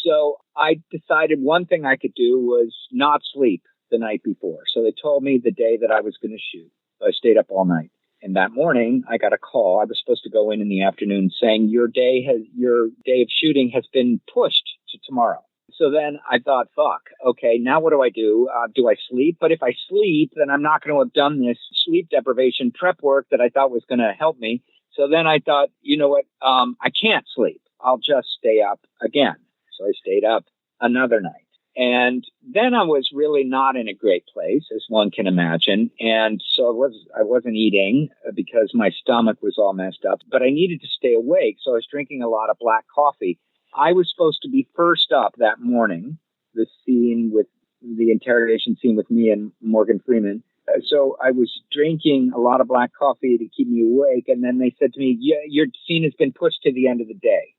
So I decided one thing I could do was not sleep the night before. So they told me the day that I was going to shoot. So I stayed up all night. And that morning, I got a call. I was supposed to go in the afternoon saying your day of shooting has been pushed to tomorrow. So then I thought, fuck, okay, now what do I do? Do I sleep? But if I sleep, then I'm not going to have done this sleep deprivation prep work that I thought was going to help me. So then I thought, you know what? I can't sleep. I'll just stay up again. So I stayed up another night. And then I was really not in a great place, as one can imagine. And so I wasn't eating because my stomach was all messed up, but I needed to stay awake. So I was drinking a lot of black coffee. I was supposed to be first up that morning, the interrogation scene with me and Morgan Freeman. So I was drinking a lot of black coffee to keep me awake. And then they said to me, yeah, your scene has been pushed to the end of the day.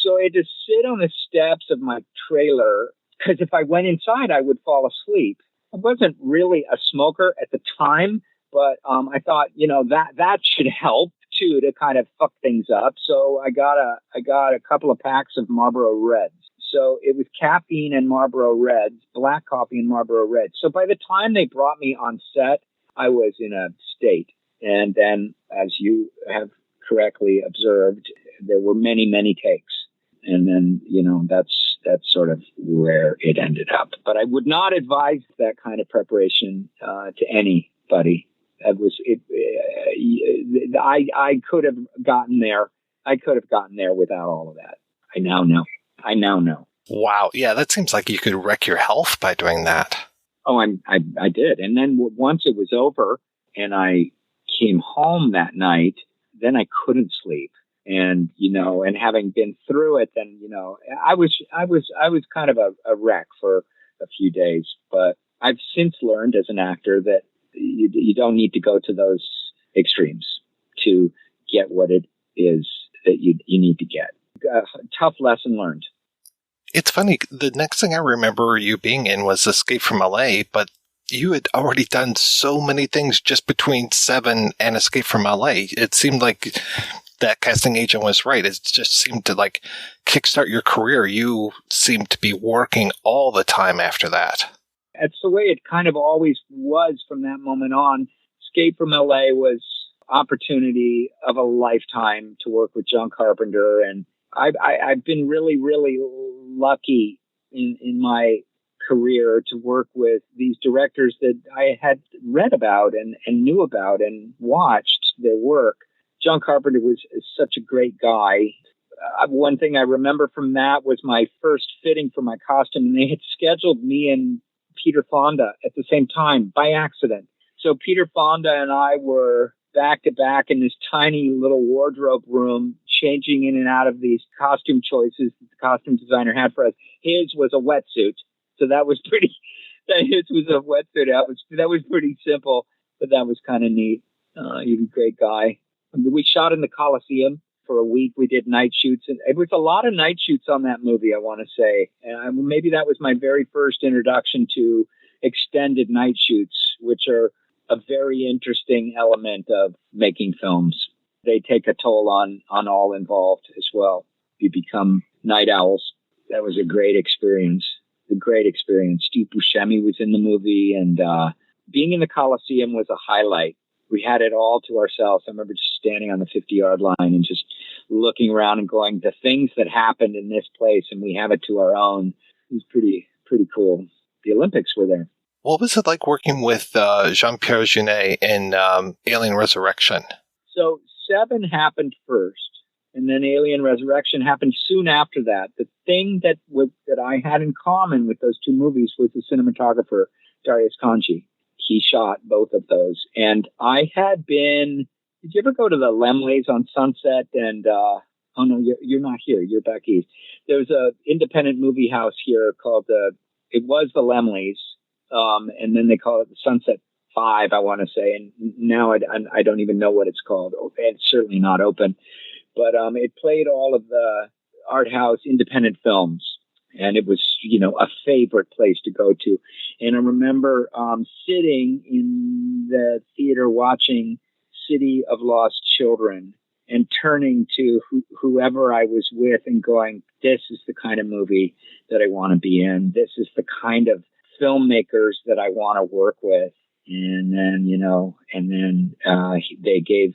So I had to sit on the steps of my trailer, because if I went inside, I would fall asleep. I wasn't really a smoker at the time, but I thought, that should help too, to kind of fuck things up. So I got a couple of packs of Marlboro Reds. So it was caffeine and Marlboro Reds, black coffee and Marlboro Reds. So by the time they brought me on set, I was in a state. And then, as you have correctly observed, there were many, many takes. And then, that's sort of where it ended up. But I would not advise that kind of preparation to anybody. I could have gotten there. I could have gotten there without all of that. I now know. Wow. Yeah, that seems like you could wreck your health by doing that. Oh, I did. And then once it was over and I came home that night, then I couldn't sleep. And, and having been through it, then, I was kind of a wreck for a few days, but I've since learned as an actor that you don't need to go to those extremes to get what it is that you need to get. Tough lesson learned. It's funny, the next thing I remember you being in was Escape from LA, but you had already done so many things just between Seven and Escape from LA. It seemed like that casting agent was right. It just seemed to like kickstart your career. You seemed to be working all the time after that. That's the way it kind of always was from that moment on. Escape from LA was opportunity of a lifetime to work with John Carpenter. And I've been really, really lucky in my career to work with these directors that I had read about and knew about and watched their work. John Carpenter is such a great guy. One thing I remember from that was my first fitting for my costume, and they had scheduled me and Peter Fonda at the same time by accident. So Peter Fonda and I were back to back in this tiny little wardrobe room, changing in and out of these costume choices that the costume designer had for us. His was a wetsuit. So that was pretty, his was a wetsuit. That was pretty simple, but that was kind of neat. He's a great guy. We shot in the Coliseum for a week. We did night shoots, and it was a lot of night shoots on that movie, I want to say. And maybe that was my very first introduction to extended night shoots, which are a very interesting element of making films. They take a toll on all involved as well. You become night owls. That was a great experience. Steve Buscemi was in the movie, and being in the Coliseum was a highlight. We had it all to ourselves. I remember just standing on the 50-yard line and just looking around and going, the things that happened in this place, and we have it to our own. It was pretty cool. The Olympics were there. What was it like working with Jean-Pierre Jeunet in Alien Resurrection? So Seven happened first, and then Alien Resurrection happened soon after that. The thing that I had in common with those two movies was the cinematographer, Darius Kanji. He shot both of those. And I had been, did you ever go to the Lemleys on Sunset? And, oh no, you're not here. You're back east. There's a independent movie house here called, it was the Lemleys. And then they call it the Sunset 5, I want to say. And now I don't even know what it's called. It's certainly not open. But it played all of the art house independent films. And it was, a favorite place to go to. And I remember sitting in the theater watching City of Lost Children and turning to whoever I was with and going, this is the kind of movie that I want to be in. This is the kind of filmmakers that I want to work with. And then, they gave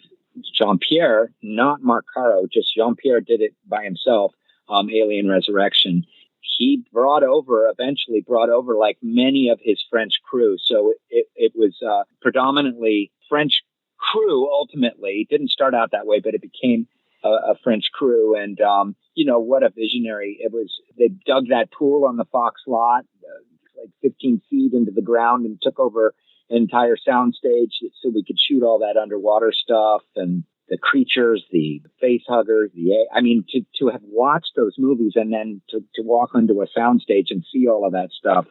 Jean-Pierre, not Marc Caro, just Jean-Pierre did it by himself, Alien Resurrection. He eventually brought over like many of his French crew. So it was predominantly French crew ultimately. It didn't start out that way, but it became a French crew. And, what a visionary it was. They dug that pool on the Fox lot, like 15 feet into the ground, and took over an entire soundstage so we could shoot all that underwater stuff and the creatures, the face huggers, to have watched those movies and then to walk onto a soundstage and see all of that stuff,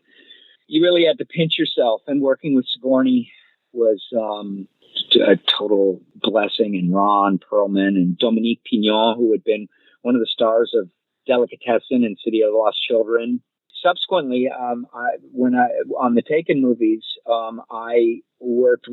you really had to pinch yourself. And working with Sigourney was a total blessing, and Ron Perlman and Dominique Pignon, who had been one of the stars of Delicatessen and City of Lost Children. Subsequently, on the Taken movies, I worked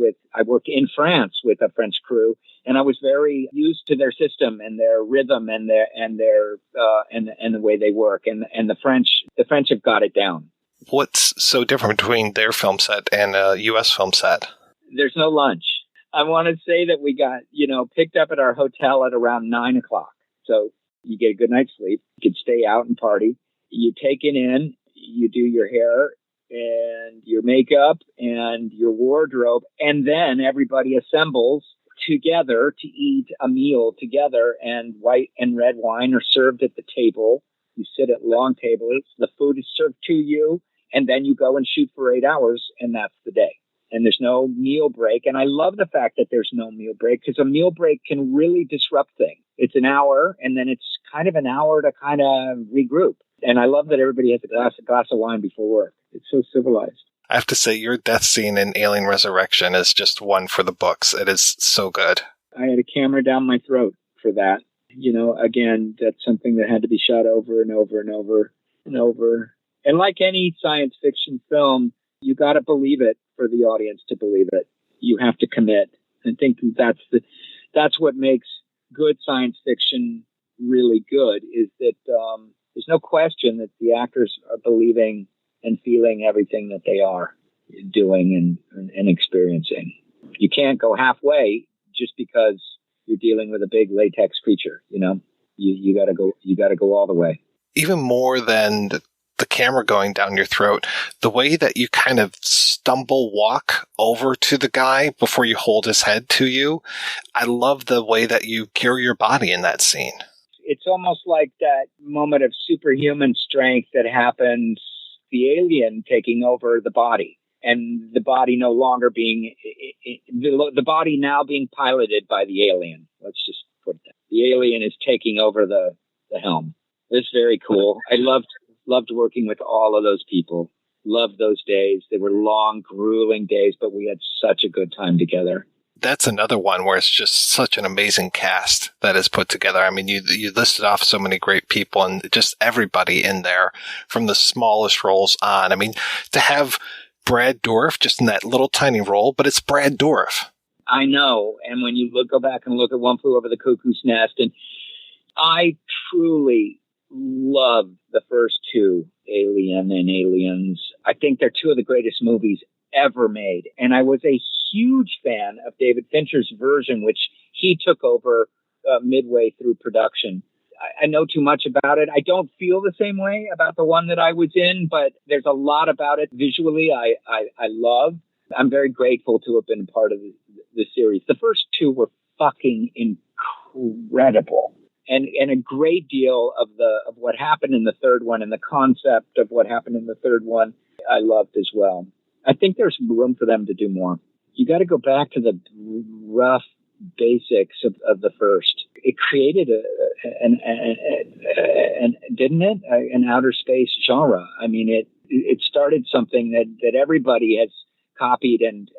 in France with a French crew, and I was very used to their system and their rhythm and the way they work. And the French have got it down. What's so different between their film set and a U.S. film set? There's no lunch. I want to say that we got, picked up at our hotel at around 9:00. So you get a good night's sleep. You could stay out and party. You take it in, you do your hair and your makeup and your wardrobe, and then everybody assembles together to eat a meal together, and white and red wine are served at the table. You sit at long tables, the food is served to you, and then you go and shoot for 8 hours, and that's the day. And there's no meal break. And I love the fact that there's no meal break, because a meal break can really disrupt things. It's an hour, and then it's kind of an hour to kind of regroup. And I love that everybody has a glass of wine before work. It's so civilized. I have to say, your death scene in Alien Resurrection is just one for the books. It is so good. I had a camera down my throat for that. Again, that's something that had to be shot over and over and over. and over. And like any science fiction film, you got to believe it for the audience to believe it. You have to commit. I think that's what makes good science fiction really good, is that there's no question that the actors are believing and feeling everything that they are doing and experiencing. You can't go halfway just because you're dealing with a big latex creature. You got to go all the way. Even more than the camera going down your throat, the way that you kind of stumble walk over to the guy before you hold his head to you. I love the way that you carry your body in that scene. It's almost like that moment of superhuman strength that happens, the alien taking over the body, and the body no longer being, the body now being piloted by the alien. Let's just put that. The alien is taking over the helm. It's very cool. I loved working with all of those people. Loved those days. They were long, grueling days, but we had such a good time together. That's another one where it's just such an amazing cast that is put together. I mean, you listed off so many great people and just everybody in there from the smallest roles on. I mean, to have Brad Dourif just in that little tiny role, but it's Brad Dourif. I know. And when you go back and look at One Flew Over the Cuckoo's Nest, and I truly love the first two, Alien and Aliens. I think they're two of the greatest movies ever made. And I was a huge fan of David Fincher's version, which he took over midway through production. I know too much about it. I don't feel the same way about the one that I was in, but there's a lot about it visually I love. I'm very grateful to have been part of the series. The first two were fucking incredible. And a great deal of what happened in the third one and the concept of what happened in the third one, I loved as well. I think there's room for them to do more. You got to go back to the rough basics of the first. It created an outer space genre. I mean, it started something that everybody has copied and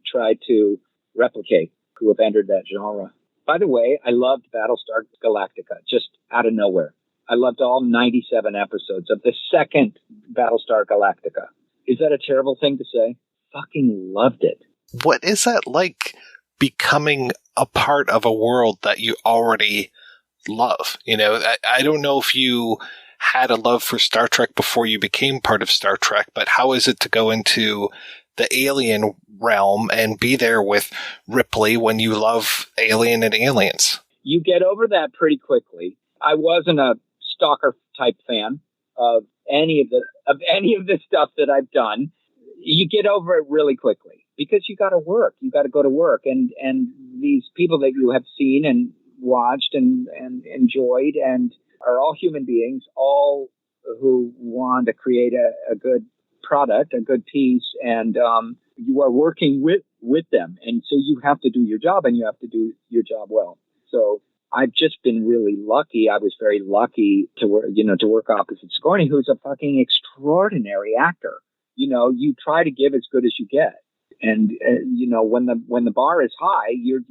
tried to replicate who have entered that genre. By the way, I loved Battlestar Galactica, just out of nowhere. I loved all 97 episodes of the second Battlestar Galactica. Is that a terrible thing to say? Fucking loved it. What is that like, becoming a part of a world that you already love? You know, I don't know if you had a love for Star Trek before you became part of Star Trek, but how is it to go into the Alien realm and be there with Ripley when you love Alien and Aliens? You get over that pretty quickly. I wasn't a stalker type fan of any of the stuff that I've done. You get over it really quickly because you got to work. You got to go to work, and these people that you have seen and watched and enjoyed and are all human beings, all who want to create a good product, a good piece, and you are working with them, and so you have to do your job, and you have to do your job well. So I've just been really lucky. I was very lucky to work opposite Sigourney, who's a fucking extraordinary actor. You know, you try to give as good as you get, and when the bar is high, you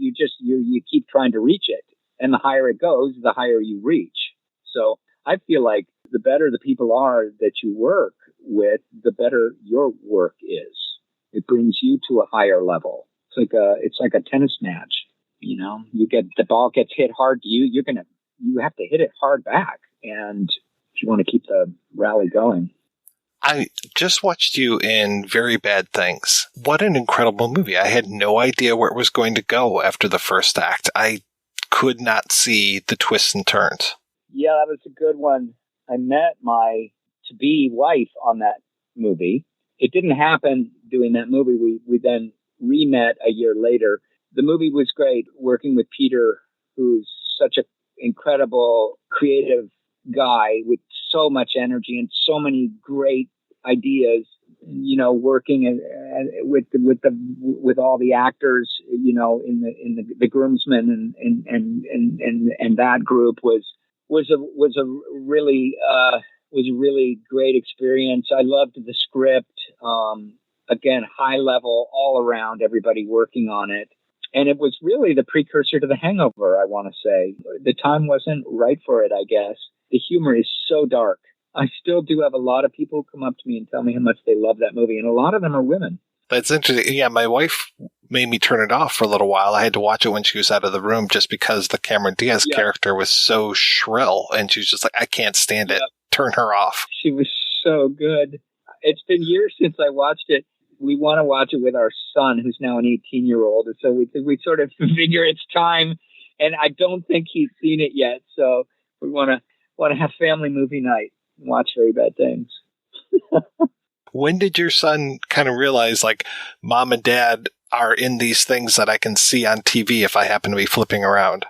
keep trying to reach it, and the higher it goes, the higher you reach. So I feel like the better the people are that you work with, the better your work is. It brings you to a higher level. It's like a tennis match. You know, the ball gets hit hard to you. You have to hit it hard back. And if you want to keep the rally going. I just watched you in Very Bad Things. What an incredible movie. I had no idea where it was going to go after the first act. I could not see the twists and turns. Yeah, that was a good one. I met my to-be wife on that movie. It didn't happen doing that movie. We then re-met a year later. The movie was great, working with Peter, who's such an incredible, creative guy with so much energy and so many great ideas. You know, working with all the actors, you know, in the groomsmen and that group was a really great experience. I loved the script. Again, high level all around, everybody working on it. And it was really the precursor to The Hangover, I want to say. The time wasn't right for it, I guess. The humor is so dark. I still do have a lot of people come up to me and tell me how much they love that movie, and a lot of them are women. That's interesting. Yeah, my wife made me turn it off for a little while. I had to watch it when she was out of the room just because the Cameron Diaz character was so shrill, and she was just like, I can't stand it. Turn her off. She was so good. It's been years since I watched it. We want to watch it with our son, who's now an 18-year-old, and so we sort of figure it's time. And I don't think he's seen it yet, so we want to have family movie night and watch Very Bad Things. When did your son kind of realize, like, mom and dad are in these things that I can see on TV if I happen to be flipping around?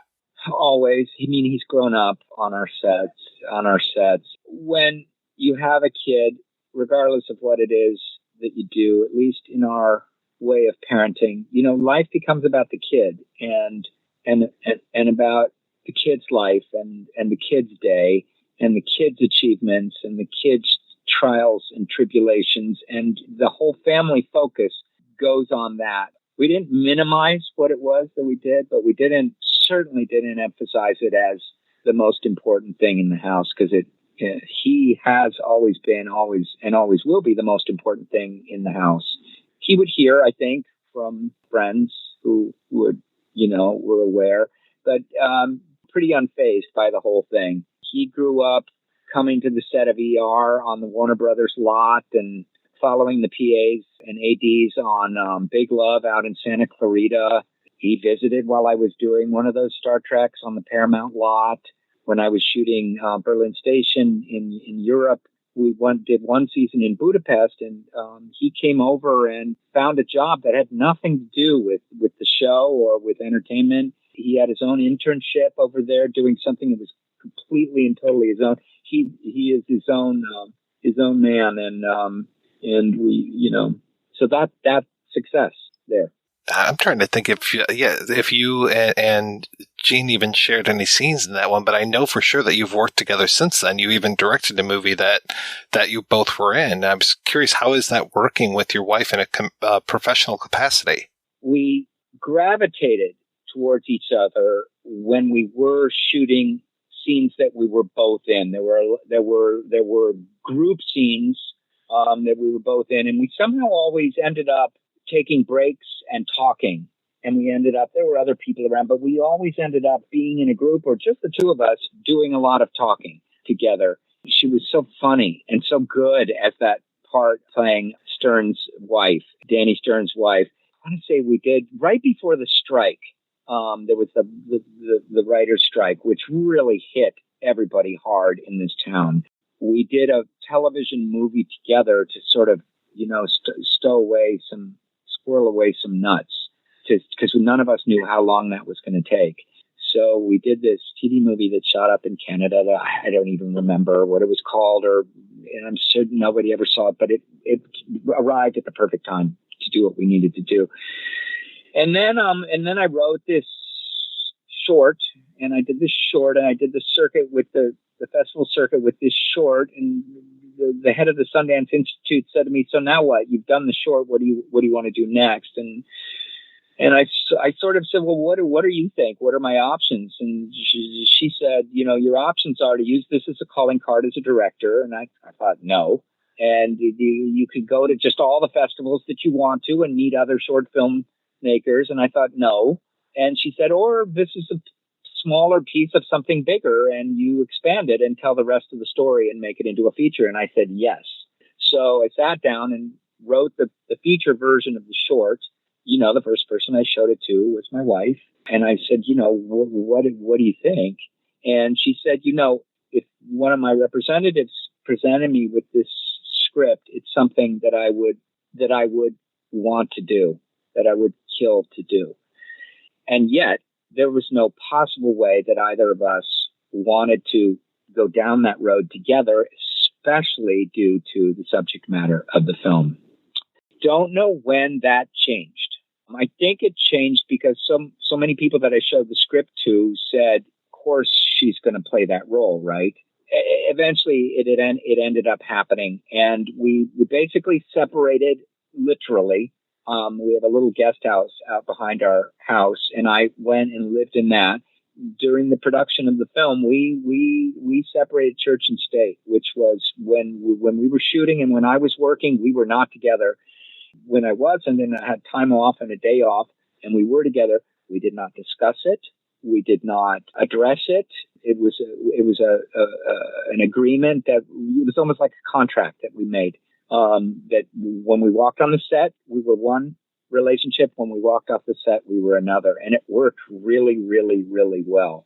Always. I mean, he's grown up on our sets. When you have a kid, regardless of what it is that you do, at least in our way of parenting, life becomes about the kid and about the kid's life and the kid's day and the kid's achievements and the kid's trials and tribulations, and the whole family focus goes on that. We didn't minimize what it was that we did, but we certainly didn't emphasize it as the most important thing in the house, because he has always been, always will be the most important thing in the house. He would hear, I think, from friends who were aware, but pretty unfazed by the whole thing. He grew up coming to the set of ER on the Warner Brothers lot and following the PAs and ADs on Big Love out in Santa Clarita. He visited while I was doing one of those Star Treks on the Paramount lot. When I was shooting Berlin Station in Europe, we did one season in Budapest, and he came over and found a job that had nothing to do with the show or with entertainment. He had his own internship over there doing something that was completely and totally his own. He is his own man, and we, so that's success there. I'm trying to think if you and Gene even shared any scenes in that one, but I know for sure that you've worked together since then. You even directed a movie that you both were in. I was curious, how is that working with your wife in a professional capacity? We gravitated towards each other when we were shooting scenes that we were both in. There were group scenes that we were both in, and we somehow always ended up taking breaks and talking. And there were other people around, but we always ended up being in a group or just the two of us doing a lot of talking together. She was so funny and so good at that part, playing Stern's wife, Danny Stern's wife. I want to say we did right before the strike. There was the writer's strike, which really hit everybody hard in this town. We did a television movie together to sort of, squirrel away some nuts, because none of us knew how long that was going to take. So we did this TV movie that shot up in Canada that I don't even remember what it was called, and I'm certain nobody ever saw it, but it arrived at the perfect time to do what we needed to do. And then I wrote this short, and I did the circuit with the festival circuit with this short, and the head of the Sundance Institute said to me, "So now what? You've done the short. What do you want to do next?" And I sort of said, "Well, what do you think? What are my options?" And she said, "Your options are to use this as a calling card as a director." And I thought, no. And you could go to just all the festivals that you want to and meet other short film makers. And I thought, no. And she said, or this is a smaller piece of something bigger, and you expand it and tell the rest of the story and make it into a feature. And I said, yes. So I sat down and wrote the feature version of the short. The first person I showed it to was my wife. And I said, what do you think? And she said, if one of my representatives presented me with this script, it's something that I would want to do, that I would kill to do. And yet there was no possible way that either of us wanted to go down that road together, especially due to the subject matter of the film. Don't know when that changed. I think it changed because so many people that I showed the script to said, of course she's going to play that role, right? Eventually it ended up happening, and we basically separated literally. We have a little guest house out behind our house, and I went and lived in that. during the production of the film, we separated church and state, which was when we were shooting and when I was working, we were not together. When I wasn't, and I had time off and a day off, and we were together, we did not discuss it. We did not address it. It was an agreement that it was almost like a contract that we made. That when we walked on the set, we were one relationship. When we walked off the set, we were another, and it worked really, really, really well.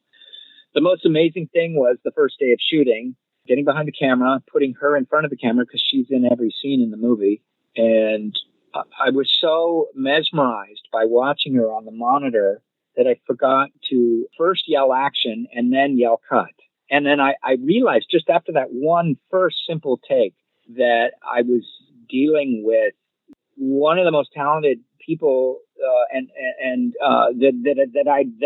The most amazing thing was the first day of shooting, getting behind the camera, putting her in front of the camera because she's in every scene in the movie, and I was so mesmerized by watching her on the monitor that I forgot to first yell action and then yell cut. And then I realized just after that one first simple take that I was dealing with one of the most talented people that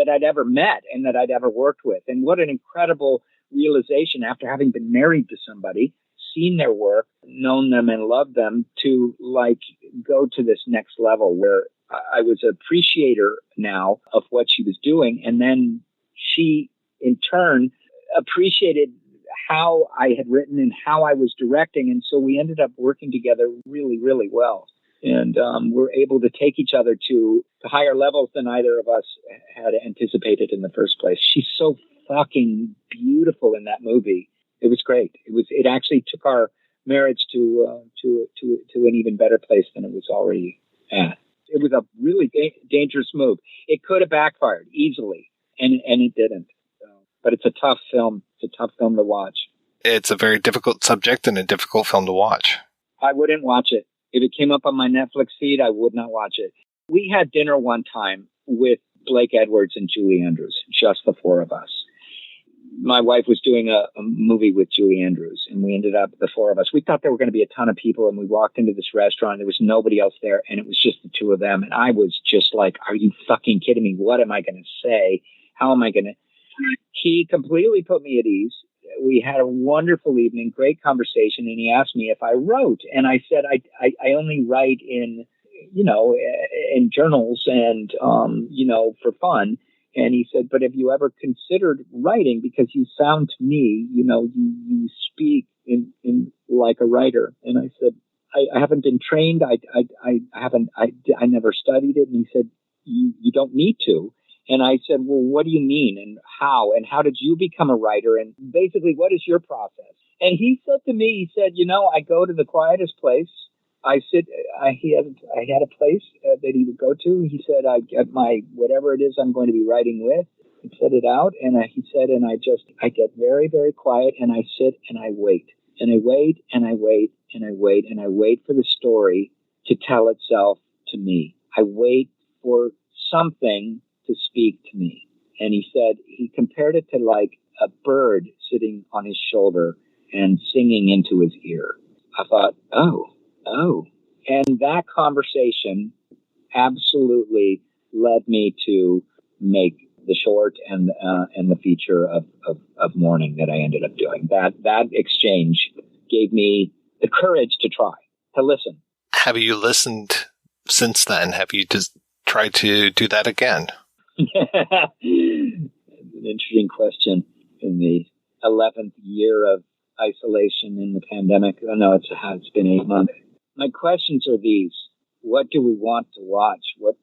I'd ever met and that I'd ever worked with. And what an incredible realization after having been married to somebody, seen their work, known them and loved them, to like go to this next level where I was an appreciator now of what she was doing. And then she in turn appreciated how I had written and how I was directing. And so we ended up working together really, really well. And we're able to take each other to higher levels than either of us had anticipated in the first place. She's so fucking beautiful in that movie. It was great. It actually took our marriage to an even better place than it was already at. It was a really dangerous move. It could have backfired easily, and it didn't. So, but it's a tough film. It's a tough film to watch. It's a very difficult subject and a difficult film to watch. I wouldn't watch it. If it came up on my Netflix feed, I would not watch it. We had dinner one time with Blake Edwards and Julie Andrews, just the four of us. My wife was doing a movie with Julie Andrews, and we ended up, the four of us. We thought there were going to be a ton of people, and we walked into this restaurant. There was nobody else there, and it was just the two of them. And I was just like, are you fucking kidding me? What am I going to say? How am I going to? He completely put me at ease. We had a wonderful evening, great conversation, and he asked me if I wrote. And I said, I only write in journals and, for fun. And he said, but have you ever considered writing? Because you sound to me, you speak in like a writer. And I said, I haven't been trained. I never studied it. And he said, you don't need to. And I said, well, what do you mean and how did you become a writer? And basically, what is your process? And he said to me, he said, I go to the quietest place. He had a place that he would go to. He said, I get my, whatever it is I'm going to be writing with, and set it out. And he said, and I get very, very quiet and I sit and I wait and I wait and I wait and I wait and I wait for the story to tell itself to me. I wait for something to speak to me. And he said, he compared it to like a bird sitting on his shoulder and singing into his ear. I thought, oh. And that conversation absolutely led me to make the short and the feature of Mourning that I ended up doing. That exchange gave me the courage to try, to listen. Have you listened since then? Have you just tried to do that again? An interesting question. In the 11th year of isolation in the pandemic, it's been 8 months. My questions are these: what do we want to watch? What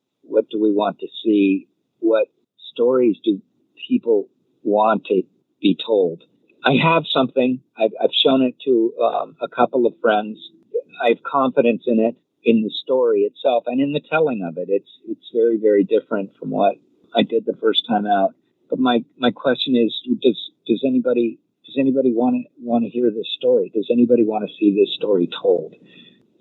do we want to see? What stories do people want to be told? I have something. I've shown it to a couple of friends. I have confidence in it, in the story itself, and in the telling of it. It's very, very different from what I did the first time out. But my question is: does anybody want to hear this story? Does anybody want to see this story told?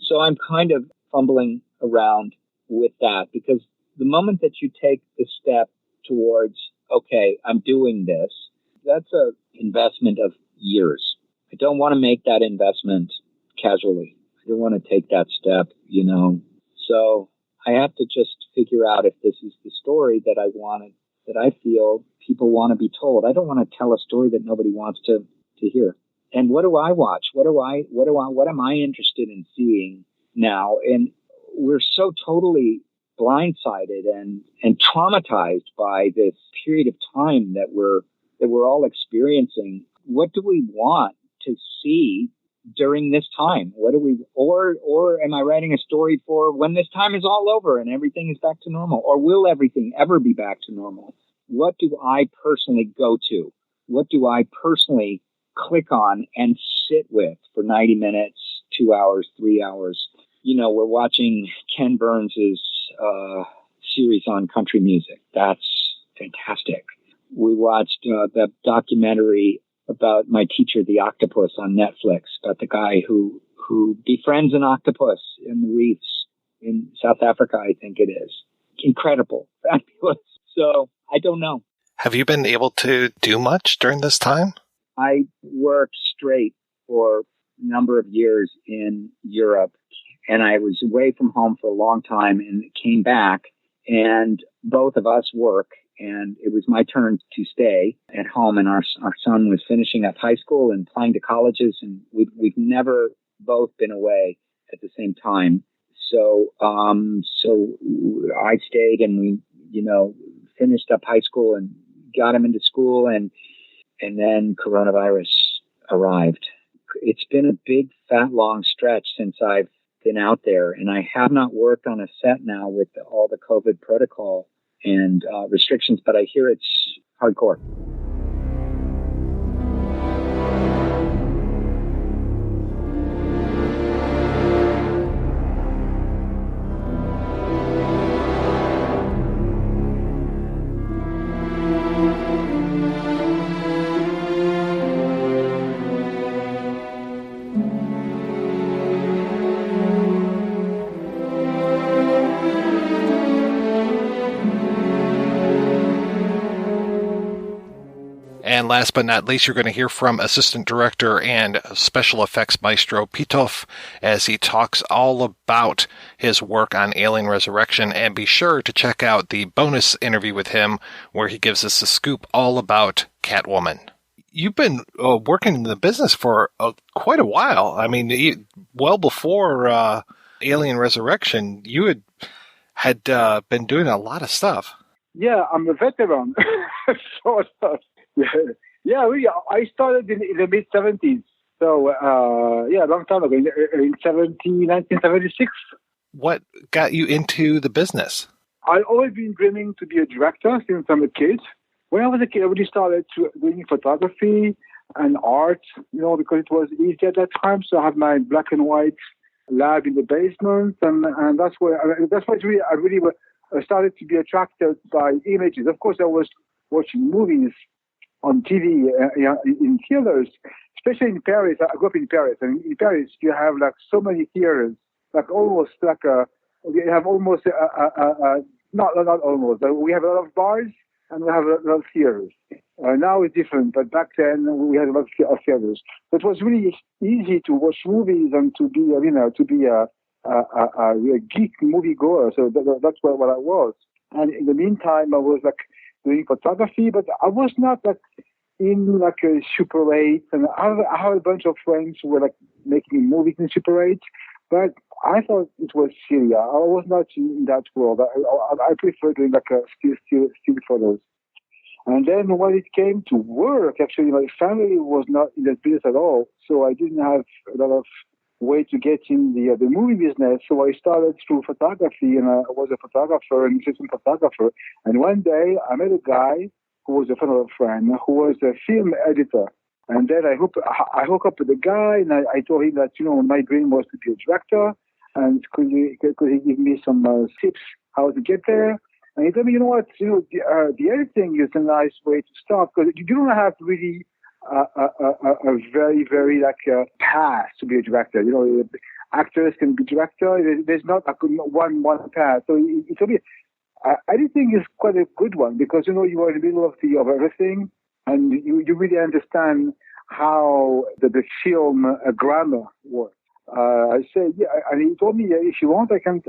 So I'm kind of fumbling around with that, because the moment that you take the step towards, okay, I'm doing this, that's an investment of years. I don't want to make that investment casually. I don't want to take that step, So I have to just figure out if this is the story that I wanted, that I feel people want to be told. I don't want to tell a story that nobody wants to hear. And what do I watch? What am I interested in seeing now? And we're so totally blindsided and traumatized by this period of time that we're all experiencing. What do we want to see during this time? What do we, or am I writing a story for when this time is all over and everything is back to normal? Or will everything ever be back to normal? What do I personally go to? What do I personally click on and sit with for 90 minutes, 2 hours, 3 hours? You know, we're watching Ken Burns's series on country music. That's fantastic. We watched the documentary about my teacher, the octopus, on Netflix, about the guy who befriends an octopus in the reefs in South Africa, I think it is. Incredible. Fabulous. So I don't know. Have you been able to do much during this time? I worked straight for a number of years in Europe, and I was away from home for a long time and came back, and both of us work, and it was my turn to stay at home, and our son was finishing up high school and applying to colleges, and we've never both been away at the same time. So I stayed, and we, finished up high school and got him into school, and then coronavirus arrived. It's been a big, fat, long stretch since I've been out there, and I have not worked on a set now with all the COVID protocol and restrictions, but I hear it's hardcore. And last but not least, you're going to hear from assistant director and special effects maestro Pitof as he talks all about his work on Alien Resurrection. And be sure to check out the bonus interview with him where he gives us a scoop all about Catwoman. You've been working in the business for quite a while. I mean, well before Alien Resurrection, you had been doing a lot of stuff. Yeah, I'm a veteran. Sort of. Yeah, really. I started in the mid-70s. So, a long time ago, in 1976. What got you into the business? I've always been dreaming to be a director since I'm a kid. When I was a kid, I really started doing photography and art, because it was easy at that time. So I had my black and white lab in the basement, and that's where I really started to be attracted by images. Of course, I was watching movies on TV, in theaters, especially in Paris. I grew up in Paris, and in Paris you have like so many theaters, like almost like we have almost not almost. We have a lot of bars and we have a lot of theaters. Now it's different, but back then we had a lot of theaters. So it was really easy to watch movies and to be a geek movie goer. So that's what I was. And in the meantime, I was like doing photography, but I was not like in like a Super 8, and I have a bunch of friends who were like making movies in Super 8, but I thought it was silly. I was not in that world. I prefer doing like a still photos. And then when it came to work, actually my family was not in that business at all, so I didn't have a lot of way to get in the movie business. So I started through photography, and I was a photographer and assistant photographer. And one day I met a guy who was a friend of a friend who was a film editor. And then I hooked up with the guy, and I told him that, my dream was to be a director, and could he give me some tips how to get there? And he told me, the editing is a nice way to start, because you don't have really a very, very path to be a director. Actors can be director. There's not one path. So he told me, editing is quite a good one, because you are in the middle of everything, and you really understand how the film grammar works. I said, yeah, and he told me, if you want, I can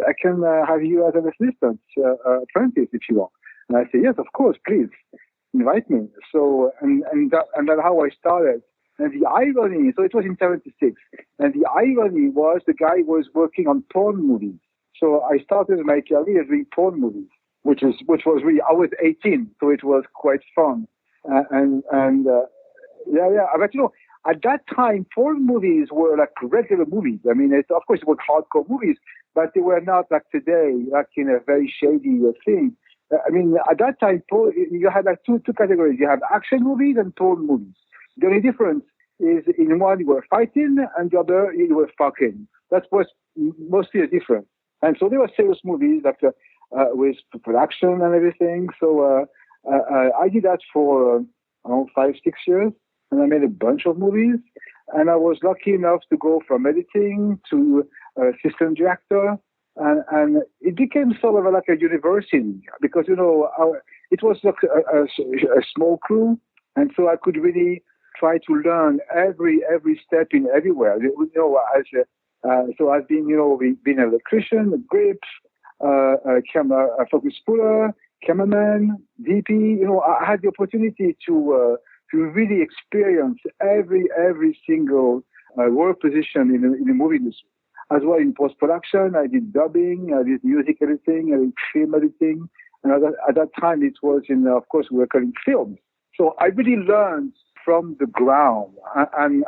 have you as an assistant, apprentice, if you want. And I said, yes, of course, please invite me. So, and that's how I started. And the irony, so it was in 76, and the irony was the guy was working on porn movies. So I started my career doing porn movies, which was really, I was 18, so it was quite fun. But at that time, porn movies were like regular movies. I mean, of course, it was hardcore movies, but they were not like today, like in a very shady thing. I mean, at that time, you had like two categories. You have action movies and porn movies. The only difference is in one you were fighting and the other you were fucking. That was mostly the difference. And so they were serious movies like with production and everything. So I did that for 5-6 years, and I made a bunch of movies. And I was lucky enough to go from editing to assistant director. And it became sort of like a university because, it was like a small crew. And so I could really try to learn every step in everywhere. So I've been, been an electrician, a grip, a focus puller, cameraman, DP. I had the opportunity to really experience every single work position in the movie industry. As well in post-production, I did dubbing, I did music editing, I did film editing. And at that time, it was of course, we were cutting films. So I really learned from the ground. And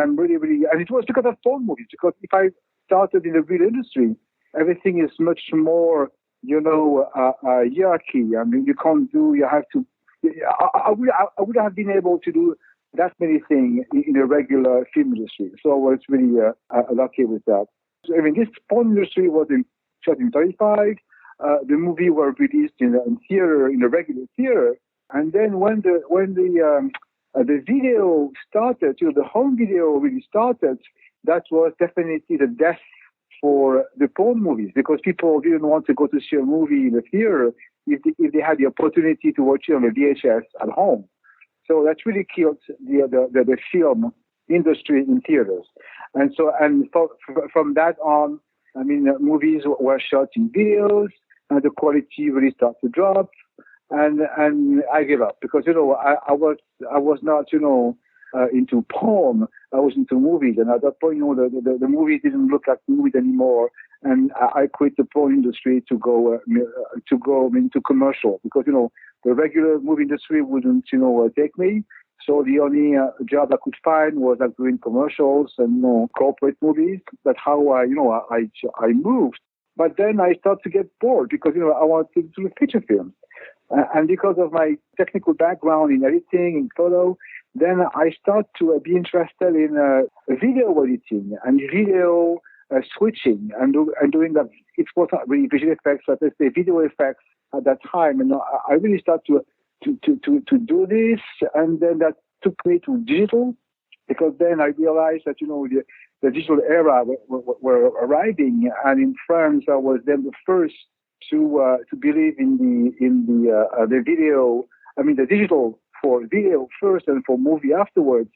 I'm really, and it was because of porn movies. Because if I started in the real industry, everything is much more, hierarchy. I mean, you have to, I would have been able to do that many things in a regular film industry. So I was really lucky with that. So, I mean, this porn industry was shot in 35. The movie was released in theater, in a regular theater. And then when the video started, the home video really started, that was definitely the death for the porn movies because people didn't want to go to see a movie in the theater if they had the opportunity to watch it on a VHS at home. So that really killed the film industry in theaters. And so, from that on, I mean, movies were shot in videos, and the quality really started to drop. And I gave up because I was not into porn. I was into movies, and at that point, the movies didn't look like movies anymore. And I quit the porn industry to go into commercial because the regular movie industry wouldn't take me. So the only job I could find was like doing commercials and corporate movies. That's how I moved. But then I started to get bored because I wanted to do feature films. And because of my technical background in editing, in photo, then I started to be interested in video editing and video switching and doing that. It was not really visual effects, but let's say video effects at that time. And I really started to do this. And then that took me to digital because then I realized that, the digital era were arriving. And in France, I was then the first to believe in the video. I mean, the digital for video first and for movie afterwards.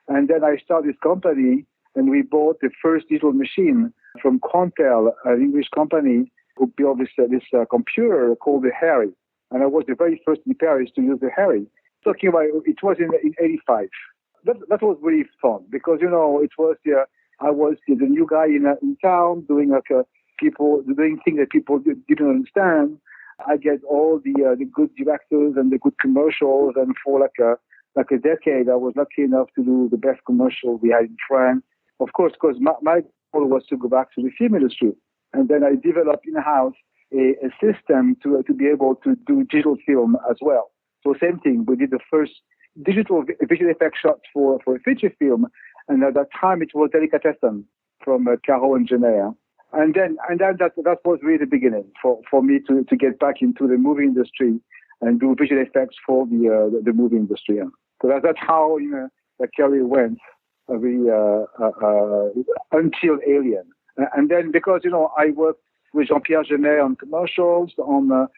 And then I started this company, and we bought the first digital machine from Quantel, an English company who built this computer called the Harry. And I was the very first in Paris to use the Harry. Talking about it was in 85. That was really fun because it was I was the new guy in town doing doing things that people didn't understand. I get all the good directors and the good commercials, and for like a decade, I was lucky enough to do the best commercial we had in France. Of course, because my goal was to go back to the film industry, and then I developed in-house a system to be able to do digital film as well. So same thing, we did the first digital visual effects shots for a feature film, and at that time it was Delicatessen from Goro and Jeunet. And then that was really the beginning for me to get back into the movie industry and do visual effects for the movie industry. So that's how the career went until Alien. And then because I worked with Jean-Pierre Jeunet on commercials on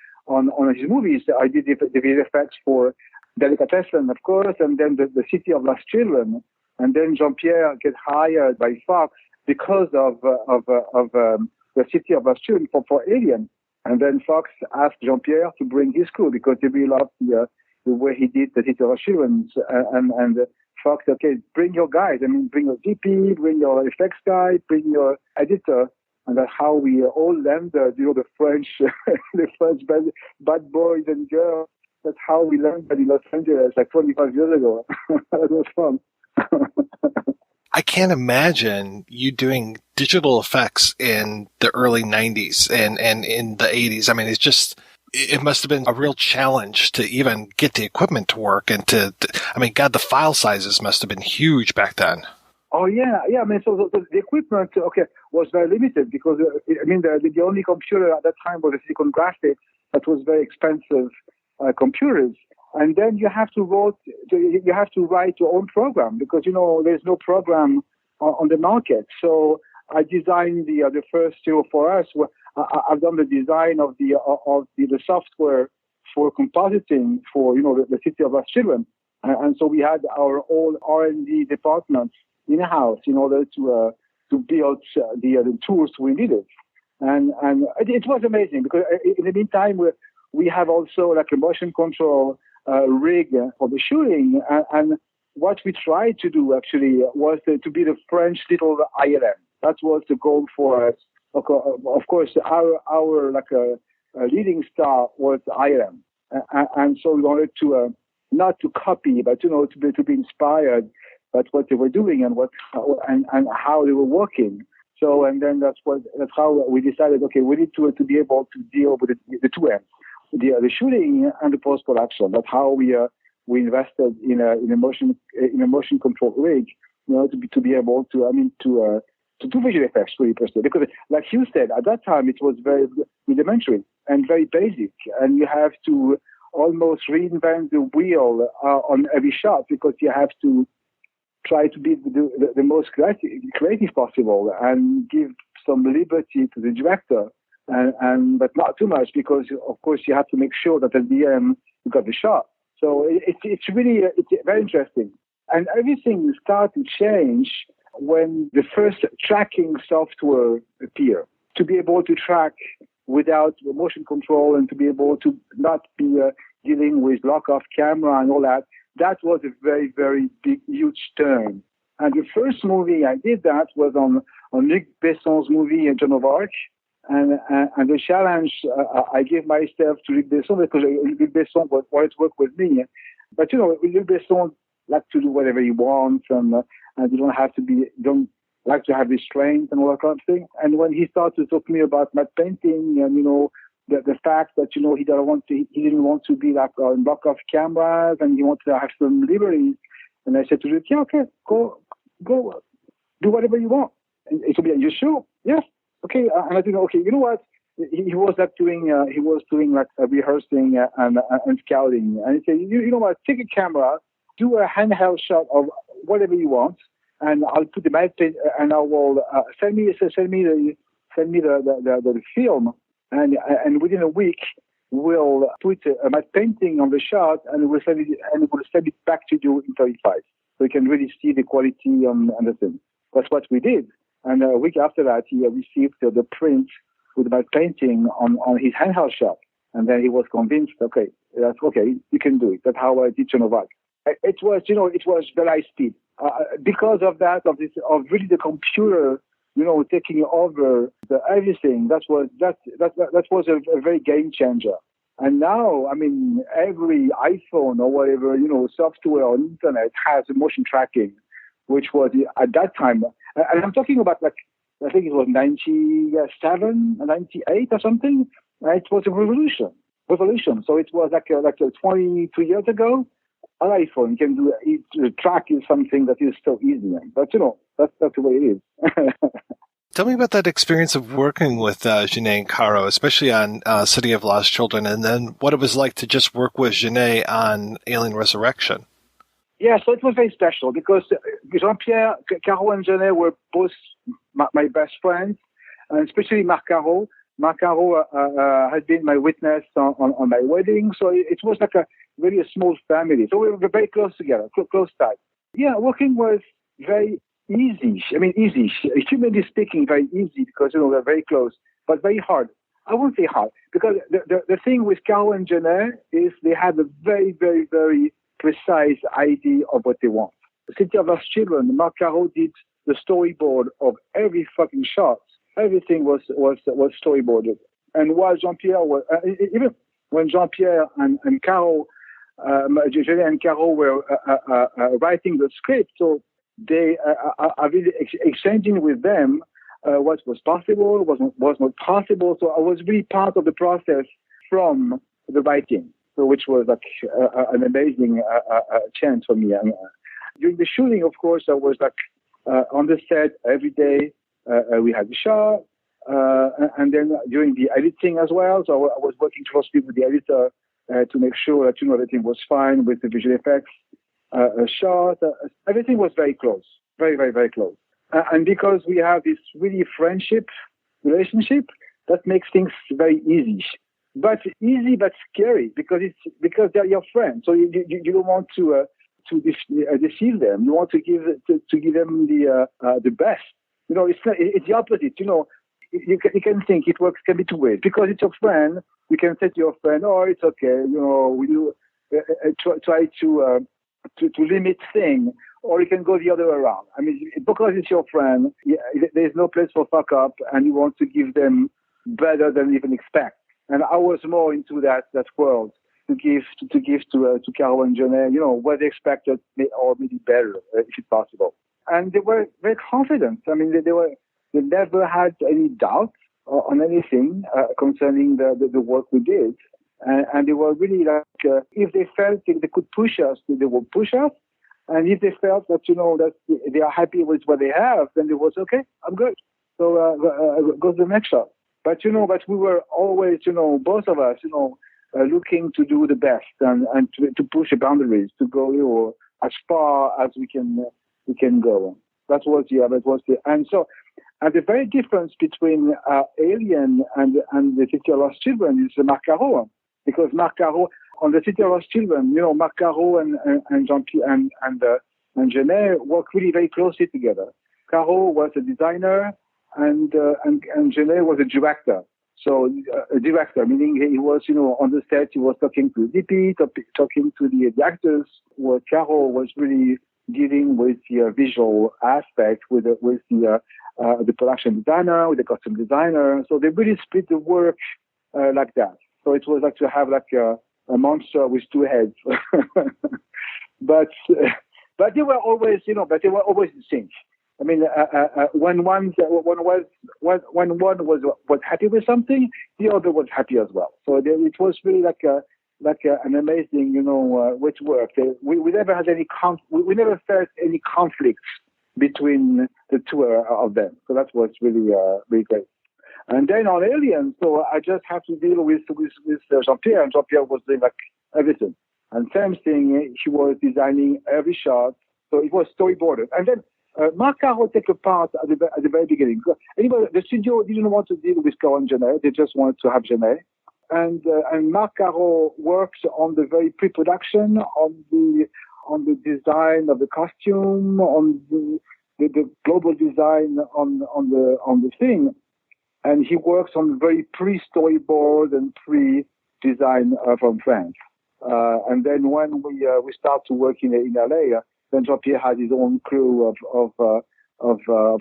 his movies, I did the visual effects for Delicatessen, of course, and then the City of Lost Children. And then Jean-Pierre get hired by Fox because of the City of Lost Children for Alien. And then Fox asked Jean-Pierre to bring his crew because they really loved the way he did the City of Lost Children. And Fox said, okay, bring your guys. I mean, bring your DP, bring your effects guy, bring your editor, and that's how we all landed, the French, the French bad boys and girls. That's how we landed in Los Angeles like 25 years ago. That was fun. I can't imagine you doing digital effects in the early 90s and in the 80s. I mean, it must have been a real challenge to even get the equipment to work and God, the file sizes must have been huge back then. Oh, yeah. I mean, so the equipment, was very limited because, the only computer at that time was a Silicon Graphics that was very expensive computers. And then you have to write your own program because, there's no program on the market. So I designed the first, for us, I've done the design of the software for compositing for, the City of Lost Children. And so we had our own R&D department in-house in order to build the tools we needed. And it was amazing because in the meantime, we have also like a motion control rig for the shooting. And what we tried to do actually was to be the French little ILM. That was the goal for us. Of course, our like a leading star was ILM. And so we wanted to, not to copy, but, to be inspired by what they were doing and how they were working. So, and then that's how we decided, okay, we need to be able to deal with the two ends. The shooting and the post-production. That's how we invested in a motion control rig, to be able to do visual effects really per se. Because like you said, at that time it was very rudimentary and very basic, and you have to almost reinvent the wheel on every shot because you have to try to be the most creative possible and give some liberty to the director. But not too much because, of course, you have to make sure that at the end you got the shot. So it's very interesting. And everything started to change when the first tracking software appeared. To be able to track without motion control and to be able to not be dealing with lock-off camera and all that, that was a very, very big, huge turn. And the first movie I did that was on Luc Besson's movie, Joan of Arc. And the challenge I gave myself to Luc Besson because Luc Besson wanted to work with me. But, Luc Besson likes to do whatever he wants and you don't like to have restraint and all that kind of thing. And when he started to talk to me about matte painting and, the fact that, he didn't want to be like on block-off cameras and he wanted to have some liberties. And I said to Luc, yeah, okay, go, do whatever you want. And he told me, are you sure? Yes. Okay, and I think, okay, you know what? He was doing like rehearsing and scouting, and he said, you know what? Take a camera, do a handheld shot of whatever you want, and I'll put the matte paint, and I will send me the film, and within a week we'll put a matte painting on the shot, and we'll send it back to you in 35, so you can really see the quality on the thing. That's what we did. And a week after that, he received the print with my painting on his handheld shot. And then he was convinced, okay, that's okay, you can do it. That's how I did Joan of Arc. It was very high speed. Because of that, of really the computer, taking over everything, that was a very game changer. And now, I mean, every iPhone or whatever, software on internet has motion tracking, which was at that time. And I'm talking about I think it was 97, 98 or something. It was a revolution. So it was like 22 years ago. An iPhone can do it. Track is something that is so easy. But that's the way it is. Tell me about that experience of working with Jeunet and Caro, especially on City of Lost Children, and then what it was like to just work with Jeunet on Alien Resurrection. Yeah, so it was very special because Jean-Pierre, Caro and Jeunet were both my best friends, and especially Marc Caro. Marc Caro had been my witness on my wedding, so it was like a really small family. So we were very close together, close tight. Yeah, working was very easy. I mean, easy. Humanly speaking, very easy because, we're very close, but very hard. I won't say hard because the thing with Caro and Jeunet is they have a very, very, very precise idea of what they want. The City of Lost Children, Marc Caro did the storyboard of every fucking shot. everything was storyboarded. And while Jean-Pierre was, even when Jean-Pierre and Caro, Jeunet and Caro were writing the script, so they are really exchanging with them what was possible, was not possible. So I was really part of the process from the writing, so which was like an amazing chance for me. And, during the shooting, of course, I was like on the set every day. We had the shot, and then during the editing as well. So I was working closely with the editor to make sure that everything was fine with the visual effects. Shot, everything was very close, very, very, very close. And because we have this really friendship relationship, that makes things very easy. But easy, but scary because they're your friends. So you don't want to deceive them. You want to give them the best. It's the opposite. You can think it can be two ways. Because it's your friend, you can say to your friend, "Oh, it's okay. We do try to limit things." Or you can go the other way around. I mean, because it's your friend, there's no place for fuck up, and you want to give them better than you even expect. And I was more into that world to give to Caro and Jeunet, what they expected or maybe better, if it's possible. And they were very confident. I mean, they never had any doubt on anything concerning the work we did. And they were really like, if they felt they could push us, they would push us. And if they felt that, that they are happy with what they have, then it was okay, I'm good. So go to the next shot. But, but we were always, both of us, looking to do the best and to push the boundaries, to go, as far as we can go. That was the, and so, and the very difference between Alien and the City of Lost Children is Marc Caro, because Marc Caro, on the City of Lost Children, Marc Caro and Jean-Pierre and Jeunet worked really very closely together. Caro was a designer and Jeunet was a director. So a director, meaning he was, on the set, he was talking to the DP, talking to the actors, where Caro was really dealing with the visual aspect, with the production designer, with the costume designer. So they really split the work like that. So it was like to have like a monster with two heads. but they were always, in sync. I mean, when one was happy with something, the other was happy as well. So it was really like an amazing, way to work. We never had we never felt any conflict between the two of them. So that was really really great. And then on Alien, so I just have to deal with Jean-Pierre, and Jean-Pierre was doing like everything. And same thing, he was designing every shot, so it was storyboarded. And then Marc Caro took a part at the very beginning. Anyway, the studio didn't want to deal with Caro and Jeunet; they just wanted to have Jeunet. And Marc Caro works on the very pre-production, on the design of the costume, on the global design on the thing. And he works on very pre-storyboard and pre-design from France. And then when we start to work in LA, then Jean-Pierre had his own crew of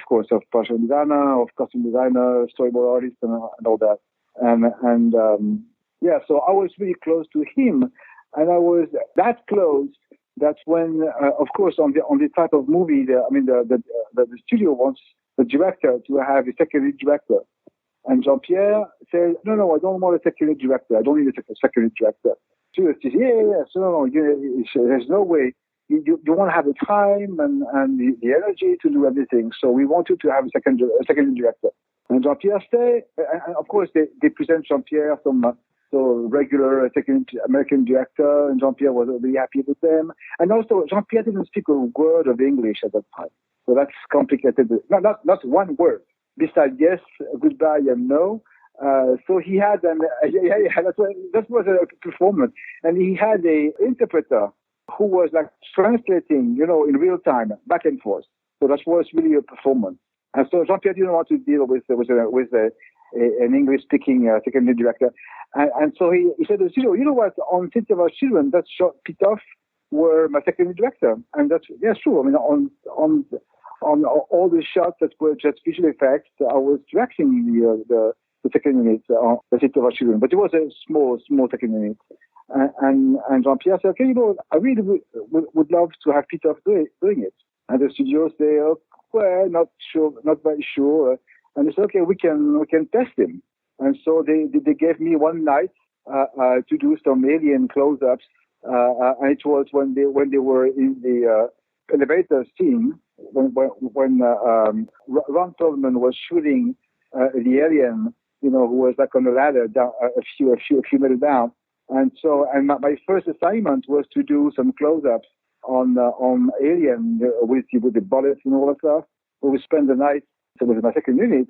course, of production designer, of costume designer, storyboard artist, and all that. And so I was really close to him, and I was that close that when, of course, on the type of movie, the studio wants the director to have a secondary director. And Jean-Pierre said, no, I don't want a secondary director. I don't need a secondary director. So he said, yeah. So no, there's no way. You won't have the time and the energy to do everything. So we want you to have a secondary director. And Jean-Pierre said, and of course they present Jean-Pierre some regular second American director, and Jean-Pierre was really happy with them. And also Jean-Pierre didn't speak a word of English at that time. So that's complicated. Not one word. Besides yes, goodbye, and no. So he had that was a performance. And he had a interpreter who was like translating, in real time, back and forth. So that was really a performance. And so Jean-Pierre didn't want to deal with an English-speaking secondary director. And so he said to the studio, you know what, on City of Our Children, that's Pitof were my secondary director. And that's true. I mean, on on all the shots that were just visual effects, I was directing the second unit, the Pitof children. But it was a small second unit. And Jean-Pierre said, okay, I really would love to have Pitof doing it. And the studio said, oh, well, not very sure. And they said, okay, we can test him. And so they gave me one night to do some alien close-ups. And it was when they were in the elevator scene, when Ron Perlman was shooting the alien, who was like on a ladder down a few meters down. And my first assignment was to do some close-ups on Alien with the bullets and all that stuff. We spent the night with my second unit,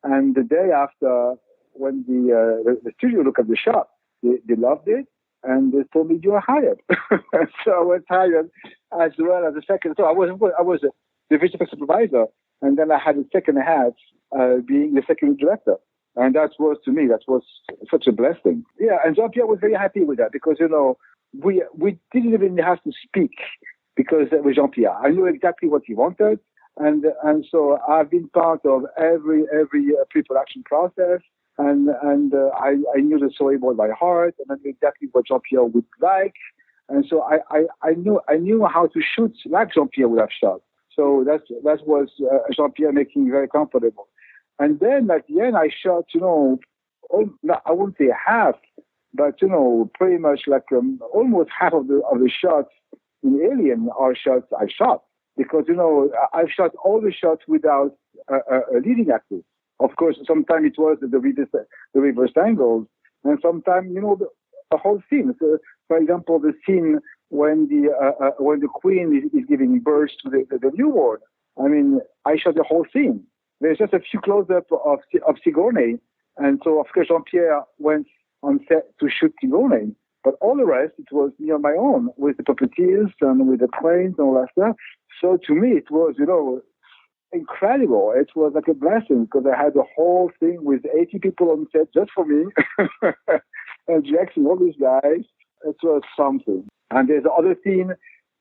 and the day after, when the studio looked at the shot, they loved it, and they told me you are hired. So I was hired as well as the second. So I was the visual effects supervisor, and then I had a second hat being the second director. And that was such a blessing. Yeah, and Jean-Pierre was very happy with that because, we didn't even have to speak because it was Jean-Pierre. I knew exactly what he wanted. And so I've been part of every pre-production process. And I knew the storyboard by heart, and I knew exactly what Jean-Pierre would like. And so I knew how to shoot like Jean-Pierre would have shot. So that was Jean-Pierre making me very comfortable. And then at the end, I shot, I wouldn't say half, but, pretty much like almost half of the shots in Alien are shots I shot. Because, I've shot all the shots without a leading actor. Of course, sometimes it was the reverse angles, and sometimes, the whole scene. So, for example, the scene when the queen is giving birth to the newborn. I mean, I shot the whole scene. There's just a few close-ups of Sigourney, and so of course Jean-Pierre went on set to shoot Sigourney, but all the rest it was me on my own with the puppeteers and with the planes and all that stuff. So to me it was incredible. It was like a blessing because I had the whole thing with 80 people on set just for me, and Jackson, all these guys. It was something. And there's the other scene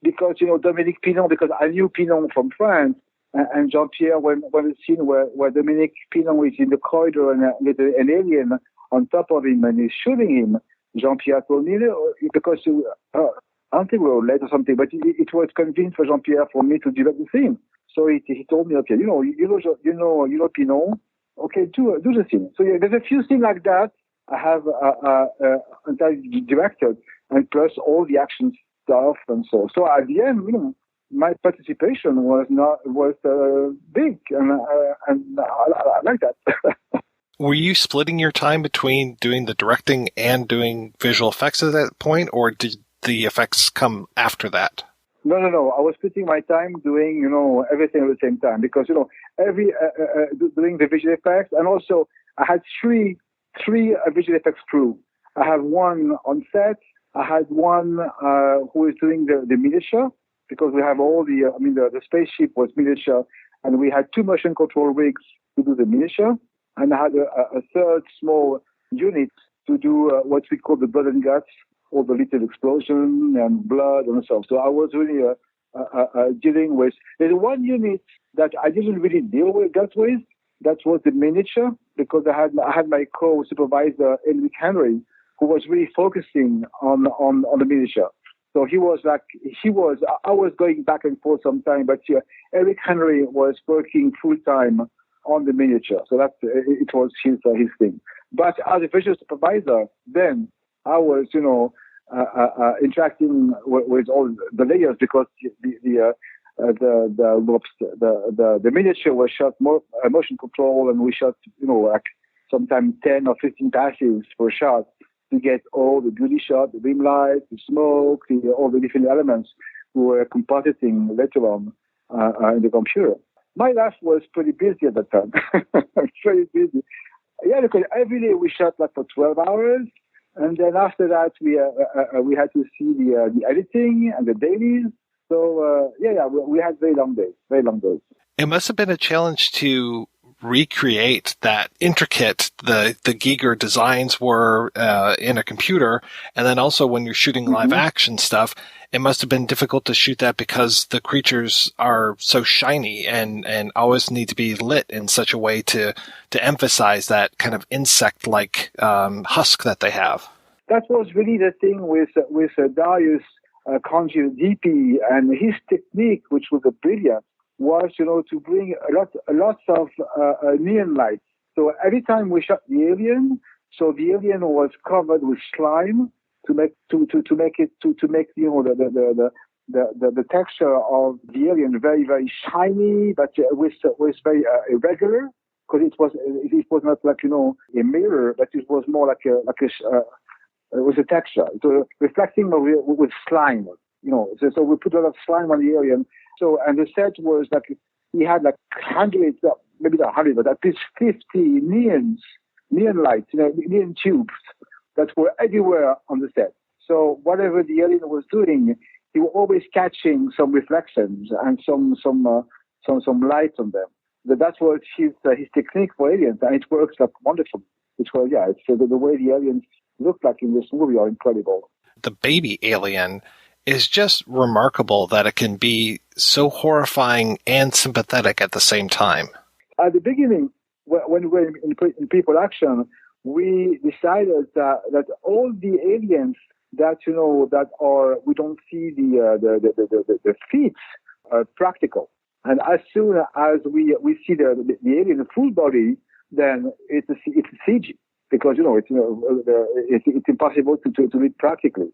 because Dominique Pinon, because I knew Pinon from France. And Jean-Pierre, when the scene where Dominique Pinon is in the corridor and with an alien on top of him and he's shooting him, Jean-Pierre told me, because I don't think we were late or something, but it was convenient for Jean-Pierre for me to direct the scene. So he told me, okay, you know Pinon, okay, do the scene. So yeah, there's a few scenes like that I have entirely directed, and plus all the action stuff and so. So at the end, my participation was big, and I like that. Were you splitting your time between doing the directing and doing visual effects at that point, or did the effects come after that? No. I was splitting my time doing, everything at the same time because, every doing the visual effects, and also I had three visual effects crew. I have one on set. I had one who is doing the miniature. Because we have all the spaceship was miniature, and we had 2 motion control rigs to do the miniature, and I had a third small unit to do what we call the blood and guts, all the little explosion and blood and stuff. So I was really dealing with. There's one unit that I didn't really deal with that with. That was the miniature, because I had my co-supervisor Henry, who was really focusing on the miniature. So I was going back and forth sometimes, but Eric Henry was working full time on the miniature. So it was his thing. But as a visual supervisor, then I was, interacting with all the layers, because the miniature was shot more motion control, and we shot, like sometimes 10 or 15 passes per shot, to get all the beauty shot, the rim light, the smoke, all the different elements we were compositing later on in the computer. My life was pretty busy at that time. Very busy. Yeah, because every day we shot like for 12 hours, and then after that we had to see the editing and the dailies. So we had very long days. It must have been a challenge to recreate that intricate the Giger designs were in a computer, and then also when you're shooting live action stuff, it must have been difficult to shoot that because the creatures are so shiny and always need to be lit in such a way to emphasize that kind of insect-like husk that they have. That was really the thing with Darius Khondji and his technique, which was brilliant, was to bring a lot of neon lights. So every time we shot the alien, so the alien was covered with slime to make the texture of the alien very, very shiny, but was very irregular, because it was not like a mirror, but it was more like it was a texture. It was reflecting with slime, So we put a lot of slime on the alien. So, and the set was like, he had like hundreds, maybe not 100, but at least 50 neon lights, neon tubes that were everywhere on the set. So whatever the alien was doing, he was always catching some reflections and some light on them. That was his technique for aliens, and it works like wonderful. It's the way the aliens look like in this movie are incredible. The baby alien is just remarkable that it can be so horrifying and sympathetic at the same time. At the beginning, when we were in pre-production, we decided that all the aliens that we don't see the feet are practical, and as soon as we see the alien full body, then it's a CG, because it's impossible to read practically.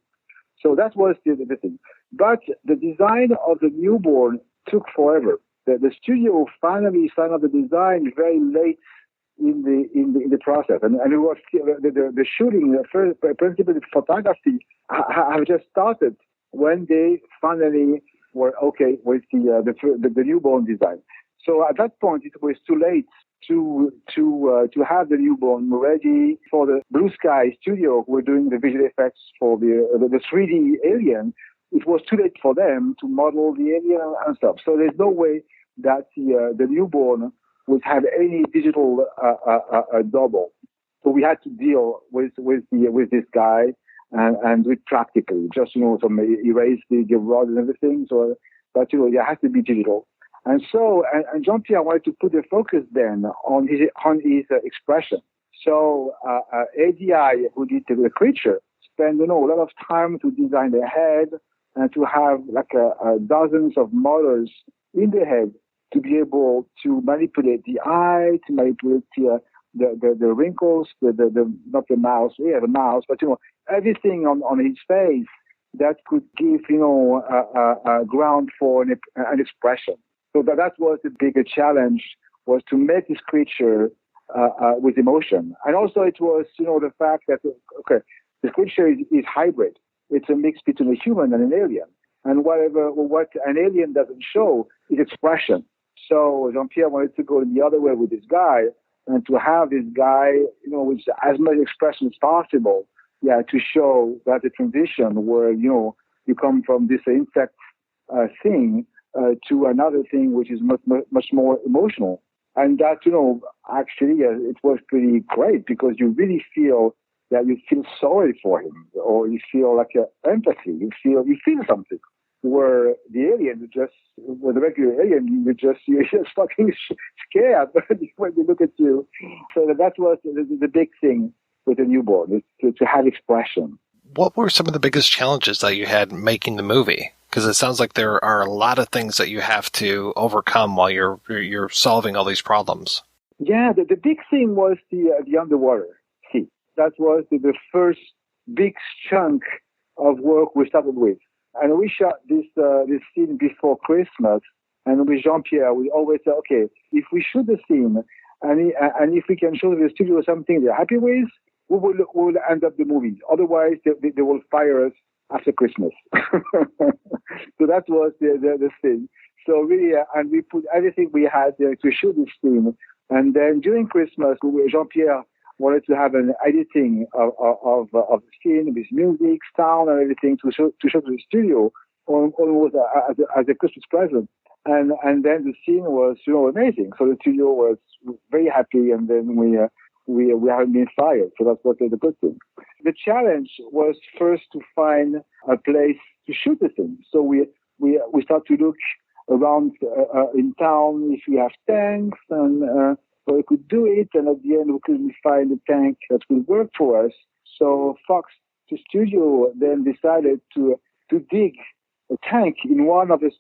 So that was the thing. But the design of the newborn took forever. The studio finally signed up the design very late in the process, and it was the shooting, the first principle photography have just started when they finally were okay with the newborn design. So at that point, it was too late to have the newborn ready for the Blue Sky studio who were doing the visual effects for the 3D alien. It was too late for them to model the alien and stuff. So there's no way that the newborn would have any digital double. So we had to deal with this guy and do it practically, just some erase the rod and everything. So, but it has to be digital. And so, and Jean-Pierre wanted to put the focus then on his expression. So, ADI, who did the creature, spent a lot of time to design the head and to have like dozens of motors in the head to be able to manipulate the eye, to manipulate the wrinkles, not the mouth, the mouth, but everything on his face that could give a ground for an expression. So that was the bigger challenge, was to make this creature with emotion. And also it was, the fact that, this creature is hybrid. It's a mix between a human and an alien. And what an alien doesn't show is expression. So Jean-Pierre wanted to go the other way with this guy, and to have this guy, with as much expression as possible, to show that the transition where, you come from this insect thing to another thing which is much more emotional. And that, actually, it was pretty great, because you really feel that you feel sorry for him, or you feel like empathy. You feel something. Where the alien, with the regular alien, you're just fucking scared when they look at you. So that was the big thing with the newborn, is to have expression. What were some of the biggest challenges that you had making the movie? Because it sounds like there are a lot of things that you have to overcome while you're solving all these problems. Yeah, the big thing was the underwater sea. That was the first big chunk of work we started with. And we shot this scene before Christmas, and with Jean-Pierre, we always say, okay, if we shoot the scene, and if we can show the studio something they're happy with, we will end up the movie. Otherwise, they will fire us after Christmas. So that was the thing. So really, and we put everything we had there to shoot this scene. And then during Christmas, Jean-Pierre wanted to have an editing of the scene with music, sound, and everything to show to the studio almost as a Christmas present. And then the scene was, amazing. So the studio was very happy, and then we haven't been fired. So that's what the good thing. The challenge was first to find a place to shoot the thing. So we start to look around in town if we have tanks, and so we could do it. And at the end, we couldn't find a tank that would work for us. So Fox, the studio, then decided to dig a tank in one of the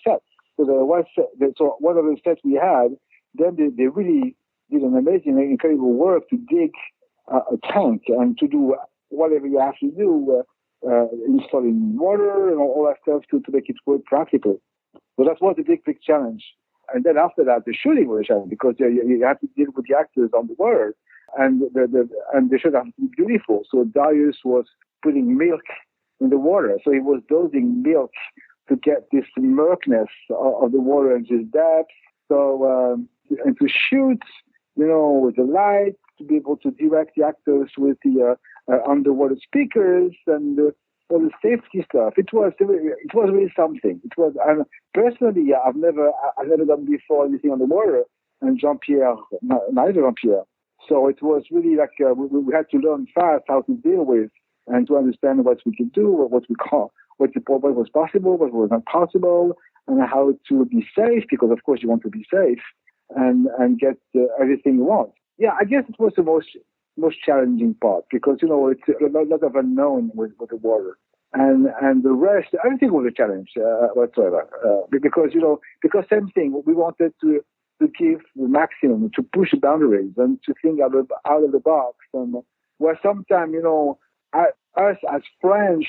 sets. So one of the sets we had. Then they really did an amazing, incredible work to dig a tank and to do whatever you have to do, installing water and all that stuff to make it work practically. So that was the big challenge. And then after that, the shooting was a challenge because you have to deal with the actors on the water, and they should have to be beautiful. So Darius was putting milk in the water, so he was dosing milk to get this murkiness of the water and just depth. So and to shoot, with the light, to be able to direct the actors with the underwater speakers and all the safety stuff. It was really something. It was, and personally, I've never done before anything on the water, and Jean-Pierre, neither Jean-Pierre. So it was really like we had to learn fast how to deal with and to understand what we could do, what was possible, what was not possible, and how to be safe, because of course you want to be safe and get everything you want. Yeah, I guess it was the most challenging part because, it's a lot of unknown with the water. And the rest, everything was a challenge whatsoever. Because same thing, we wanted to give the maximum, to push the boundaries and to think out of the box. And where sometimes, us as French,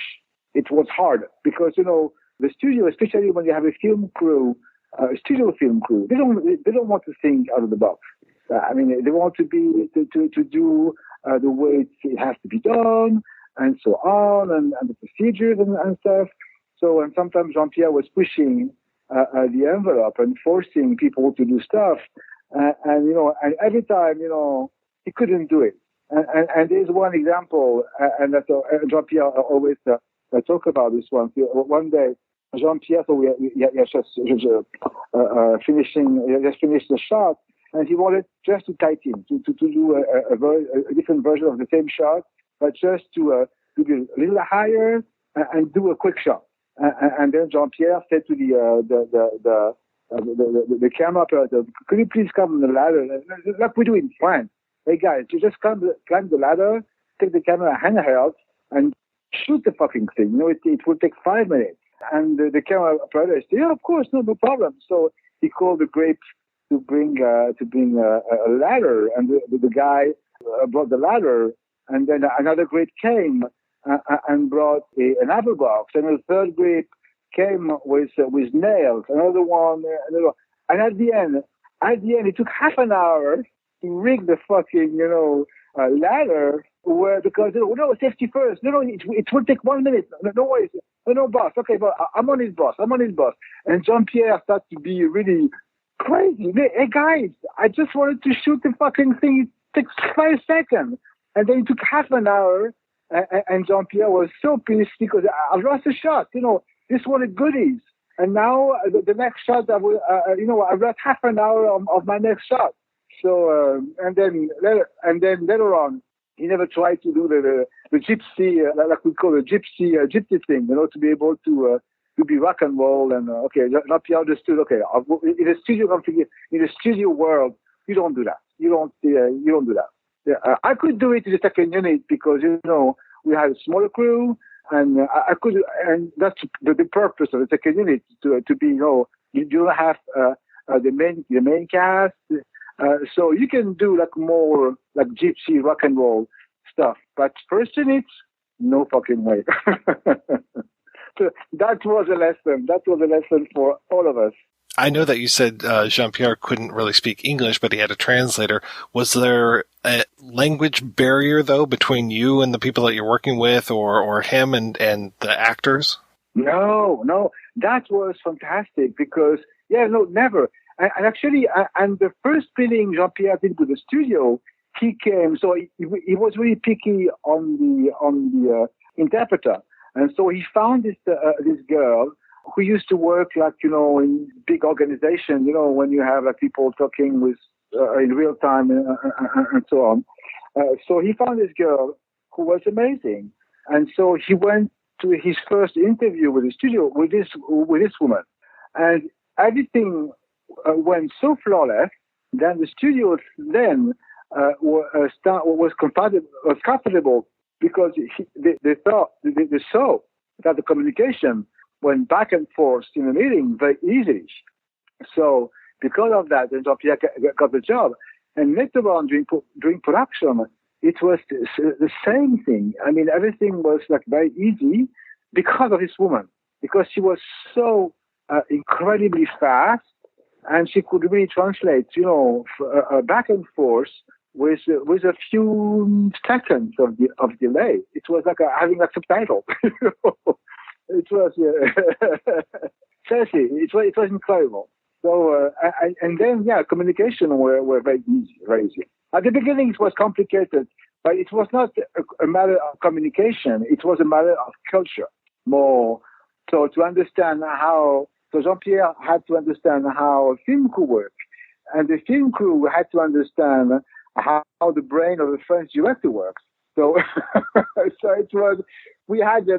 it was hard because, the studio, especially when you have a film crew, a studio film crew, they don't want to think out of the box. They want to be to do the way it has to be done, and so on, and the procedures and stuff. So, and sometimes Jean-Pierre was pushing the envelope and forcing people to do stuff, and every time he couldn't do it. And there's one example, and that Jean-Pierre always talk about this one. One day, Jean-Pierre, so we just finished the shot, and he wanted just to tighten, to do a different version of the same shot, but just to be a little higher and do a quick shot. And then Jean-Pierre said to the camera operator, "Could you please come on the ladder, like we do in France? Hey guys, you just climb the ladder, take the camera handheld, and shoot the fucking thing. It will take 5 minutes." And the camera operator said, "Yeah, of course, no problem." So he called the grape to bring a ladder, and the guy brought the ladder, and then another grape came and brought another box, and the third grape came with nails, another one, and at the end, it took half an hour to rig the fucking ladder, because safety first. It will take 1 minute. No worries. No, boss. Okay, but I'm on his boss. And Jean-Pierre started to be really crazy. Hey guys, I just wanted to shoot the fucking thing. It takes 5 seconds, and then it took half an hour. And Jean-Pierre was so pissed because I've lost a shot. This wanted goodies, and now the next shot I've lost half an hour of my next shot. So and then later on, he never tried to do the gypsy, like we call it gypsy thing, to be able to be rock and roll. And Jean-Pierre understood. Okay, in a studio configuration, in a studio world, you don't do that. You don't do that. Yeah, I could do it in the second unit because we had a smaller crew, and I could, and that's the purpose of the second unit to be you don't have the main cast. So you can do more like gypsy rock and roll stuff, but first unit, no fucking way. So that was a lesson. That was a lesson for all of us. I know that you said Jean-Pierre couldn't really speak English, but he had a translator. Was there a language barrier, though, between you and the people that you're working with, or him and the actors? No. That was fantastic because, never. And actually, and the first filming Jean-Pierre did with the studio, he came, so he was really picky on the interpreter. And so he found this girl who used to work like, in big organization, when you have like people talking with in real time and so on. So he found this girl who was amazing. And so he went to his first interview with the studio with this woman. And everything went so flawless. Then the studio then was comfortable because they saw that the communication went back and forth in the meeting very easily. So because of that, then Jean-Pierre got the job. And later on, during production, it was the same thing. I mean, everything was like very easy because of this woman, because she was so incredibly fast, and she could really translate, back and forth with a few seconds of delay. It was like having a subtitle. It was seriously, it was incredible. So and then communication were very easy. At the beginning, it was complicated, but it was not a matter of communication. It was a matter of culture more. So to understand so Jean-Pierre had to understand how a film crew worked, and the film crew had to understand how the brain of the French director works. So, so it was. We had a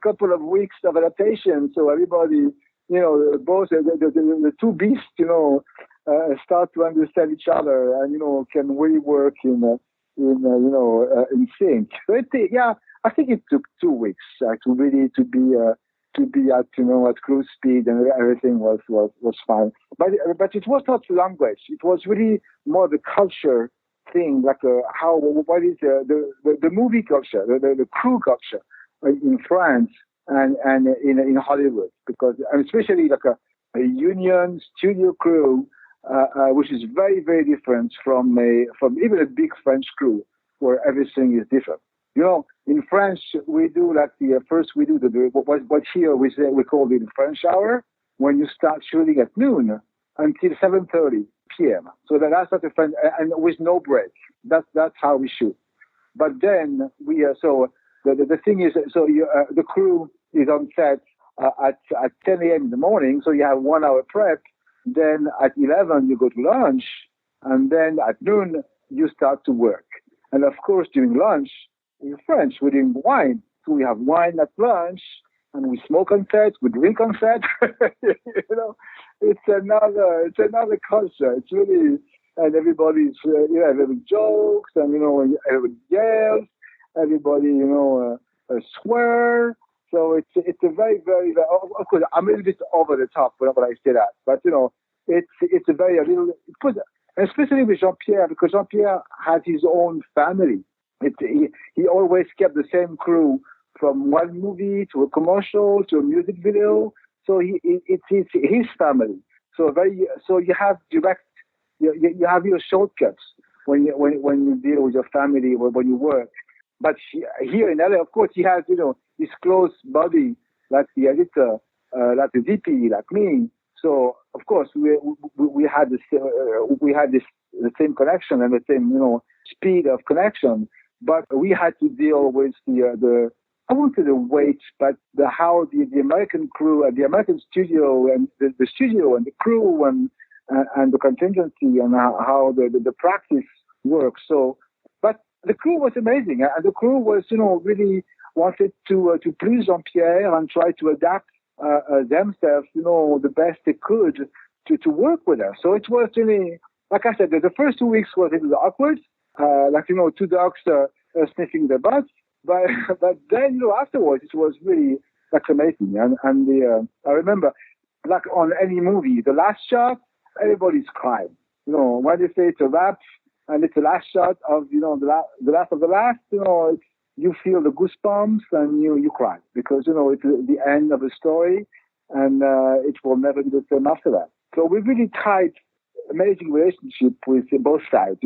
couple of weeks of adaptation. So everybody, both the two beasts, start to understand each other, and can really work in sync. So I think it took 2 weeks to be at cruise speed, and everything was fine. But it was not language. It was really more the culture thing, like what is the movie culture, the crew culture in France and in Hollywood, because especially like a union studio crew, which is very, very different from even a big French crew where everything is different. In French, we do like what here we call it French hour, when you start shooting at noon until 7:30 p.m. So that's not a French, and with no break. That's how we shoot. But then so the thing is, the crew is on set at 10 a.m. in the morning, so you have 1 hour prep. Then at 11 you go to lunch, and then at noon you start to work. And of course, during lunch, in French, we're doing wine. So we have wine at lunch, and we smoke on set, we drink on set. It's another culture. It's really, and everybody's, everybody jokes, and, everybody yells, everybody, swear. So it's a very, very, of course, I'm a little bit over the top when I say that, but, it's a very, especially with Jean-Pierre, because Jean-Pierre had his own family. He always kept the same crew from one movie to a commercial to a music video. So it's his family. So you have direct, you have your shortcuts when you deal with your family or when you work. But here in LA, of course, he has his close buddy, like the editor, like the VP, like me. So of course we had the same connection and the same speed of connection. But we had to deal with the I won't say the weight, but how the American crew, the American studio, and the studio and the crew and the contingency, and how the practice works. So, but the crew was amazing, and the crew was really wanted to please Jean-Pierre and try to adapt themselves the best they could to work with us. So it was really, like I said, the first 2 weeks was a little awkward. Two dogs sniffing their butts, but then afterwards it was really amazing. And I remember, like on any movie, the last shot, everybody's crying. When they say it's a wrap and it's the last shot of the last of the last, you feel the goosebumps and you cry because it's the end of the story, and it will never be the same after that. So we really tight, amazing relationship with both sides.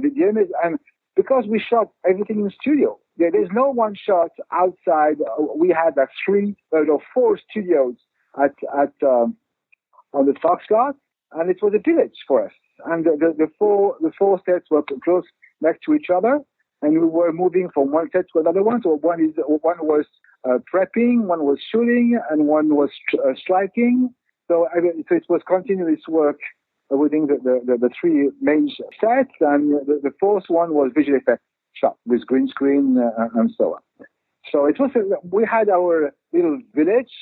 The image, and because we shot everything in the studio, there's no one shot outside. We had 4 studios on the Fox lot, and it was a village for us. And the four sets were close next to each other, and we were moving from one set to another one. So one was prepping, one was shooting, and one was striking. So it was continuous work within the three main sets, and the fourth one was visual effects shot with green screen and so on. So it was we had our little village,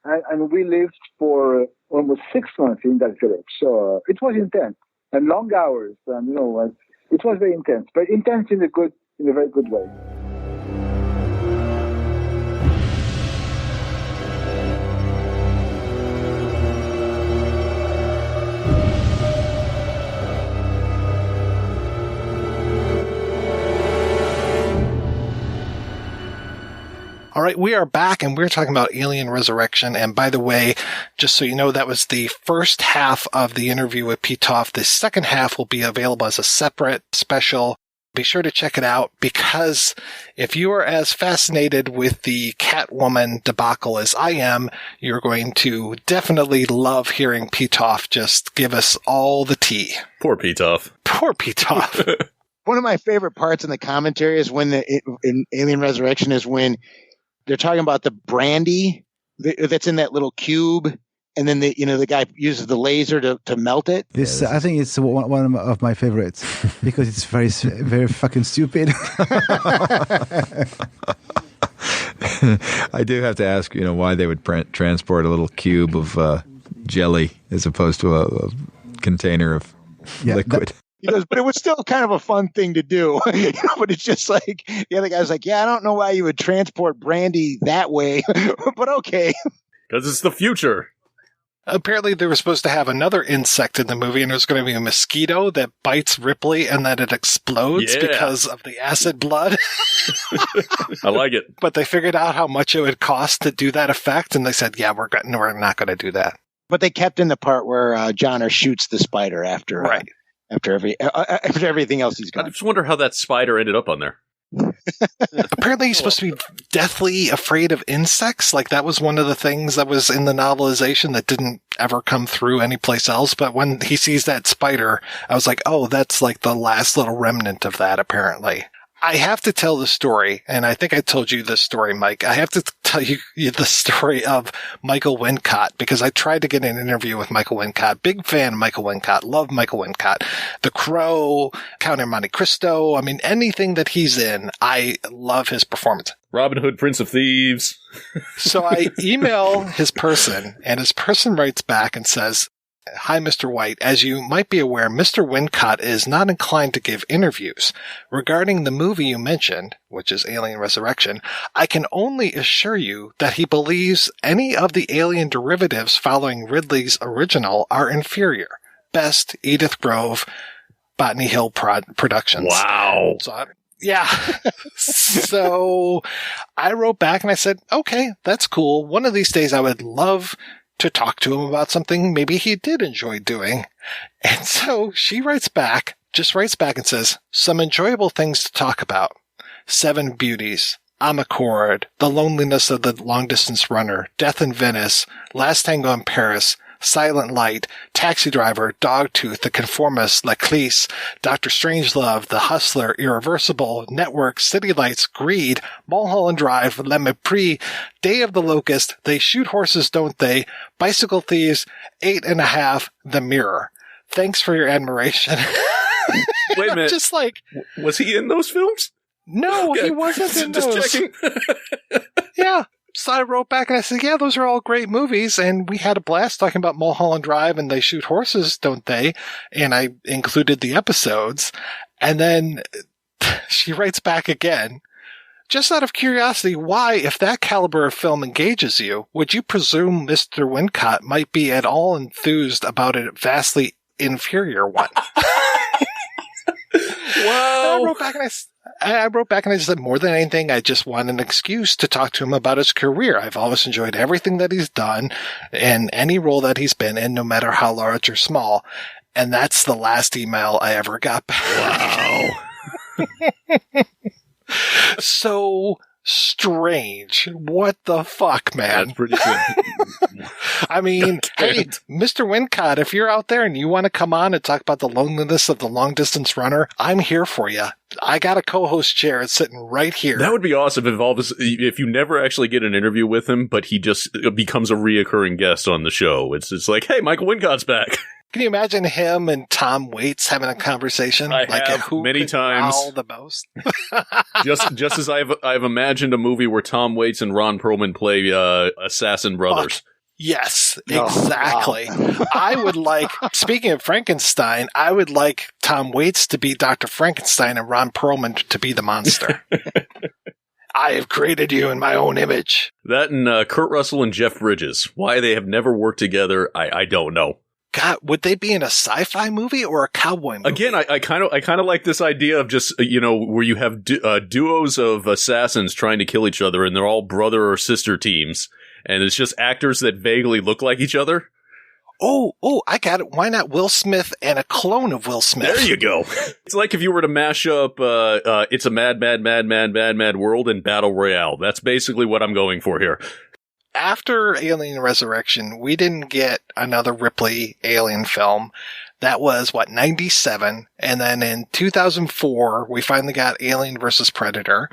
and we lived for almost 6 months in that village. So it was intense and long hours, and it was very intense, but intense in a very good way. All right, we are back, and we're talking about Alien Resurrection. And by the way, just so you know, that was the first half of the interview with Pitof. The second half will be available as a separate special. Be sure to check it out, because if you are as fascinated with the Catwoman debacle as I am, you're going to definitely love hearing Pitof just give us all the tea. Poor Pitof. Poor Pitof. One of my favorite parts in the commentary is when in Alien Resurrection is when they're talking about the brandy that's in that little cube, and then the guy uses the laser to melt it. I think it's one of my favorites because it's very, very fucking stupid. I do have to ask, why they would transport a little cube of jelly as opposed to a container of liquid. He goes, but it was still kind of a fun thing to do. But it's just like, the other guy's like, I don't know why you would transport brandy that way, but okay. Because it's the future. Apparently they were supposed to have another insect in the movie, and there's going to be a mosquito that bites Ripley and then it explodes because of the acid blood. I like it. But they figured out how much it would cost to do that effect, and they said, we're not going to do that. But they kept in the part where Johnner shoots the spider after... Right. After everything else he's got. I just wonder how that spider ended up on there. Apparently he's supposed to be deathly afraid of insects. Like, that was one of the things that was in the novelization that didn't ever come through anyplace else. But when he sees that spider, I was like, oh, that's like the last little remnant of that, apparently. I have to tell the story, and I think I told you this story, Mike. I have to tell you the story of Michael Wincott, because I tried to get an interview with Michael Wincott. Big fan of Michael Wincott. Love Michael Wincott. The Crow, Count of Monte Cristo. I mean, anything that he's in, I love his performance. Robin Hood, Prince of Thieves. So I email his person, and his person writes back and says, "Hi, Mr. White. As you might be aware, Mr. Wincott is not inclined to give interviews. Regarding the movie you mentioned, which is Alien Resurrection, I can only assure you that he believes any of the alien derivatives following Ridley's original are inferior. Best, Edith Grove, Botany Hill Productions." Wow. So I wrote back and I said, okay, that's cool. One of these days I would love to talk to him about something maybe he did enjoy doing. And so she writes back and says, "Some enjoyable things to talk about. Seven Beauties, Amarcord, The Loneliness of the Long Distance Runner, Death in Venice, Last Tango in Paris, Silent Light, Taxi Driver, Dogtooth, The Conformist, La Cleese, Dr. Strangelove, The Hustler, Irreversible, Network, City Lights, Greed, Mulholland Drive, Le Mépris, Day of the Locust, They Shoot Horses, Don't They, Bicycle Thieves, 8.5, The Mirror. Thanks for your admiration." Wait a minute. Just like, was he in those films? No, he wasn't in those. Just checking. Yeah. So I wrote back and I said, yeah, those are all great movies. And we had a blast talking about Mulholland Drive and They Shoot Horses, Don't They? And I included the episodes. And then she writes back again, "Just out of curiosity, why, if that caliber of film engages you, would you presume Mr. Wincott might be at all enthused about a vastly inferior one?" Wow. I wrote back and I said, more than anything, I just want an excuse to talk to him about his career. I've always enjoyed everything that he's done and any role that he's been in, no matter how large or small. And that's the last email I ever got back. Wow. So strange. What the fuck, man? That's pretty good. I mean, hey, Mr. Wincott, if you're out there and you want to come on and talk about the loneliness of the long distance runner, I'm here for you. I got a co-host chair sitting right here. That would be awesome if you never actually get an interview with him, but he just becomes a reoccurring guest on the show. It's like, hey, Michael Wincott's back. Can you imagine him and Tom Waits having a conversation? I have who many could times. growl the most? just as I've imagined a movie where Tom Waits and Ron Perlman play assassin brothers. Yes, exactly. I would like, speaking of Frankenstein, I would like Tom Waits to be Dr. Frankenstein and Ron Perlman to be the monster. I have created you in my own image. That and Kurt Russell and Jeff Bridges. Why they have never worked together, I don't know. God, would they be in a sci-fi movie or a cowboy movie? Again, I kind of like this idea of just, where you have duos of assassins trying to kill each other, and they're all brother or sister teams, and it's just actors that vaguely look like each other. Oh, I got it. Why not Will Smith and a clone of Will Smith? There you go. It's like if you were to mash up It's a Mad World and Battle Royale. That's basically what I'm going for here. After Alien Resurrection, we didn't get another Ripley Alien film. That was, 97? And then in 2004, we finally got Alien vs. Predator.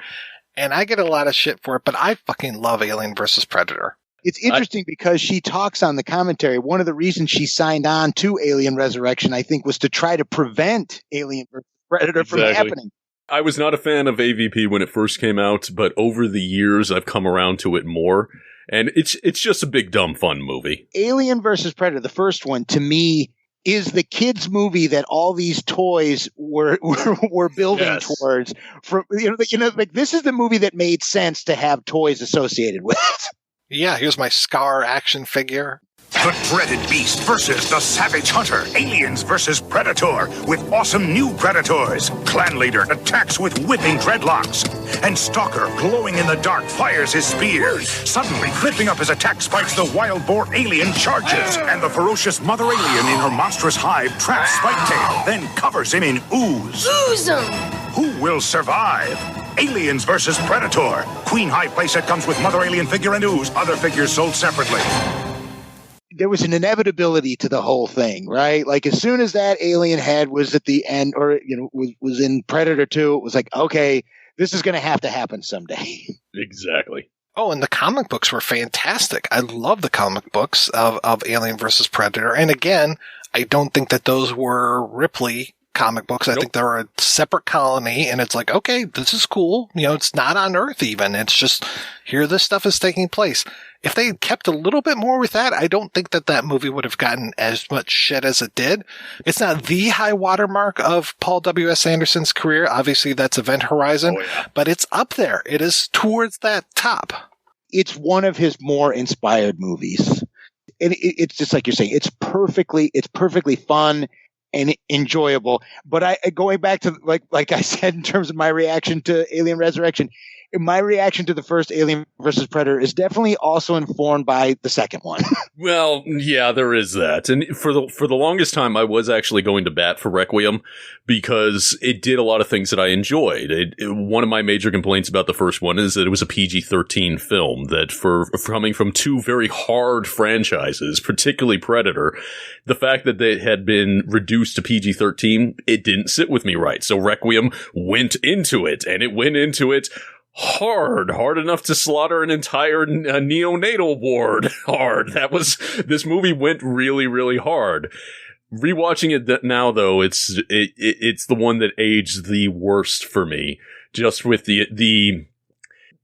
And I get a lot of shit for it, but I fucking love Alien vs. Predator. It's interesting because she talks on the commentary. One of the reasons she signed on to Alien Resurrection, I think, was to try to prevent Alien vs. Predator from happening. I was not a fan of AVP when it first came out, but over the years, I've come around to it more. And it's just a big, dumb, fun movie. Alien versus Predator, the first one, to me, is the kids' movie that all these toys were building towards. From like this is the movie that made sense to have toys associated with. Yeah, here's my Scar action figure. The dreaded beast versus the savage hunter. Aliens versus Predator with awesome new Predators. Clan leader attacks with whipping dreadlocks. And Stalker, glowing in the dark, fires his spear. Suddenly, flipping up his attack spikes, the wild boar alien charges. And the ferocious mother alien in her monstrous hive traps Spiketail, then covers him in ooze. Ooze 'em! Who will survive? Aliens versus Predator. Queen High playset comes with mother alien figure and ooze. Other figures sold separately. There was an inevitability to the whole thing, right? Like as soon as that alien head was at the end, or was in Predator 2, it was like, okay, this is going to happen someday. Exactly. Oh, and the comic books were fantastic. I love the comic books of Alien versus Predator. And again, I don't think that those were Ripley comic books. I think they're a separate colony, and it's like, okay, this is cool. It's not on Earth even. It's just here this stuff is taking place. If they had kept a little bit more with that, I don't think that movie would have gotten as much shit as it did. It's not the high watermark of Paul W.S. Anderson's career. Obviously, that's Event Horizon, but it's up there. It is towards that top. It's one of his more inspired movies. And it's just like you're saying, it's perfectly fun and enjoyable. But going back to like I said, in terms of my reaction to Alien Resurrection, my reaction to the first Alien versus Predator is definitely also informed by the second one. Well, yeah, there is that. And for the longest time, I was actually going to bat for Requiem because it did a lot of things that I enjoyed. One of my major complaints about the first one is that it was a PG-13 film, that for coming from two very hard franchises, particularly Predator, the fact that they had been reduced to PG-13, it didn't sit with me right. So Requiem went into it, and it went into it hard enough to slaughter an entire neonatal ward hard. This movie went really, really hard. Rewatching it now, though, it's the one that aged the worst for me, just with the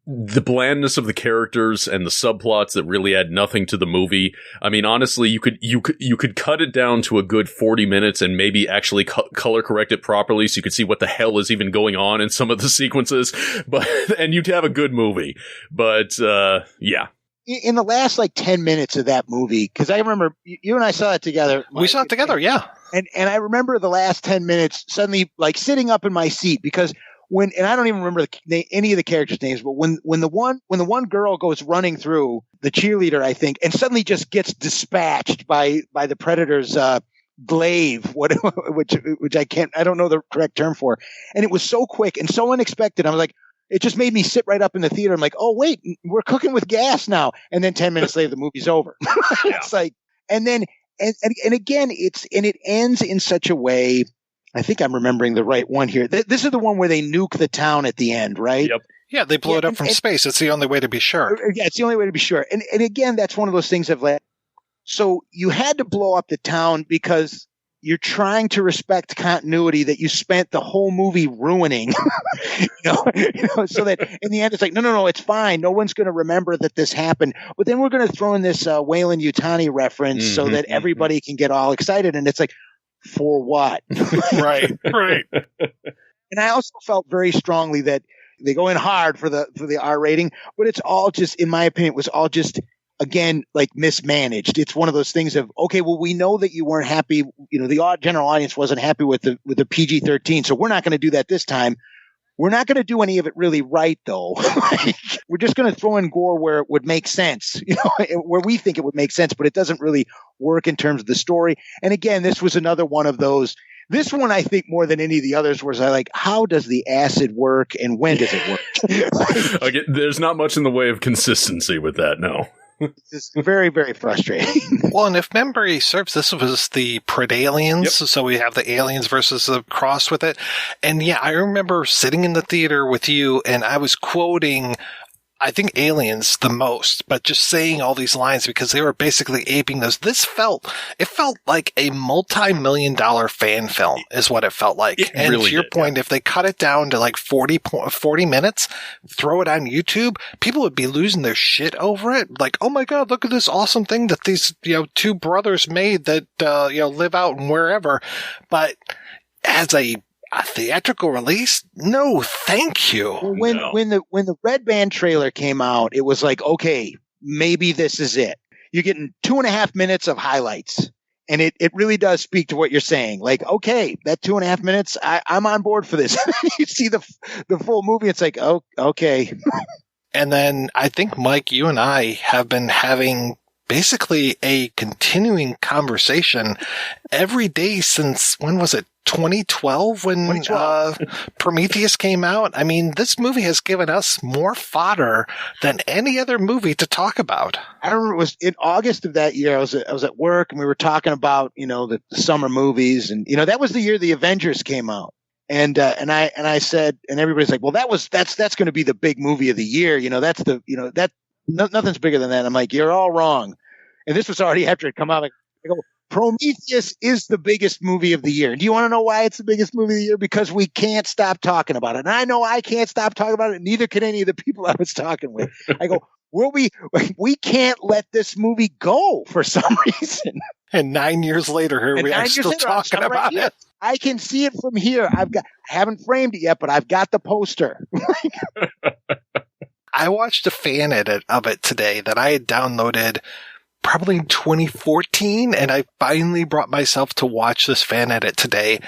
blandness of the characters and the subplots that really add nothing to the movie. I mean, honestly, you could cut it down to a good 40 minutes and maybe actually color correct it properly so you could see what the hell is even going on in some of the sequences, and you'd have a good movie. But, yeah. In the last 10 minutes of that movie, because I remember you and I saw it together. We saw it together, yeah. And I remember the last 10 minutes suddenly sitting up in my seat because and I don't even remember any of the characters' names, but when the one girl goes running through, the cheerleader, I think, and suddenly just gets dispatched by the Predator's glaive, which I don't know the correct term for, and it was so quick and so unexpected. I was like, It just made me sit right up in the theater. I'm like, oh, wait, we're cooking with gas now. And then 10 minutes later, the movie's over. It's like, and then, and again, it ends in such a way. I think I'm remembering the right one here. This is the one where they nuke the town at the end, right? Yep. Yeah, they blow it up from space. It's the only way to be sure. Yeah, it's the only way to be sure. And again, that's one of those things of like, so you had to blow up the town because you're trying to respect continuity that you spent the whole movie ruining, so that in the end it's like, no, it's fine. No one's going to remember that this happened. But then we're going to throw in this Weyland-Yutani reference so that everybody can get all excited. And it's like, for what? Right. And I also felt very strongly that they go in hard for the R rating, but it's all just, in my opinion, it was all just, again, like mismanaged. It's one of those things of, okay, well, we know that you weren't happy. The general audience wasn't happy with the PG-13, so we're not going to do that this time. We're not going to do any of it really right, though. We're just going to throw in gore where it would make sense, where we think it would make sense, but it doesn't really work in terms of the story. And again, this was another one of those. This one, I think, more than any of the others, was how does the acid work and when does it work? Okay, there's not much in the way of consistency with that, no. It's very, very frustrating. Well, and if memory serves, this was the Predaliens, so we have the aliens versus the cross with it. And yeah, I remember sitting in the theater with you, and I was quoting, I think, Aliens the most, but just saying all these lines because they were basically aping those. It felt like a multi-million-dollar fan film is what it felt like. And really to your point, if they cut it down to like 40 minutes, throw it on YouTube, people would be losing their shit over it. Like, oh my God, look at this awesome thing that these, two brothers made that, live out and wherever. But as a theatrical release? No, thank you. When the Red Band trailer came out, it was like, okay, maybe this is it. You're getting 2.5 minutes of highlights. And it really does speak to what you're saying. Like, okay, that 2.5 minutes, I'm on board for this. You see the full movie, it's like, oh, okay. And then I think, Mike, you and I have been having basically a continuing conversation every day since, when was it? 2012 when Prometheus came out. I mean, this movie has given us more fodder than any other movie to talk about. I remember it was in August of that year. I was at work and we were talking about, the summer movies, and that was the year the Avengers came out. And I said, and everybody's like, well, that's going to be the big movie of the year. Nothing's bigger than that. I'm like, you're all wrong. And this was already after it come out. I go, Prometheus is the biggest movie of the year. Do you want to know why it's the biggest movie of the year? Because we can't stop talking about it. And I know I can't stop talking about it. And neither can any of the people I was talking with. I go, we can't let this movie go for some reason. And 9 years later, here we are still talking about it. I can see it from here. I haven't framed it yet, but I've got the poster. I watched a fan edit of it today that I had downloaded probably in 2014, and I finally brought myself to watch this fan edit today.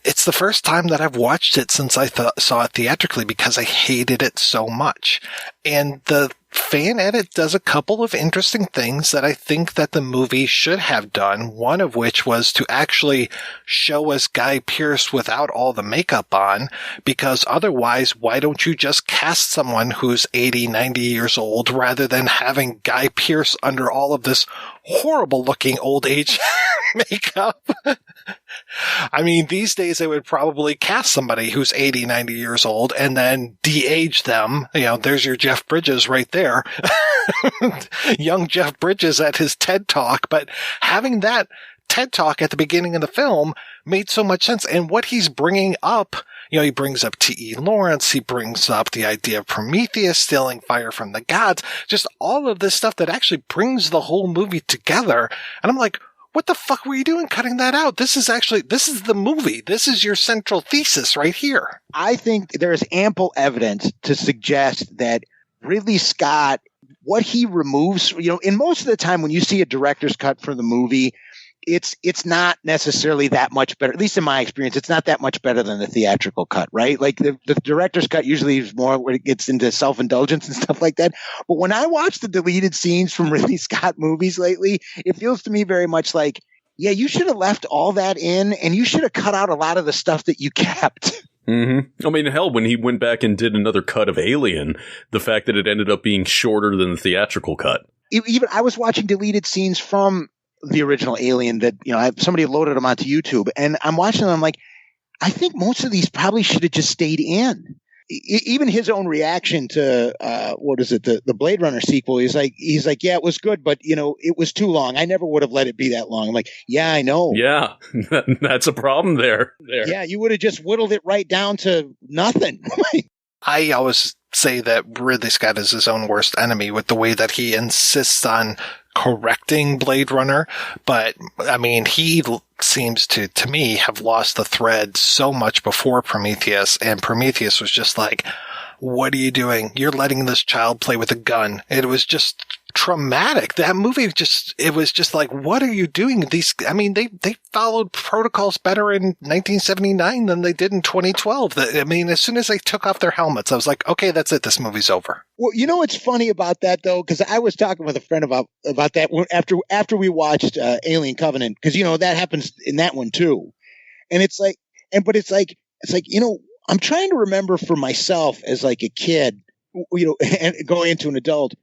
It's the first time that I've watched it since I saw it theatrically because I hated it so much. And the fan edit does a couple of interesting things that I think that the movie should have done, one of which was to actually show us Guy Pearce without all the makeup on, because otherwise, why don't you just cast someone who's 80, 90 years old rather than having Guy Pearce under all of this horrible looking old age makeup? I mean, these days they would probably cast somebody who's 80, 90 years old and then de-age them. There's your Jeff Bridges right there. Young Jeff Bridges at his TED Talk. But having that TED Talk at the beginning of the film made so much sense. And what he's bringing up, he brings up T.E. Lawrence. He brings up the idea of Prometheus stealing fire from the gods. Just all of this stuff that actually brings the whole movie together. And I'm like, what the fuck were you doing cutting that out? This is the movie. This is your central thesis right here. I think there is ample evidence to suggest that Ridley Scott, what he removes, in most of the time when you see a director's cut for the movie, it's not necessarily that much better. At least in my experience, it's not that much better than the theatrical cut, right? Like the director's cut usually is more where it gets into self-indulgence and stuff like that. But when I watch the deleted scenes from Ridley Scott movies lately, it feels to me very much like Yeah, you should have left all that in, and you should have cut out a lot of the stuff that you kept. Mm-hmm. I mean, hell, when he went back and did another cut of Alien, the fact that it ended up being shorter than the theatrical cut. Even I was watching deleted scenes from the original Alien that, somebody loaded them onto YouTube, and I'm watching them. I'm like, I think most of these probably should have just stayed in. Even his own reaction to the Blade Runner sequel, he's like, yeah, it was good, but it was too long. I never would have let it be that long. I'm like, yeah, I know. Yeah, that's a problem there. Yeah, you would have just whittled it right down to nothing. I always say that Ridley Scott is his own worst enemy with the way that he insists on correcting Blade Runner. But I mean, he seems to me have lost the thread so much before Prometheus, and Prometheus was just like, what are you doing? You're letting this child play with a gun. It was just traumatic. That movie it was just like, what are you doing? They followed protocols better in 1979 than they did in 2012. As soon as they took off their helmets, I was like, okay, that's it. This movie's over. Well, you know what's funny about that though? Cause I was talking with a friend about that after we watched Alien Covenant. Cause that happens in that one too. And it's like, I'm trying to remember for myself as like a kid, and going into an adult,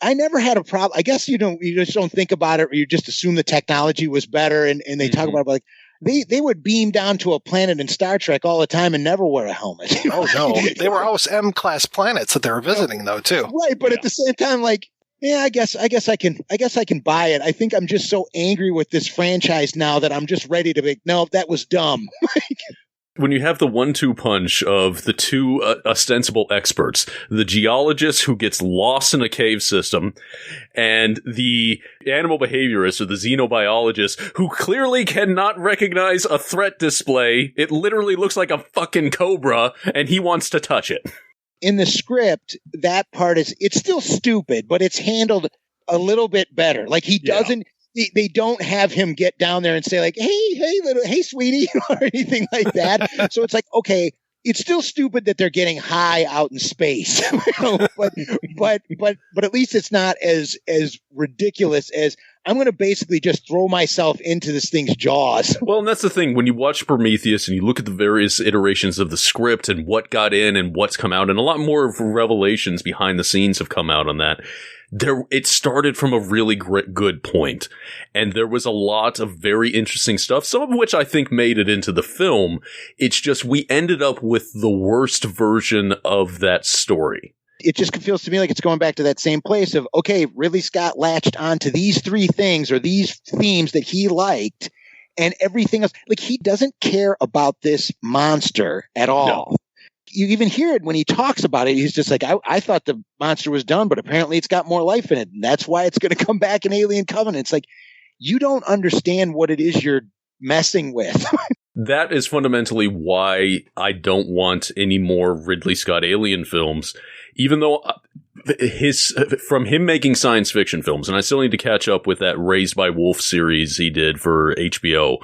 I never had a problem. I guess, you just don't think about it, or you just assume the technology was better. And they talk about like, they would beam down to a planet in Star Trek all the time and never wear a helmet. Oh no, they were always M-class planets that they were visiting though too. Right. But at the same time, like, yeah, I guess I can buy it. I think I'm just so angry with this franchise now that I'm just ready to be, no, that was dumb. When you have the 1-2 punch of the two ostensible experts, the geologist who gets lost in a cave system, and the animal behaviorist or the xenobiologist who clearly cannot recognize a threat display, it literally looks like a fucking cobra, and he wants to touch it. In the script, that part it's still stupid, but it's handled a little bit better. Like he doesn't. They don't have him get down there and say like, hey, sweetie, or anything like that. So it's like, okay, it's still stupid that they're getting high out in space, but at least it's not as ridiculous as I'm going to basically just throw myself into this thing's jaws. Well, and that's the thing. When you watch Prometheus and you look at the various iterations of the script and what got in and what's come out, and a lot more revelations behind the scenes have come out on that. It started from a really good point, and there was a lot of very interesting stuff, some of which I think made it into the film. It's just we ended up with the worst version of that story. It just feels to me like it's going back to that same place of, okay, Ridley Scott latched onto these three things or these themes that he liked, and everything else. Like, he doesn't care about this monster at all. No. You even hear it when he talks about it. He's just like, I thought the monster was done, but apparently it's got more life in it. And that's why it's going to come back in Alien Covenant. It's like, you don't understand what it is you're messing with. That is fundamentally why I don't want any more Ridley Scott Alien films, even though from him making science fiction films, and I still need to catch up with that Raised by Wolves series he did for HBO,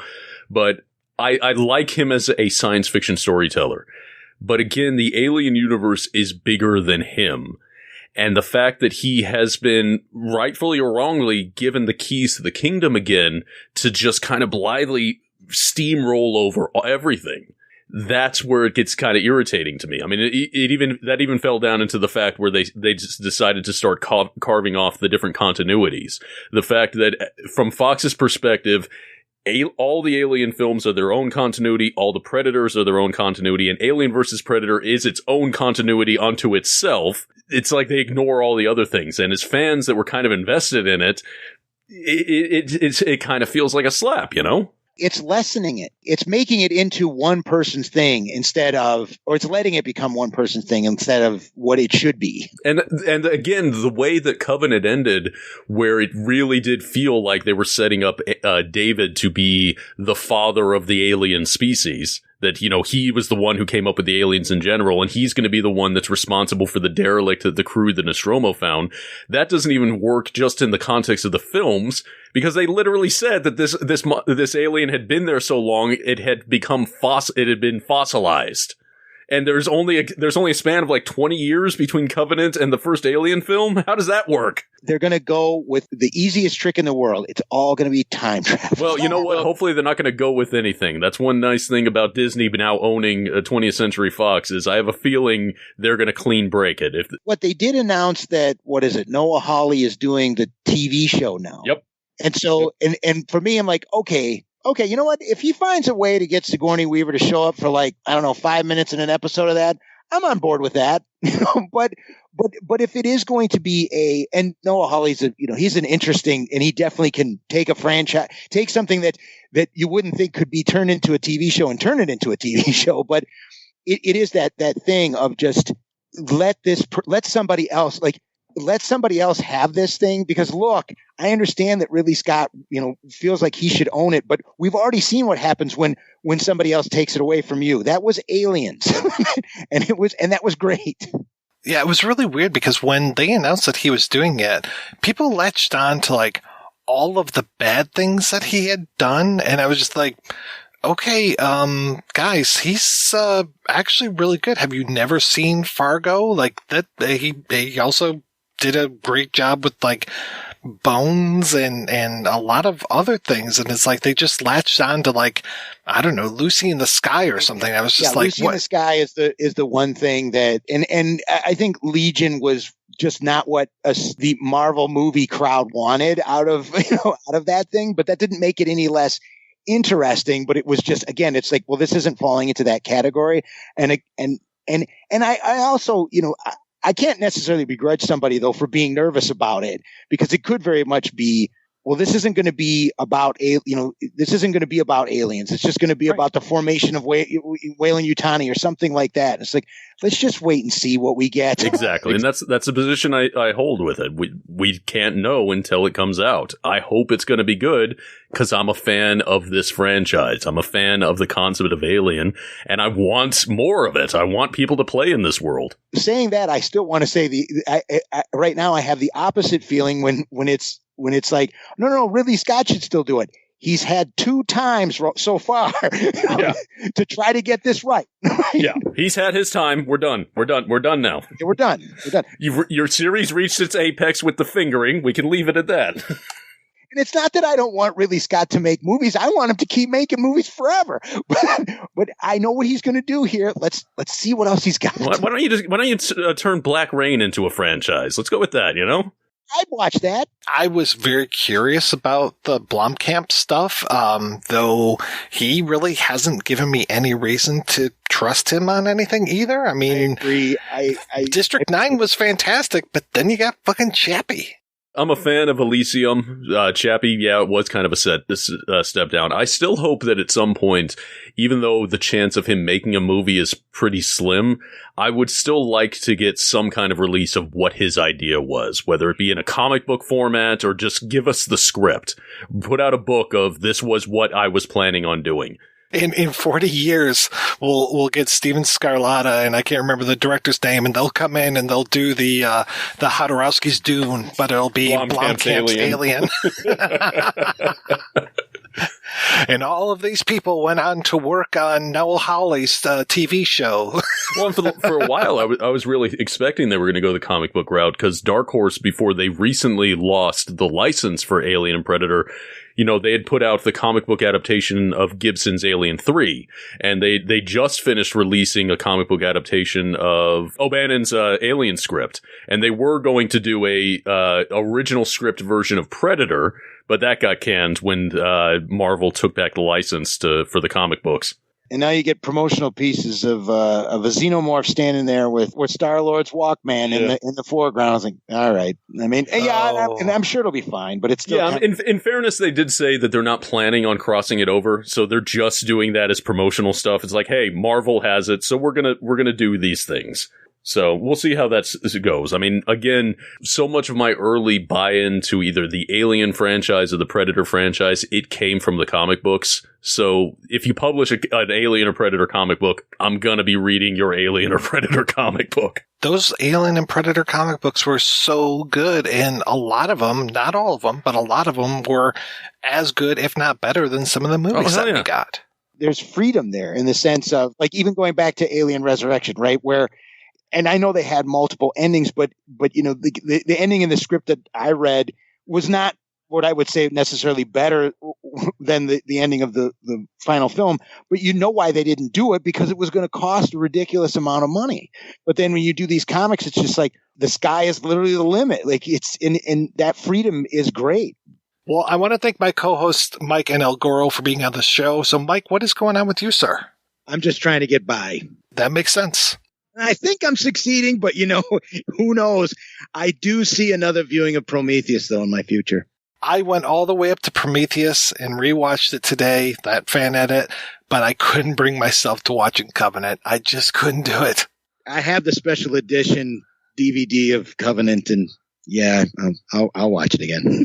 but I like him as a science fiction storyteller. But again, the Alien universe is bigger than him. And the fact that he has been, rightfully or wrongly, given the keys to the kingdom again to just kind of blithely steamroll over everything, that's where it gets kind of irritating to me. I mean, that even fell down into the fact where they just decided to start carving off the different continuities. The fact that, from Fox's perspective, all the Alien films are their own continuity, all the Predators are their own continuity, and Alien vs. Predator is its own continuity unto itself. It's like they ignore all the other things, and as fans that were kind of invested in it, it kind of feels like a slap, you know? It's lessening it. It's making it into one person's thing or it's letting it become one person's thing instead of what it should be. And again, the way that Covenant ended, where it really did feel like they were setting up David to be the father of the alien species, that, he was the one who came up with the aliens in general, and he's going to be the one that's responsible for the derelict that the crew, the Nostromo, found. That doesn't even work just in the context of the films, because they literally said that this alien had been there so long it had become it had been fossilized. And there's only a span of like 20 years between Covenant and the first Alien film. How does that work? They're going to go with the easiest trick in the world. It's all going to be time travel. Well, you know what? Hopefully they're not going to go with anything. That's one nice thing about Disney now owning 20th Century Fox is I have a feeling they're going to clean break it. What they did announce that, Noah Hawley is doing the TV show now. Yep. And so, and for me, I'm like, okay, you know what? If he finds a way to get Sigourney Weaver to show up for 5 minutes in an episode of that, I'm on board with that. But if it is going to be and Noah Hawley's he's an interesting, and he definitely can take a franchise, take something that you wouldn't think could be turned into a TV show and turn it into a TV show. But it is that thing of just let somebody else have this thing, because look, I understand that Ridley Scott, feels like he should own it, but we've already seen what happens when somebody else takes it away from you. That was Aliens. and that was great. Yeah, it was really weird because when they announced that he was doing it, people latched on to all of the bad things that he had done. And I was just like, okay, guys, he's actually really good. Have you never seen Fargo? Like that, he also did a great job with Bones and a lot of other things. And it's they just latched on to I don't know, Lucy in the Sky or something. I was just Lucy in the Sky is the one thing that, and I think Legion was just not what the Marvel movie crowd wanted out of that thing, but that didn't make it any less interesting. But it was just, again, it's this isn't falling into that category. And I also, I can't necessarily begrudge somebody though for being nervous about it, because it could very much be, well, this isn't going to be about this isn't going to be about aliens. It's just going to be about the formation of Weyland-Yutani or something like that. It's let's just wait and see what we get. Exactly, and that's the position I hold with it. We can't know until it comes out. I hope it's going to be good because I'm a fan of this franchise. I'm a fan of the concept of Alien, and I want more of it. I want people to play in this world. Saying that, I still want to say right now I have the opposite feeling when it's no, Ridley Scott should still do it. He's had 2 times so far to try to get this right. Yeah, he's had his time. We're done. We're done now. Yeah, we're done. Your series reached its apex with the fingering. We can leave it at that. And it's not that I don't want Ridley Scott to make movies. I want him to keep making movies forever. But I know what he's going to do here. Let's see what else he's got. Why don't you turn Black Rain into a franchise? Let's go with that. I'd watch that. I was very curious about the Blomkamp stuff, though he really hasn't given me any reason to trust him on anything either. I mean, I agree. District 9 was fantastic, but then you got fucking Chappie. I'm a fan of Elysium. Chappie, it was kind of a step down. I still hope that at some point, even though the chance of him making a movie is pretty slim, I would still like to get some kind of release of what his idea was, whether it be in a comic book format or just give us the script. Put out a book of this was what I was planning on doing. In 40 years, we'll get Steven Scarlatta, and I can't remember the director's name, and they'll come in and they'll do the Jodorowsky's Dune, but it'll be Blomkamp's Alien. And all of these people went on to work on Noel Hawley's TV show. Well, for a while, I was really expecting they were going to go the comic book route, because Dark Horse, before they recently lost the license for Alien and Predator, they had put out the comic book adaptation of Gibson's Alien 3, and they just finished releasing a comic book adaptation of O'Bannon's Alien script, and they were going to do a original script version of Predator, but that got canned when Marvel took back the license for the comic books. And now you get promotional pieces of a xenomorph standing there with Star-Lord's Walkman in the foreground. I was like, all right. I mean, and I'm sure it'll be fine, but it's still in fairness, they did say that they're not planning on crossing it over, so they're just doing that as promotional stuff. It's like, hey, Marvel has it, so we're gonna do these things. So we'll see how that goes. I mean, again, so much of my early buy-in to either the Alien franchise or the Predator franchise, it came from the comic books. So if you publish an Alien or Predator comic book, I'm going to be reading your Alien or Predator comic book. Those Alien and Predator comic books were so good, and a lot of them, not all of them, but a lot of them were as good, if not better, than some of the movies that we got. there's freedom there in the sense of, like, even going back to Alien Resurrection, right? Where, and I know they had multiple endings, but the ending in the script that I read was not what I would say necessarily better than the ending of the final film. But you know why they didn't do it, because it was going to cost a ridiculous amount of money. But then when you do these comics, it's just like the sky is literally the limit. Like, it's and that freedom is great. Well, I want to thank my co-hosts, Mike and El Goro, for being on the show. So, Mike, what is going on with you, sir? I'm just trying to get by. That makes sense. I think I'm succeeding, but, who knows? I do see another viewing of Prometheus, though, in my future. I went all the way up to Prometheus and rewatched it today, that fan edit, but I couldn't bring myself to watching Covenant. I just couldn't do it. I have the special edition DVD of Covenant, and yeah, I'll watch it again.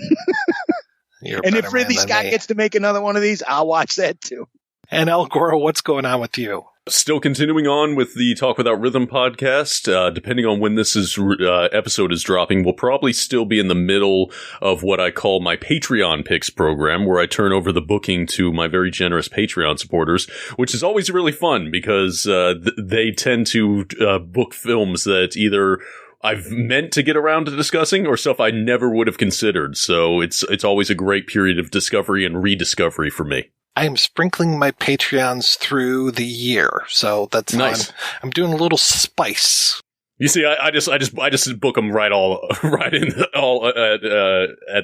And if Ridley Scott gets to make another one of these, I'll watch that too. And El Goro, what's going on with you? Still continuing on with the Talk Without Rhythm podcast. Depending on when this episode is dropping, we'll probably still be in the middle of what I call my Patreon picks program, where I turn over the booking to my very generous Patreon supporters, which is always really fun because they tend to book films that either I've meant to get around to discussing or stuff I never would have considered. So it's always a great period of discovery and rediscovery for me. I am sprinkling my Patreons through the year, so that's nice. I'm doing a little spice. You see, I just book them right at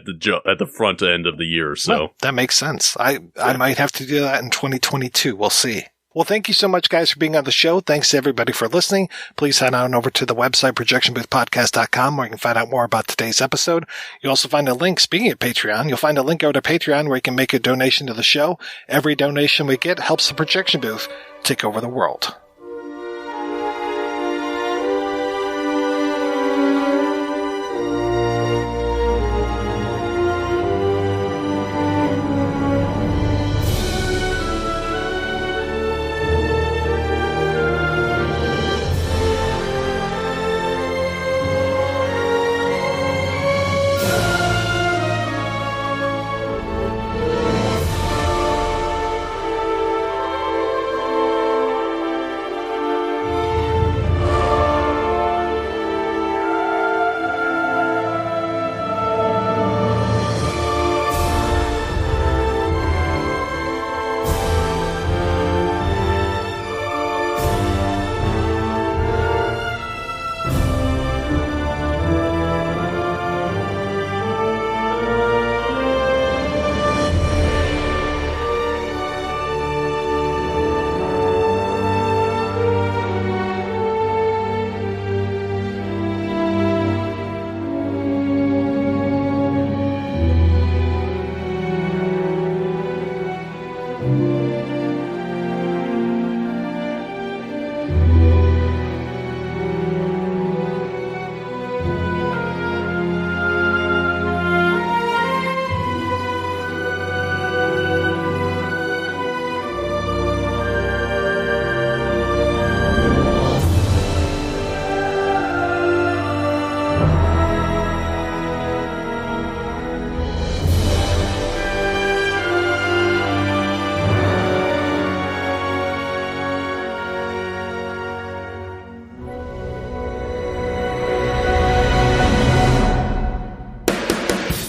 the front end of the year. So well, that makes sense. I might have to do that in 2022. We'll see. Well, thank you so much, guys, for being on the show. Thanks to everybody for listening. Please head on over to the website, projectionboothpodcast.com, where you can find out more about today's episode. You'll also find a link, speaking of Patreon, you'll find a link over to Patreon where you can make a donation to the show. Every donation we get helps the Projection Booth take over the world.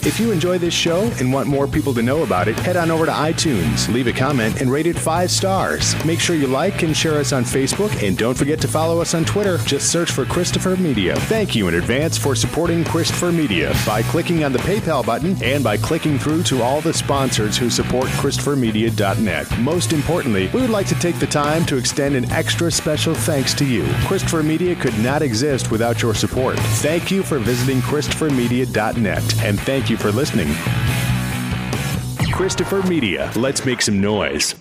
If you enjoy this show and want more people to know about it, head on over to iTunes, leave a comment, and rate it 5 stars. Make sure you like and share us on Facebook, and don't forget to follow us on Twitter. Just search for Christopher Media. Thank you in advance for supporting Christopher Media by clicking on the PayPal button and by clicking through to all the sponsors who support ChristopherMedia.net. Most importantly, we would like to take the time to extend an extra special thanks to you. Christopher Media could not exist without your support. Thank you for visiting ChristopherMedia.net, and thank you for listening. Christopher Media. Let's make some noise.